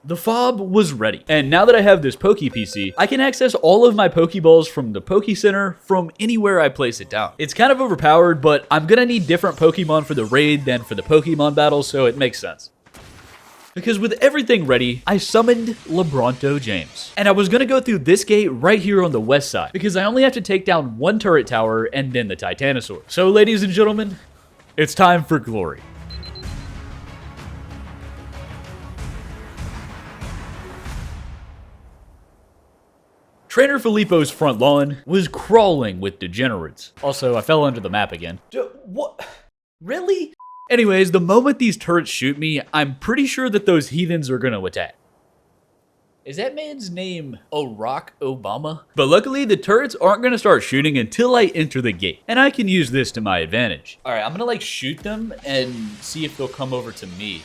the FOB was ready, and now that I have this Poke PC, I can access all of my Pokeballs from the Poke Center from anywhere I place it down. It's kind of overpowered, but I'm gonna need different Pokemon for the raid than for the Pokemon battle, so it makes sense. Because with everything ready, I summoned Lebronto James. And I was gonna go through this gate right here on the west side, because I only have to take down 1 turret tower and then the Titanosaur. So ladies and gentlemen, it's time for glory. Trainer Filipo's front lawn was crawling with degenerates. Also, I fell under the map again. What? Really? Anyways, the moment these turrets shoot me, I'm pretty sure that those heathens are gonna attack. Is that man's name Barack Obama? But luckily, the turrets aren't gonna start shooting until I enter the gate. And I can use this to my advantage. All right, I'm gonna like shoot them and see if they'll come over to me.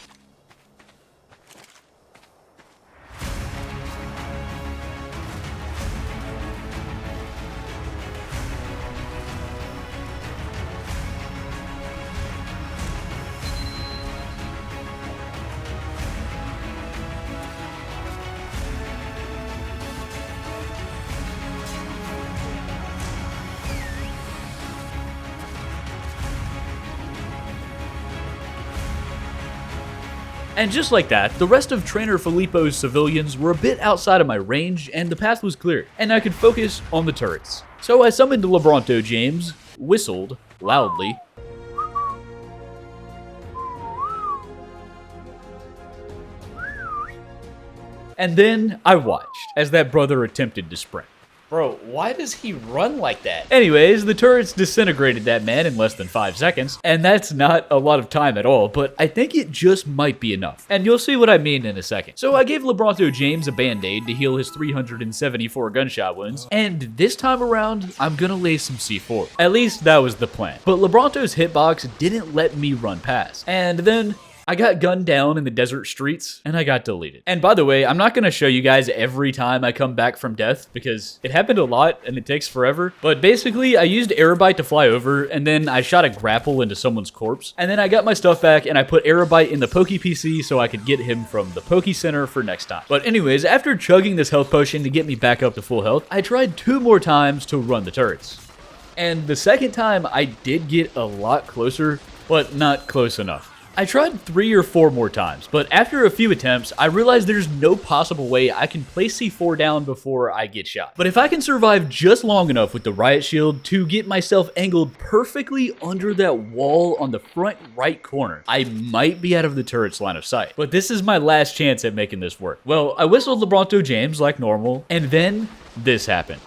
And just like that, the rest of Trainer Filipo's civilians were a bit outside of my range and the path was clear, and I could focus on the turrets. So I summoned Lebronto James, whistled loudly, and then I watched as that brother attempted to sprint. Bro, why does he run like that? Anyways, the turrets disintegrated that man in less than 5 seconds, and that's not a lot of time at all, but I think it just might be enough. And you'll see what I mean in a second. So I gave Lebronto James a band-aid to heal his 374 gunshot wounds, and this time around, I'm gonna lay some C4. At least that was the plan. But Lebronto's hitbox didn't let me run past. And then I got gunned down in the desert streets and I got deleted. And by the way, I'm not going to show you guys every time I come back from death because it happened a lot and it takes forever. But basically, I used Aerobite to fly over and then I shot a grapple into someone's corpse. And then I got my stuff back and I put Aerobite in the Poke PC so I could get him from the Poke Center for next time. But anyways, after chugging this health potion to get me back up to full health, I tried 2 more times to run the turrets. And the second time, I did get a lot closer, but not close enough. I tried 3 or 4 more times, but after a few attempts, I realized there's no possible way I can place C4 down before I get shot. But if I can survive just long enough with the riot shield to get myself angled perfectly under that wall on the front right corner, I might be out of the turret's line of sight. But this is my last chance at making this work. Well, I whistled Lebronto James like normal, and then this happened.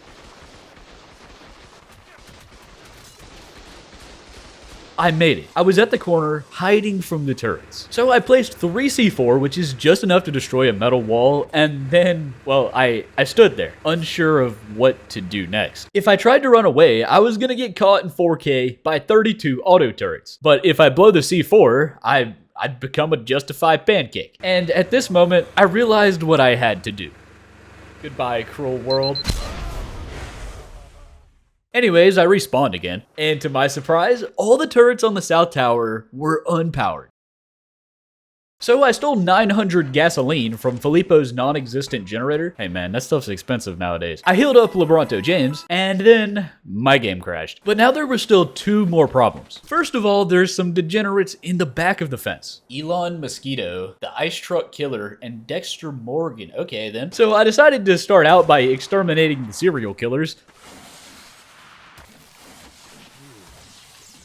I made it. I was at the corner, hiding from the turrets. So I placed 3 C4, which is just enough to destroy a metal wall, and then, well, I stood there, unsure of what to do next. If I tried to run away, I was gonna get caught in 4K by 32 auto turrets. But if I blow the C4, I'd become a Juztify pancake. And at this moment, I realized what I had to do. Goodbye, cruel world. Anyways, I respawned again, and to my surprise, all the turrets on the south tower were unpowered. So I stole 900 gasoline from Filipo's non-existent generator. Hey man, that stuff's expensive nowadays. I healed up Lebronto James, and then my game crashed. But now there were still 2 more problems. First of all, there's some degenerates in the back of the fence. Elon Mosquito, the Ice Truck Killer, and Dexter Morgan. Okay then. So I decided to start out by exterminating the serial killers.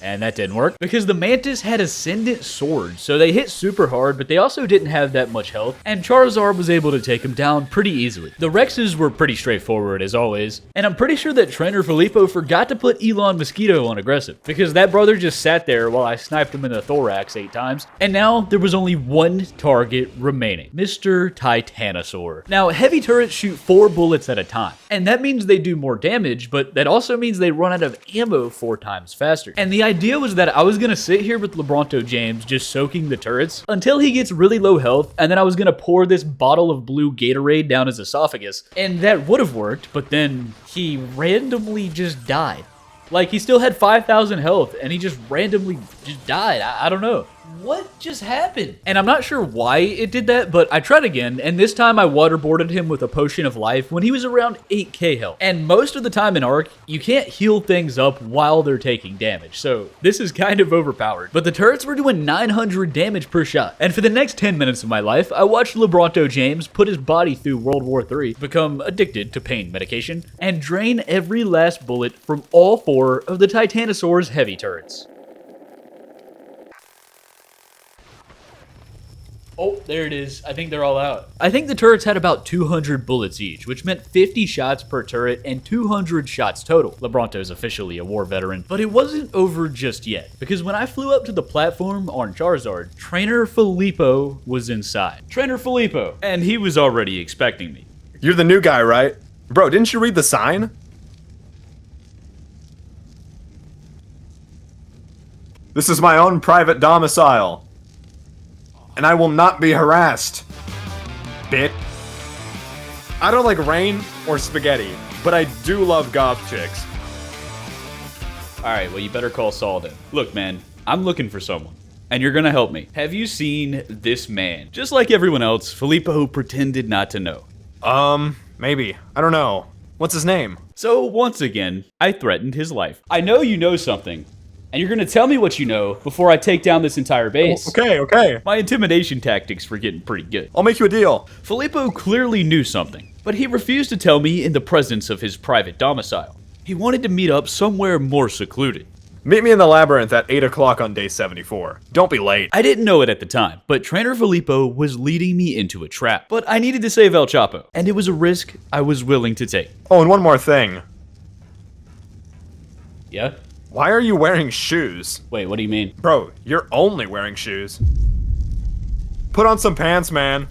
And that didn't work because the Mantis had Ascendant Sword, so they hit super hard, but they also didn't have that much health, and Charizard was able to take him down pretty easily. The Rexes were pretty straightforward as always, and I'm pretty sure that Trainer Filipo forgot to put Elon Mosquito on aggressive, because that brother just sat there while I sniped him in the thorax 8 times, and now there was only 1 target remaining, Mr. Titanosaur. Now, heavy turrets shoot 4 bullets at a time, and that means they do more damage, but that also means they run out of ammo 4 times faster. And the idea was that I was going to sit here with Lebronto James just soaking the turrets until he gets really low health, and then I was going to pour this bottle of blue Gatorade down his esophagus, and that would have worked, but then he randomly just died. Like, he still had 5,000 health, and he just randomly just died. I don't know. What just happened? And I'm not sure why it did that, but I tried again, and this time I waterboarded him with a potion of life when he was around 8k health. And most of the time in ARK, you can't heal things up while they're taking damage, so this is kind of overpowered. But the turrets were doing 900 damage per shot, and for the next 10 minutes of my life, I watched Lebronto James put his body through World War III, become addicted to pain medication, and drain every last bullet from all 4 of the Titanosaur's heavy turrets. Oh, there it is. I think they're all out. I think the turrets had about 200 bullets each, which meant 50 shots per turret and 200 shots total. Lebronto's officially a war veteran, but it wasn't over just yet, because when I flew up to the platform on Charizard, Trainer Filipo was inside. Trainer Filipo, and he was already expecting me. You're the new guy, right? Bro, didn't you read the sign? This is my own private domicile. And I will not be harassed. Bit. I don't like rain or spaghetti, but I do love goth chicks. Alright, well you better call Saul then. Look man, I'm looking for someone, and you're gonna help me. Have you seen this man? Just like everyone else, Filipo pretended not to know. Maybe. I don't know. What's his name? So once again, I threatened his life. I know you know something, and you're gonna tell me what you know before I take down this entire base. Okay. My intimidation tactics were getting pretty good. I'll make you a deal. Filipo clearly knew something, but he refused to tell me in the presence of his private domicile. He wanted to meet up somewhere more secluded. Meet me in the labyrinth at 8 o'clock on day 74. Don't be late. I didn't know it at the time, but Trainer Filipo was leading me into a trap. But I needed to save El Chapo, and it was a risk I was willing to take. Oh, and one more thing. Yeah? Why are you wearing shoes? Wait, what do you mean? Bro, you're only wearing shoes. Put on some pants, man.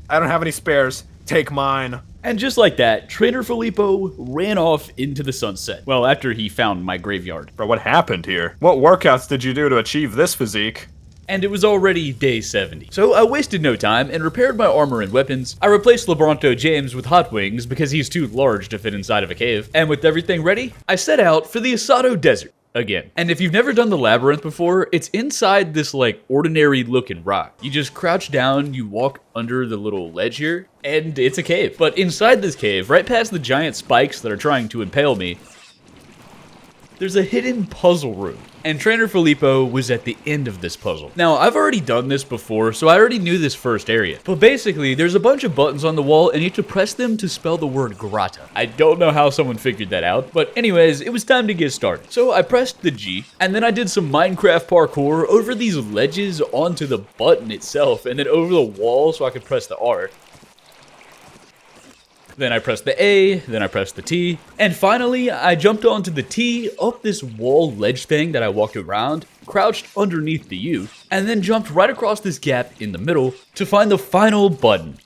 I don't have any spares. Take mine. And just like that, Trainer Filipo ran off into the sunset. Well, after he found my graveyard. Bro, what happened here? What workouts did you do to achieve this physique? and it was already day 70. So I wasted no time and repaired my armor and weapons. I replaced LeBronto James with Hot Wings because he's too large to fit inside of a cave. And with everything ready, I set out for the Asado Desert again. And if you've never done the labyrinth before, it's inside this like ordinary looking rock. You just crouch down, you walk under the little ledge here, and it's a cave. But inside this cave, right past the giant spikes that are trying to impale me, there's a hidden puzzle room. And Trainer Filipo was at the end of this puzzle. Now, I've already done this before, so I already knew this first area. But basically, there's a bunch of buttons on the wall, and you have to press them to spell the word grata. I don't know how someone figured that out, but anyways, it was time to get started. So I pressed the G, and then I did some Minecraft parkour over these ledges onto the button itself, and then over the wall so I could press the R. Then I pressed the A, then I pressed the T, and finally I jumped onto the T up this wall ledge thing that I walked around, crouched underneath the U, and then jumped right across this gap in the middle to find the final button.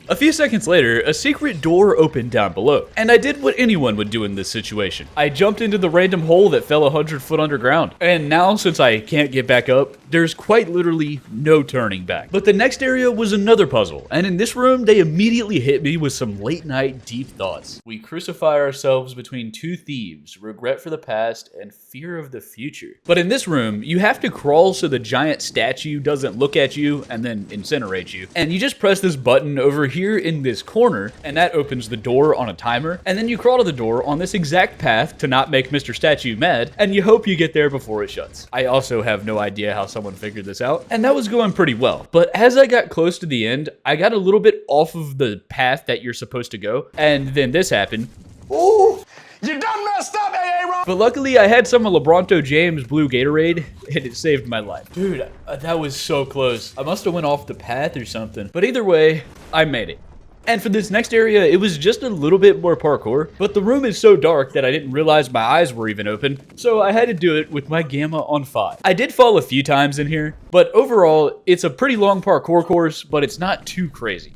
A few seconds later, a secret door opened down below, and I did what anyone would do in this situation. I jumped into the random hole that fell 100 foot underground, and now since I can't get back up, there's quite literally no turning back. But the next area was another puzzle, and in this room, they immediately hit me with some late night deep thoughts. We crucify ourselves between two thieves, regret for the past and fear of the future. But in this room, you have to crawl so the giant statue doesn't look at you and then incinerate you. And you just press this button over here in this corner, and that opens the door on a timer, and then you crawl to the door on this exact path to not make Mr. Statue mad, and you hope you get there before it shuts. I also have no idea how someone figured this out, and that was going pretty well. But as I got close to the end, I got a little bit off of the path that you're supposed to go, and then this happened. Ooh! You done messed up, AA! But luckily, I had some of LeBronto James' blue Gatorade, and it saved my life. Dude, that was so close. I must have went off the path or something. But either way, I made it. And for this next area, it was just a little bit more parkour, but the room is so dark that I didn't realize my eyes were even open, so I had to do it with my gamma on 5. I did fall a few times in here, but overall, it's a pretty long parkour course, but it's not too crazy.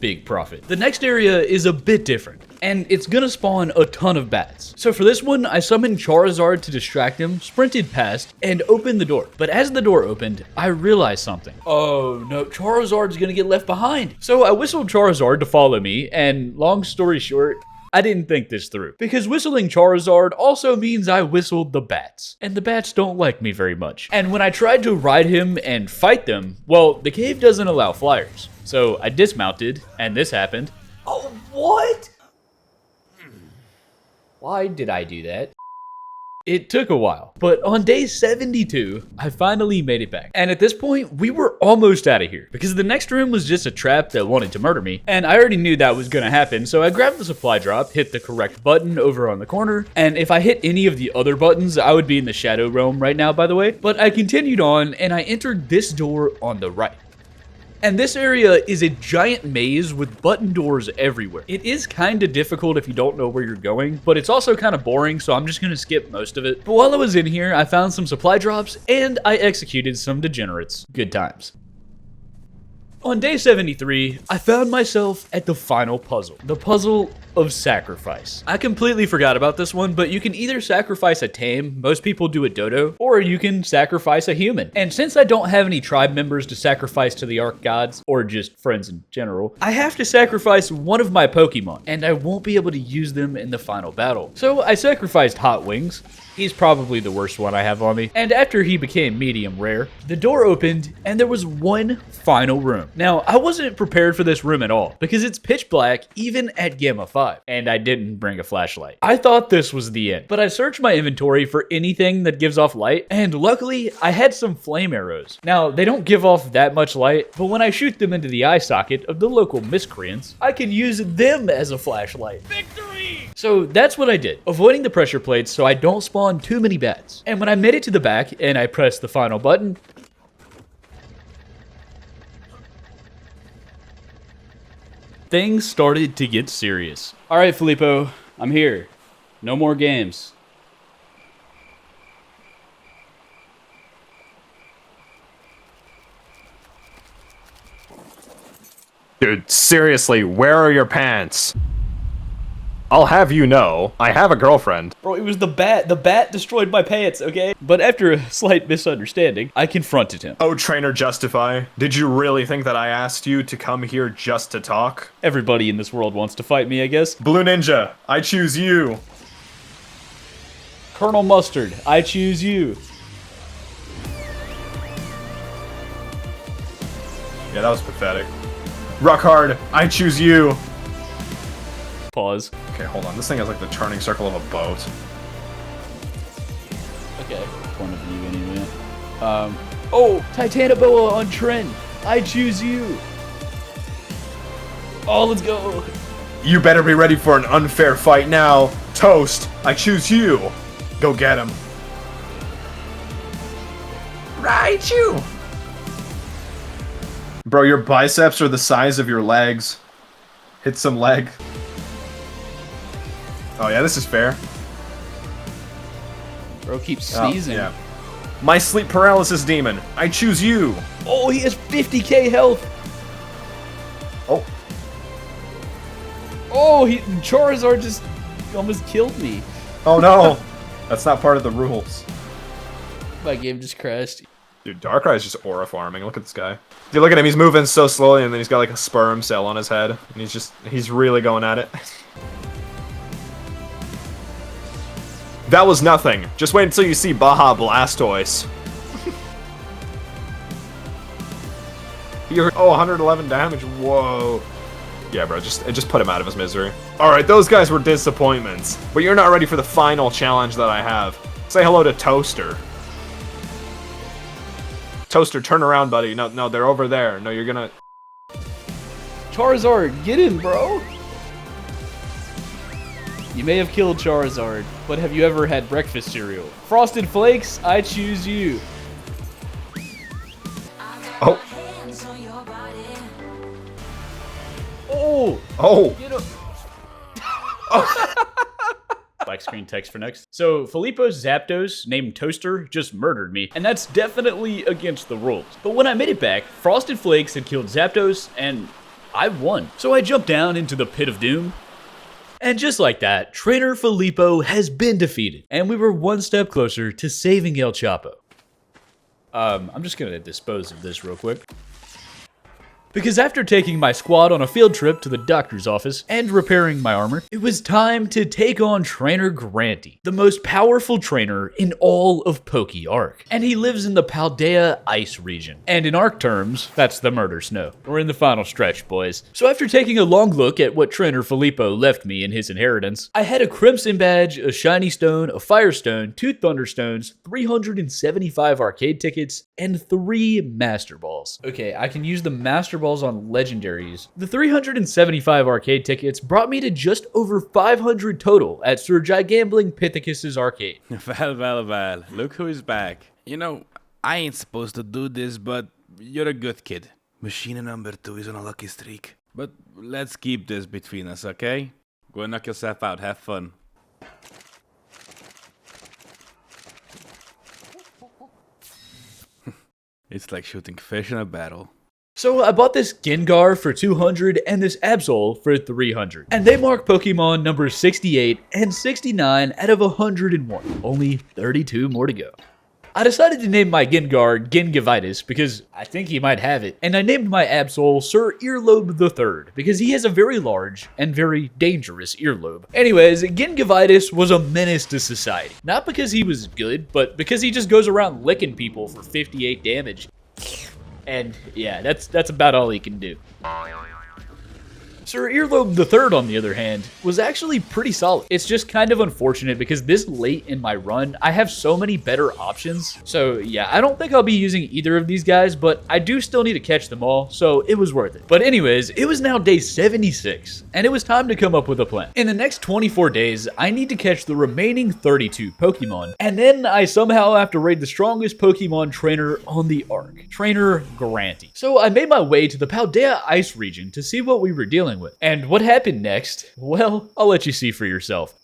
Big profit. The next area is a bit different, and it's gonna spawn a ton of bats. So for this one, I summoned Charizard to distract him, sprinted past, and opened the door. But as the door opened, I realized something. Oh no, Charizard's gonna get left behind. So I whistled Charizard to follow me, and long story short, I didn't think this through. Because whistling Charizard also means I whistled the bats. And the bats don't like me very much. And when I tried to ride him and fight them, well, the cave doesn't allow flyers. So I dismounted, and this happened. Oh, what? Why did I do that? It took a while, but on day 72, I finally made it back. And at this point, we were almost out of here because the next room was just a trap that wanted to murder me. And I already knew that was gonna happen, so I grabbed the supply drop, hit the correct button over on the corner, and if I hit any of the other buttons, I would be in the Shadow Realm right now, by the way. But I continued on, and I entered this door on the right. And this area is a giant maze with button doors everywhere. It is kind of difficult if you don't know where you're going, but it's also kind of boring, so I'm just going to skip most of it. But while I was in here, I found some supply drops, and I executed some degenerates. Good times. On day 73, I found myself at the final puzzle. The puzzle of sacrifice. I completely forgot about this one, but you can either sacrifice a tame, most people do a dodo, or you can sacrifice a human. And since I don't have any tribe members to sacrifice to the ARK gods, or just friends in general, I have to sacrifice one of my Pokemon, and I won't be able to use them in the final battle. So I sacrificed Hot Wings. He's probably the worst one I have on me. And after he became medium rare, the door opened and there was one final room. Now, I wasn't prepared for this room at all because it's pitch black even at Gamma 5. And I didn't bring a flashlight. I thought this was the end, but I searched my inventory for anything that gives off light, and luckily I had some flame arrows. Now, they don't give off that much light, but when I shoot them into the eye socket of the local miscreants, I can use them as a flashlight. Victory! So that's what I did, avoiding the pressure plates so I don't spawn too many bats. And when I made it to the back and I pressed the final button, things started to get serious. All right, Filipo, I'm here. No more games. Dude, seriously, where are your pants? I'll have you know, I have a girlfriend. Bro, it was the bat. The bat destroyed my pants, okay? But after a slight misunderstanding, I confronted him. Oh, Trainer Juztify, did you really think that I asked you to come here just to talk? Everybody in this world wants to fight me, I guess. Blue Ninja, I choose you. Colonel Mustard, I choose you. Yeah, that was pathetic. Ruckhard, I choose you. Pause. Okay, hold on. This thing has like the turning circle of a boat. Okay, point of view anyway. Oh, Titanoboa on trend. I choose you. Oh, let's go. You better be ready for an unfair fight now. Toast, I choose you. Go get him. Raichu. Bro, your biceps are the size of your legs. Hit some leg. Oh yeah, this is fair. Bro keeps sneezing. Yeah. My sleep paralysis demon. I choose you. Oh, he has 50k health. Oh. Oh, Charizard just almost killed me. Oh no. That's not part of the rules. My game just crashed. Dude, Darkrai's just aura farming. Look at this guy. Dude, look at him. He's moving so slowly, and then he's got like a sperm cell on his head. And he's really going at it. That was nothing. Just wait until you see Baja Blastoise. You're 111 damage. Whoa. Yeah, bro, just put him out of his misery. Alright, those guys were disappointments. But you're not ready for the final challenge that I have. Say hello to Toaster. Toaster, turn around, buddy. No, they're over there. No, you're gonna... Charizard, get him, bro! You may have killed Charizard, but have you ever had breakfast cereal? Frosted Flakes, I choose you. Oh. Oh! Oh! Get him. Black screen text for next. So, Filipo's Zapdos, named Toaster, just murdered me, and that's definitely against the rules. But when I made it back, Frosted Flakes had killed Zapdos, and I won. So I jumped down into the pit of doom, and just like that, Trainer Filipo has been defeated, and we were one step closer to saving El Chapo. I'm just gonna dispose of this real quick. Because after taking my squad on a field trip to the doctor's office and repairing my armor, it was time to take on Trainer Granty, the most powerful trainer in all of Ark. And he lives in the Paldea Ice region. And in Ark terms, that's the murder snow. We're in the final stretch, boys. So after taking a long look at what Trainer Filipo left me in his inheritance, I had a Crimson Badge, a Shiny Stone, a Firestone, 2 Thunderstones, 375 arcade tickets, and 3 Master Balls. Okay, I can use the Master Balls on legendaries. The 375 arcade tickets brought me to just over 500 total at Sir Gigambling Pithecus's arcade. Well, look who is back. You know, I ain't supposed to do this, but you're a good kid. Machine number 2 is on a lucky streak. But let's keep this between us, okay? Go and knock yourself out, have fun. It's like shooting fish in a battle. So I bought this Gengar for 200 and this Absol for 300. And they mark Pokemon numbers 68 and 69 out of 101. Only 32 more to go. I decided to name my Gengar Gengavitis because I think he might have it. And I named my Absol Sir Earlobe III because he has a very large and very dangerous earlobe. Anyways, Gengavitis was a menace to society. Not because he was good, but because he just goes around licking people for 58 damage. And yeah, that's about all he can do. Sir Earlobe III, on the other hand, was actually pretty solid. It's just kind of unfortunate because this late in my run, I have so many better options. So yeah, I don't think I'll be using either of these guys, but I do still need to catch them all, so it was worth it. But anyways, it was now day 76, and it was time to come up with a plan. In the next 24 days, I need to catch the remaining 32 Pokemon, and then I somehow have to raid the strongest Pokemon trainer on the Ark, Trainer Granty. So I made my way to the Paldea Ice region to see what we were dealing with. And what happened next? Well, I'll let you see for yourself.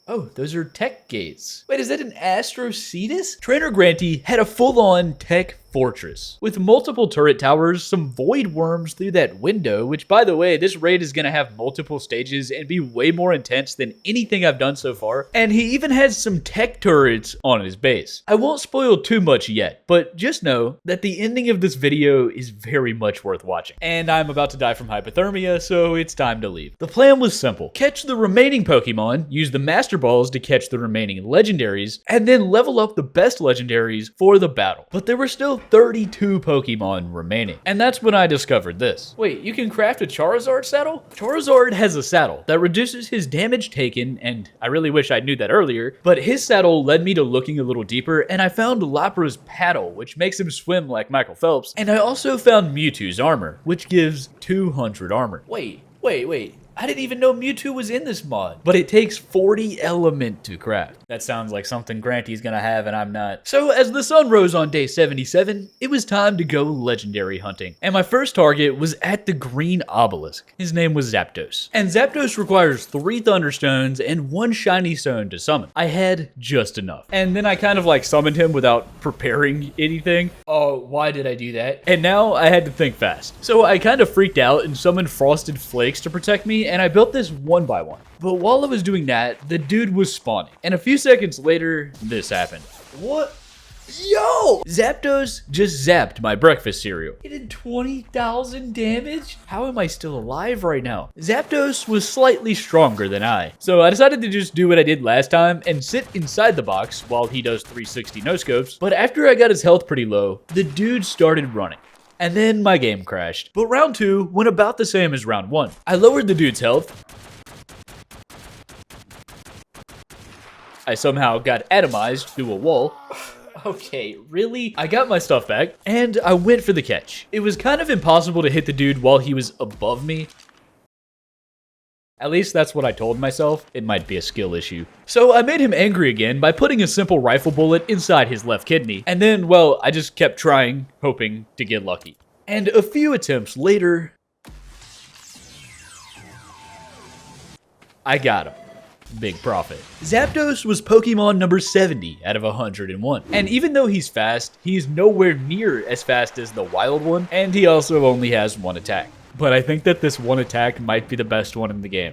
Oh, those are tech gates. Wait, is that an Astrocetus? Trainer Granty had a full-on tech fortress with multiple turret towers, some void worms through that window, which by the way, this raid is gonna have multiple stages and be way more intense than anything I've done so far. And he even has some tech turrets on his base. I won't spoil too much yet, but just know that the ending of this video is very much worth watching. And I'm about to die from hypothermia, so it's time to leave. The plan was simple. Catch the remaining Pokemon, use the Master Balls to catch the remaining legendaries, and then level up the best legendaries for the battle. But there were still 32 Pokemon remaining. And that's when I discovered this. Wait, you can craft a Charizard saddle? Charizard has a saddle that reduces his damage taken, and I really wish I knew that earlier, but his saddle led me to looking a little deeper, and I found Lapra's paddle, which makes him swim like Michael Phelps, and I also found Mewtwo's armor, which gives 200 armor. Wait. I didn't even know Mewtwo was in this mod, but it takes 40 element to craft. That sounds like something Granty's gonna have and I'm not. So as the sun rose on day 77, it was time to go legendary hunting. And my first target was at the green obelisk. His name was Zapdos. And Zapdos requires 3 Thunderstones and 1 shiny stone to summon. I had just enough. And then I kind of like summoned him without preparing anything. Oh, why did I do that? And now I had to think fast. So I kind of freaked out and summoned Frosted Flakes to protect me, and I built this one by one. But while I was doing that, the dude was spawning. And a few seconds later, this happened. What? Yo! Zapdos just zapped my breakfast cereal. He did 20,000 damage? How am I still alive right now? Zapdos was slightly stronger than I. So I decided to just do what I did last time and sit inside the box while he does 360 no-scopes. But after I got his health pretty low, the dude started running. And then my game crashed. But round 2 went about the same as round 1. I lowered the dude's health. I somehow got atomized through a wall. Okay, really? I got my stuff back, and I went for the catch. It was kind of impossible to hit the dude while he was above me. At least that's what I told myself. It might be a skill issue. So I made him angry again by putting a simple rifle bullet inside his left kidney. And then, well, I just kept trying, hoping to get lucky. And a few attempts later, I got him. Big profit. Zapdos was Pokemon number 70 out of 101. And even though he's fast, he's nowhere near as fast as the wild one, and he also only has 1 attack. But I think that this 1 attack might be the best one in the game.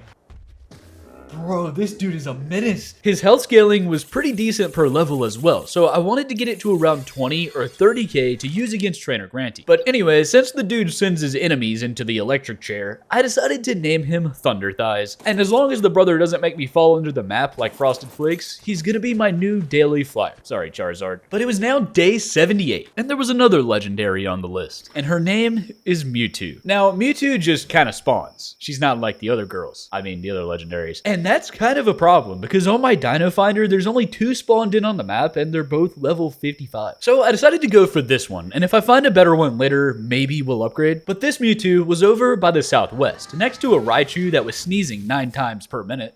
Bro, this dude is a menace. His health scaling was pretty decent per level as well, so I wanted to get it to around 20 or 30k to use against Trainer Granty. But anyway, since the dude sends his enemies into the electric chair, I decided to name him Thunder Thighs. And as long as the brother doesn't make me fall under the map like Frosted Flakes, he's gonna be my new daily flyer. Sorry, Charizard. But it was now day 78, and there was another legendary on the list, and her name is Mewtwo. Now, Mewtwo just kind of spawns. She's not like the other girls. I mean, the other legendaries. And that's kind of a problem, because on my Dino Finder, there's only 2 spawned in on the map, and they're both level 55. So I decided to go for this one, and if I find a better one later, maybe we'll upgrade. But this Mewtwo was over by the southwest, next to a Raichu that was sneezing 9 times per minute.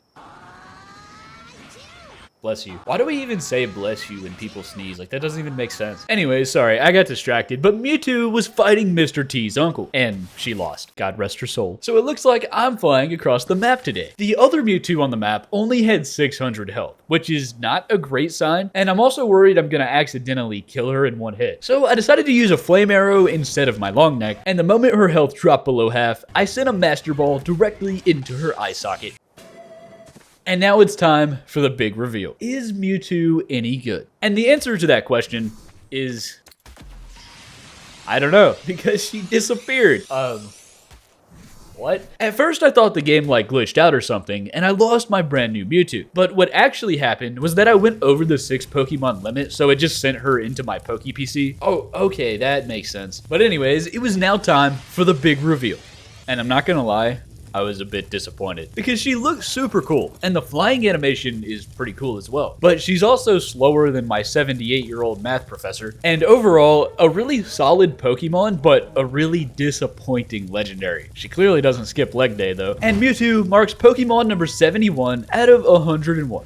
Bless you. Why do we even say bless you when people sneeze? Like, that doesn't even make sense. Anyways, sorry, I got distracted, but Mewtwo was fighting Mr. T's uncle, and she lost. God rest her soul. So it looks like I'm flying across the map today. The other Mewtwo on the map only had 600 health, which is not a great sign, and I'm also worried I'm gonna accidentally kill her in 1 hit. So I decided to use a flame arrow instead of my long neck, and the moment her health dropped below half, I sent a Master Ball directly into her eye socket. And now it's time for the big reveal. Is Mewtwo any good? And the answer to that question is, I don't know, because she disappeared. What? At first I thought the game like glitched out or something, and I lost my brand new Mewtwo. But what actually happened was that I went over the 6 Pokemon limit, so it just sent her into my PokePC. Oh, okay, that makes sense. But anyways, it was now time for the big reveal. And I'm not gonna lie, I was a bit disappointed because she looks super cool and the flying animation is pretty cool as well. But she's also slower than my 78-year-old math professor, and overall a really solid Pokemon, but a really disappointing legendary. She clearly doesn't skip leg day though. And Mewtwo marks Pokemon number 71 out of 101.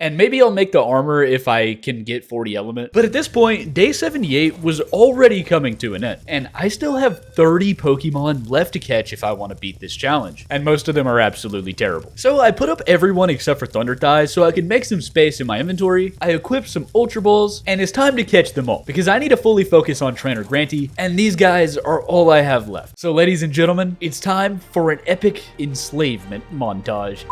And maybe I'll make the armor if I can get 40 element. But at this point, day 78 was already coming to an end. And I still have 30 Pokemon left to catch if I want to beat this challenge. And most of them are absolutely terrible. So I put up everyone except for Thunder Thighs so I could make some space in my inventory. I equipped some Ultra Balls, and it's time to catch them all. Because I need to fully focus on Trainer Granty, and these guys are all I have left. So ladies and gentlemen, it's time for an epic enslavement montage.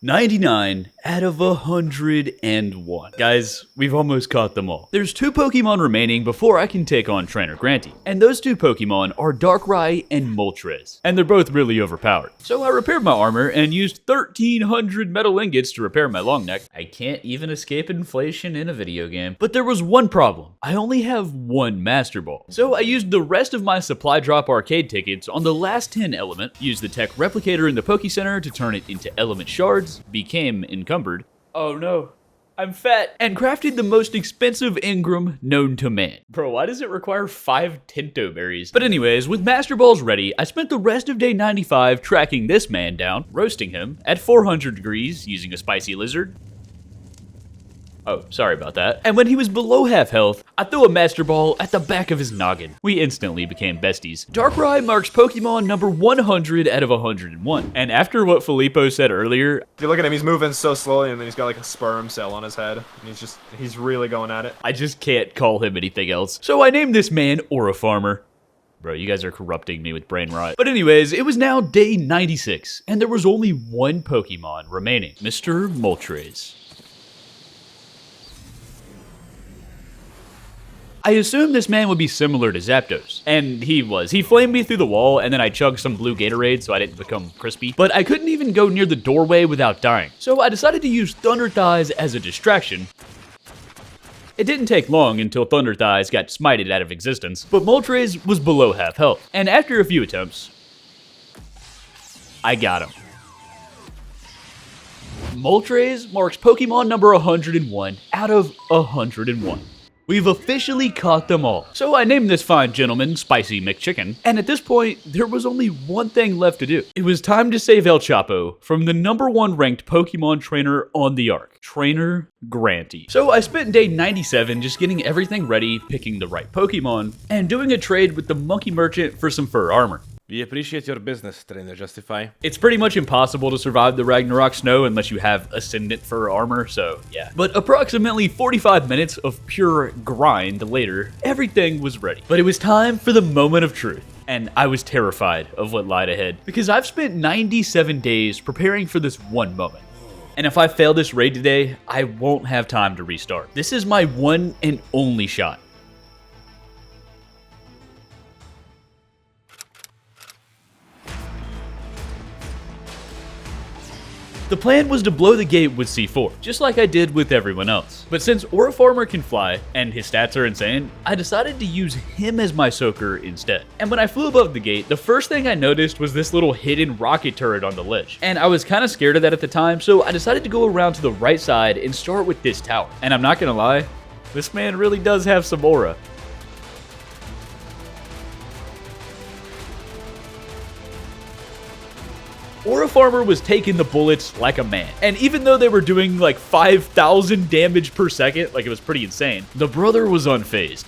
"99 out of 101. Guys, we've almost caught them all. There's 2 Pokemon remaining before I can take on Trainer Granty. And those 2 Pokemon are Darkrai and Moltres. And they're both really overpowered. So I repaired my armor and used 1,300 metal ingots to repair my long neck. I can't even escape inflation in a video game. But there was one problem. I only have 1 Master Ball. So I used the rest of my supply drop arcade tickets on the last 10 element, used the tech replicator in the Poke Center to turn it into element shards, became encumbered. Oh no, I'm fat. And crafted the most expensive engram known to man. Bro, why does it require 5 Tinto berries? But anyways, with Master Balls ready, I spent the rest of day 95 tracking this man down, roasting him at 400 degrees using a spicy lizard. Oh, sorry about that. And when he was below half health, I threw a Master Ball at the back of his noggin. We instantly became besties. Darkrai marks Pokemon number 100 out of 101. And after what Filipo said earlier, if you look at him, he's moving so slowly, and then he's got like a sperm cell on his head. And he's really going at it. I just can't call him anything else. So I named this man Aura Farmer. Bro, you guys are corrupting me with brain rot. But anyways, it was now day 96, and there was only 1 Pokemon remaining. Mr. Moltres. I assumed this man would be similar to Zapdos, and he was. He flamed me through the wall, and then I chugged some blue Gatorade so I didn't become crispy. But I couldn't even go near the doorway without dying, so I decided to use Thunder Thighs as a distraction. It didn't take long until Thunder Thighs got smited out of existence, but Moltres was below half health, and after a few attempts, I got him. Moltres marks Pokemon number 101 out of 101. We've officially caught them all. So I named this fine gentleman Spicy McChicken, and at this point, there was only one thing left to do. It was time to save El Chapo from the number 1 ranked Pokemon trainer on the ARK, Trainer Granty. So I spent day 97 just getting everything ready, picking the right Pokemon, and doing a trade with the Monkey Merchant for some fur armor. We appreciate your business, Trainer Juztify. It's pretty much impossible to survive the Ragnarok snow unless you have Ascendant fur armor, so yeah. But approximately 45 minutes of pure grind later, everything was ready. But it was time for the moment of truth. And I was terrified of what lied ahead, because I've spent 97 days preparing for this one moment. And if I fail this raid today, I won't have time to restart. This is my one and only shot. The plan was to blow the gate with C4, just like I did with everyone else. But since Aura Farmer can fly, and his stats are insane, I decided to use him as my soaker instead. And when I flew above the gate, the first thing I noticed was this little hidden rocket turret on the ledge. And I was kind of scared of that at the time, so I decided to go around to the right side and start with this tower. And I'm not gonna lie, this man really does have some aura. Aura Farmer was taking the bullets like a man. And even though they were doing like 5,000 damage per second, like it was pretty insane, the brother was unfazed.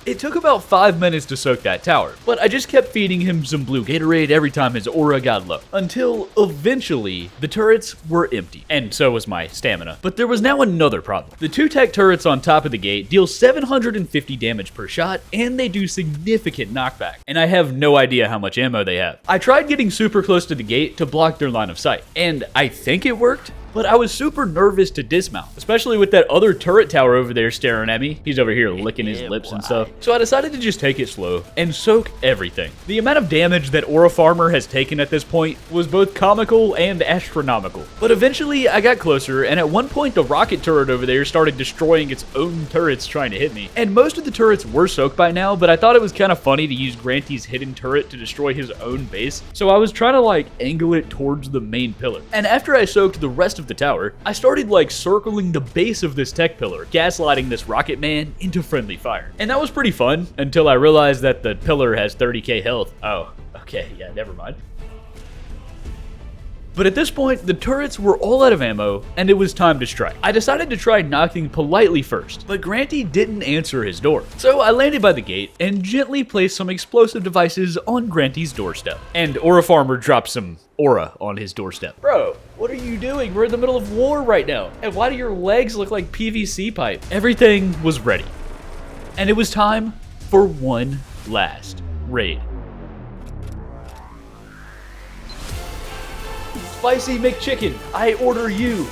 It took about 5 minutes to soak that tower, but I just kept feeding him some blue Gatorade every time his aura got low, until eventually the turrets were empty, and so was my stamina. But there was now another problem. The 2 tech turrets on top of the gate deal 750 damage per shot, and they do significant knockback, and I have no idea how much ammo they have. I tried getting super close to the gate to block their line of sight, and I think it worked, but I was super nervous to dismount, especially with that other turret tower over there staring at me. He's over here licking his lips and stuff. So I decided to just take it slow and soak everything. The amount of damage that Aura Farmer has taken at this point was both comical and astronomical. But eventually I got closer, and at one point the rocket turret over there started destroying its own turrets trying to hit me. And most of the turrets were soaked by now, but I thought it was kind of funny to use Granty's hidden turret to destroy his own base. So I was trying to like angle it towards the main pillar. And after I soaked the rest of the tower, I started like circling the base of this tech pillar, gaslighting this rocket man into friendly fire. And that was pretty fun until I realized that the pillar has 30k health. Oh, okay, yeah, never mind. But at this point, the turrets were all out of ammo, and it was time to strike. I decided to try knocking politely first, but Granty didn't answer his door. So I landed by the gate and gently placed some explosive devices on Granty's doorstep. And Aura Farmer dropped some aura on his doorstep. Bro, what are you doing? We're in the middle of war right now. And why do your legs look like PVC pipe? Everything was ready. And it was time for one last raid. Spicy McChicken, I order you.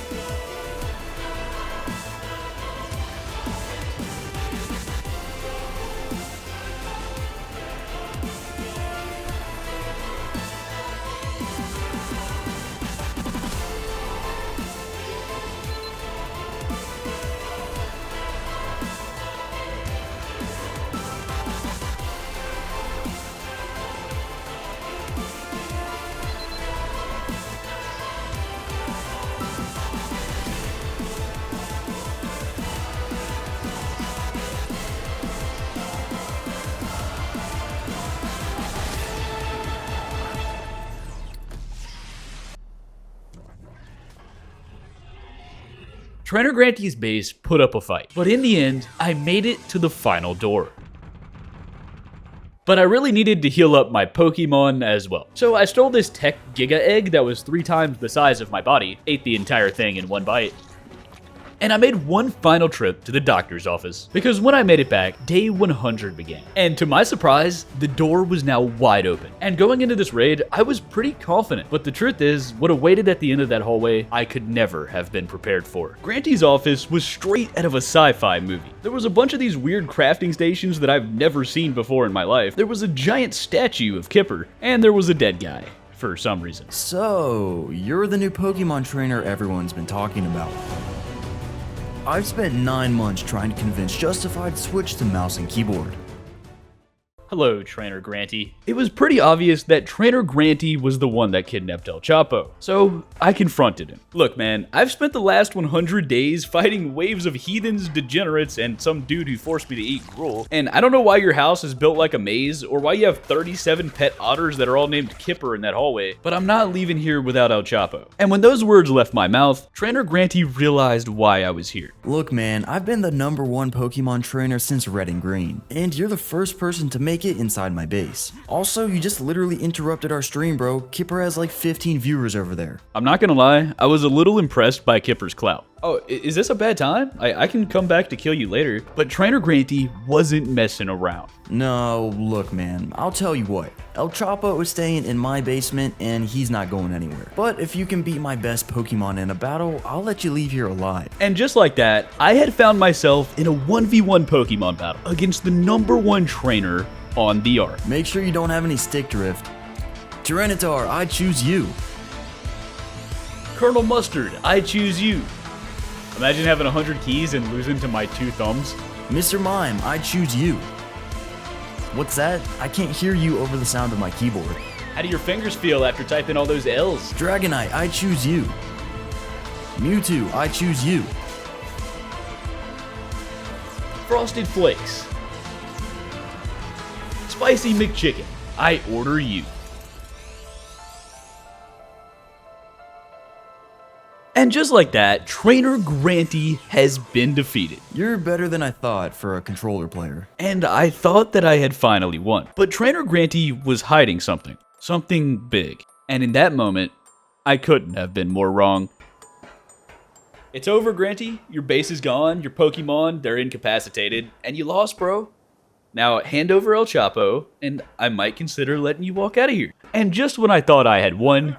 Trainer Granty's base put up a fight, but in the end, I made it to the final door. But I really needed to heal up my Pokemon as well. So I stole this tech Giga Egg that was 3 times the size of my body, ate the entire thing in one bite, and I made one final trip to the doctor's office, because when I made it back, day 100 began. And to my surprise, the door was now wide open. And going into this raid, I was pretty confident, but the truth is, what awaited at the end of that hallway, I could never have been prepared for. Granty's office was straight out of a sci-fi movie. There was a bunch of these weird crafting stations that I've never seen before in my life. There was a giant statue of Kipper, and there was a dead guy, for some reason. So, you're the new Pokemon trainer everyone's been talking about. I've spent 9 months trying to convince Juztify to switch to mouse and keyboard. Hello, Trainer Granty. It was pretty obvious that Trainer Granty was the one that kidnapped El Chapo, so I confronted him. Look, man, I've spent the last 100 days fighting waves of heathens, degenerates, and some dude who forced me to eat gruel, and I don't know why your house is built like a maze, or why you have 37 pet otters that are all named Kipper in that hallway, but I'm not leaving here without El Chapo. And when those words left my mouth, Trainer Granty realized why I was here. Look, man, I've been the #1 Pokemon trainer since Red and Green, and you're the first person to make it inside my base. Also, you just literally interrupted our stream, bro. Kipper has like 15 viewers over there. I'm not gonna lie, I was a little impressed by Kipper's clout. Oh, is this a bad time? I can come back to kill you later, but Trainer Granty wasn't messing around. No, look, man, I'll tell you what. El Chapo is staying in my basement, and he's not going anywhere. But if you can beat my best Pokemon in a battle, I'll let you leave here alive. And just like that, I had found myself in a 1v1 Pokemon battle against the #1 trainer on the ARK. Make sure you don't have any stick drift. Tyranitar, I choose you. Colonel Mustard, I choose you. Imagine having 100 keys and losing to my 2 thumbs. Mr. Mime, I choose you. What's that? I can't hear you over the sound of my keyboard. How do your fingers feel after typing all those L's? Dragonite, I choose you. Mewtwo, I choose you. Frosted Flakes. Spicy McChicken, I order you. And just like that, Trainer Granty has been defeated. You're better than I thought for a controller player. And I thought that I had finally won. But Trainer Granty was hiding something. Something big. And in that moment, I couldn't have been more wrong. It's over, Granty. Your base is gone. Your Pokemon, they're incapacitated. And you lost, bro. Now, hand over El Chapo, and I might consider letting you walk out of here. And just when I thought I had won,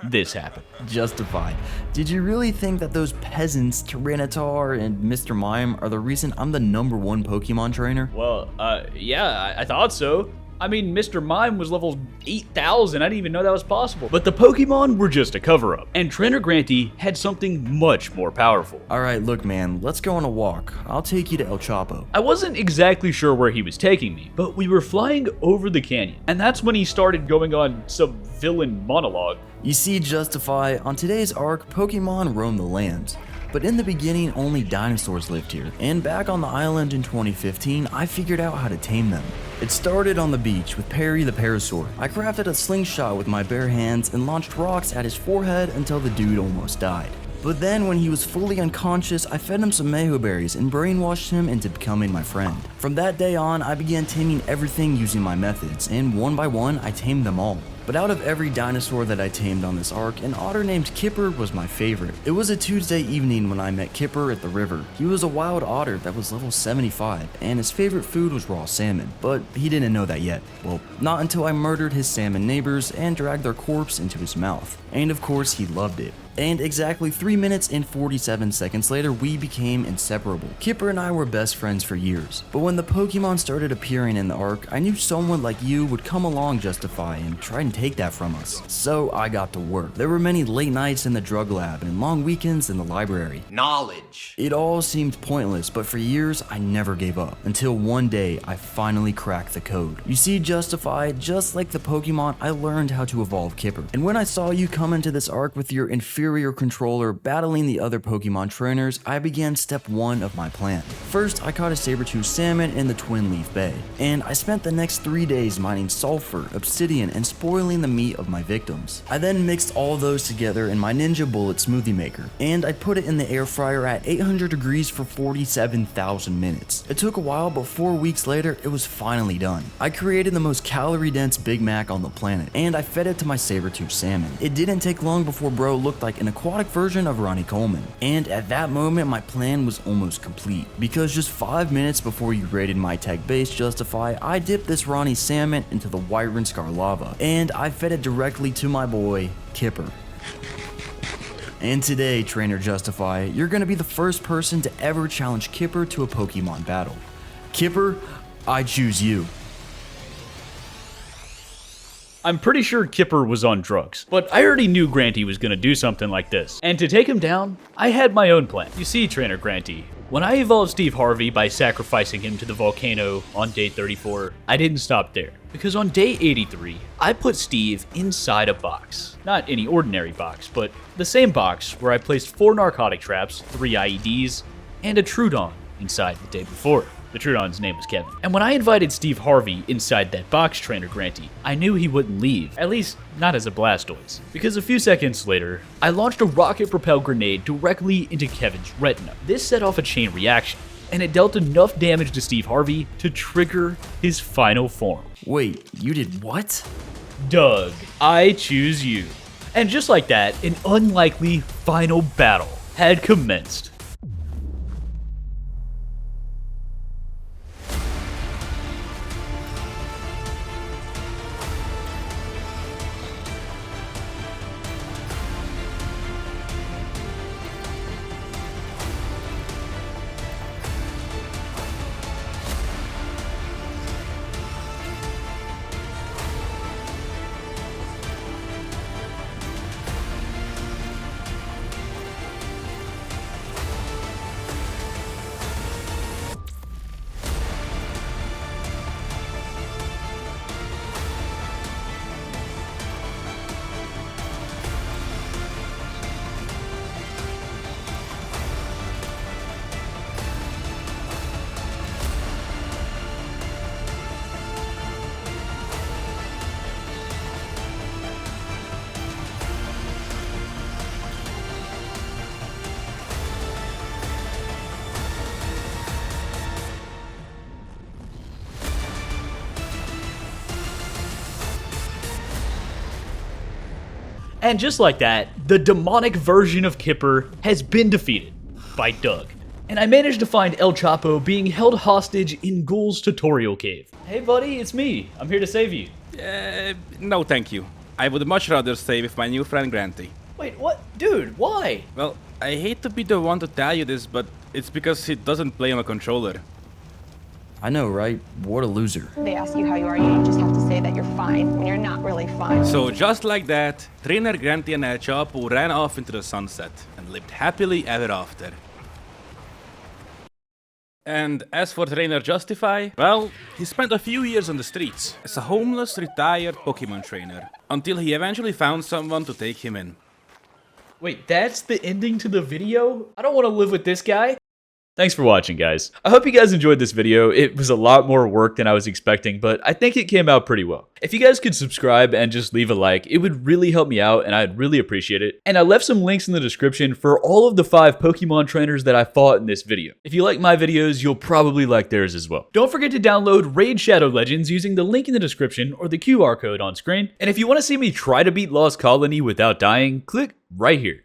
this happened. Justified. Did you really think that those peasants, Tyranitar and Mr. Mime, are the reason I'm the #1 Pokemon trainer? Well, yeah, I thought so. I mean, Mr. Mime was level 8,000. I didn't even know that was possible. But the Pokemon were just a cover-up. And Trainer Granty had something much more powerful. Alright, look man, let's go on a walk. I'll take you to El Chapo. I wasn't exactly sure where he was taking me, but we were flying over the canyon. And that's when he started going on some villain monologue. You see, Juztify, on today's ARK, Pokemon roam the lands. But in the beginning, only dinosaurs lived here, and back on the island in 2015, I figured out how to tame them. It started on the beach with Perry the Parasaur. I crafted a slingshot with my bare hands and launched rocks at his forehead until the dude almost died. But then when he was fully unconscious, I fed him some Meho berries and brainwashed him into becoming my friend. From that day on, I began taming everything using my methods, and one by one, I tamed them all. But out of every dinosaur that I tamed on this ARK, an otter named Kipper was my favorite. It was a Tuesday evening when I met Kipper at the river. He was a wild otter that was level 75, and his favorite food was raw salmon, but he didn't know that yet. Well, not until I murdered his salmon neighbors and dragged their corpse into his mouth. And of course, he loved it. And exactly 3 minutes and 47 seconds later, we became inseparable. Kipper and I were best friends for years. But when the Pokemon started appearing in the ARK, I knew someone like you would come along, Juztify, and try and take that from us. So I got to work. There were many late nights in the drug lab and long weekends in the library. Knowledge. It all seemed pointless, but for years, I never gave up. Until one day, I finally cracked the code. You see, Juztify, just like the Pokemon, I learned how to evolve Kipper. And when I saw you come into this ARK with your inferior controller battling the other Pokemon trainers, I began step 1 of my plan. First, I caught a saber-tooth salmon in the Twin Leaf Bay, and I spent the next 3 days mining sulfur, obsidian, and spoiling the meat of my victims. I then mixed all those together in my Ninja Bullet smoothie maker, and I put it in the air fryer at 800 degrees for 47,000 minutes. It took a while, but 4 weeks later, it was finally done. I created the most calorie-dense Big Mac on the planet, and I fed it to my saber-tooth salmon. It didn't take long before bro looked like an aquatic version of Ronnie Coleman. And at that moment, my plan was almost complete. Because just 5 minutes before you raided my tech base, Juztify, I dipped this Ronnie salmon into the Whiterun Scar lava. And I fed it directly to my boy, Kipper. And today, Trainer Juztify, you're gonna be the first person to ever challenge Kipper to a Pokemon battle. Kipper, I choose you. I'm pretty sure Kipper was on drugs, but I already knew Granty was gonna do something like this. And to take him down, I had my own plan. You see, Trainer Granty, when I evolved Steve Harvey by sacrificing him to the volcano on day 34, I didn't stop there. Because on day 83, I put Steve inside a box. Not any ordinary box, but the same box where I placed 4 narcotic traps, 3 IEDs, and a Trudon inside the day before. The Trudon's name was Kevin. And when I invited Steve Harvey inside that box, Trainer Granty, I knew he wouldn't leave, at least not as a Blastoise. Because a few seconds later, I launched a rocket-propelled grenade directly into Kevin's retina. This set off a chain reaction, and it dealt enough damage to Steve Harvey to trigger his final form. Wait, you did what? Doug, I choose you. And just like that, an unlikely final battle had commenced. And just like that, the demonic version of Kipper has been defeated by Doug. And I managed to find El Chapo being held hostage in Ghoul's tutorial cave. Hey buddy, it's me. I'm here to save you. No thank you. I would much rather stay with my new friend Granty. Wait, what? Dude, why? Well, I hate to be the one to tell you this, but it's because he doesn't play on a controller. I know, right? What a loser. They ask you how you are, you just have to say that you're fine when you're not really fine. So just like that, trainer Granty and El Chapo ran off into the sunset and lived happily ever after. And as for trainer Juztify, well, he spent a few years on the streets as a homeless retired Pokemon trainer until he eventually found someone to take him in. Wait, that's the ending to the video? I don't want to live with this guy. Thanks for watching, guys. I hope you guys enjoyed this video. It was a lot more work than I was expecting, but I think it came out pretty well. If you guys could subscribe and just leave a like, it would really help me out and I'd really appreciate it. And I left some links in the description for all of the 5 Pokemon trainers that I fought in this video. If you like my videos, you'll probably like theirs as well. Don't forget to download Raid Shadow Legends using the link in the description or the QR code on screen. And if you want to see me try to beat Lost Colony without dying, click right here.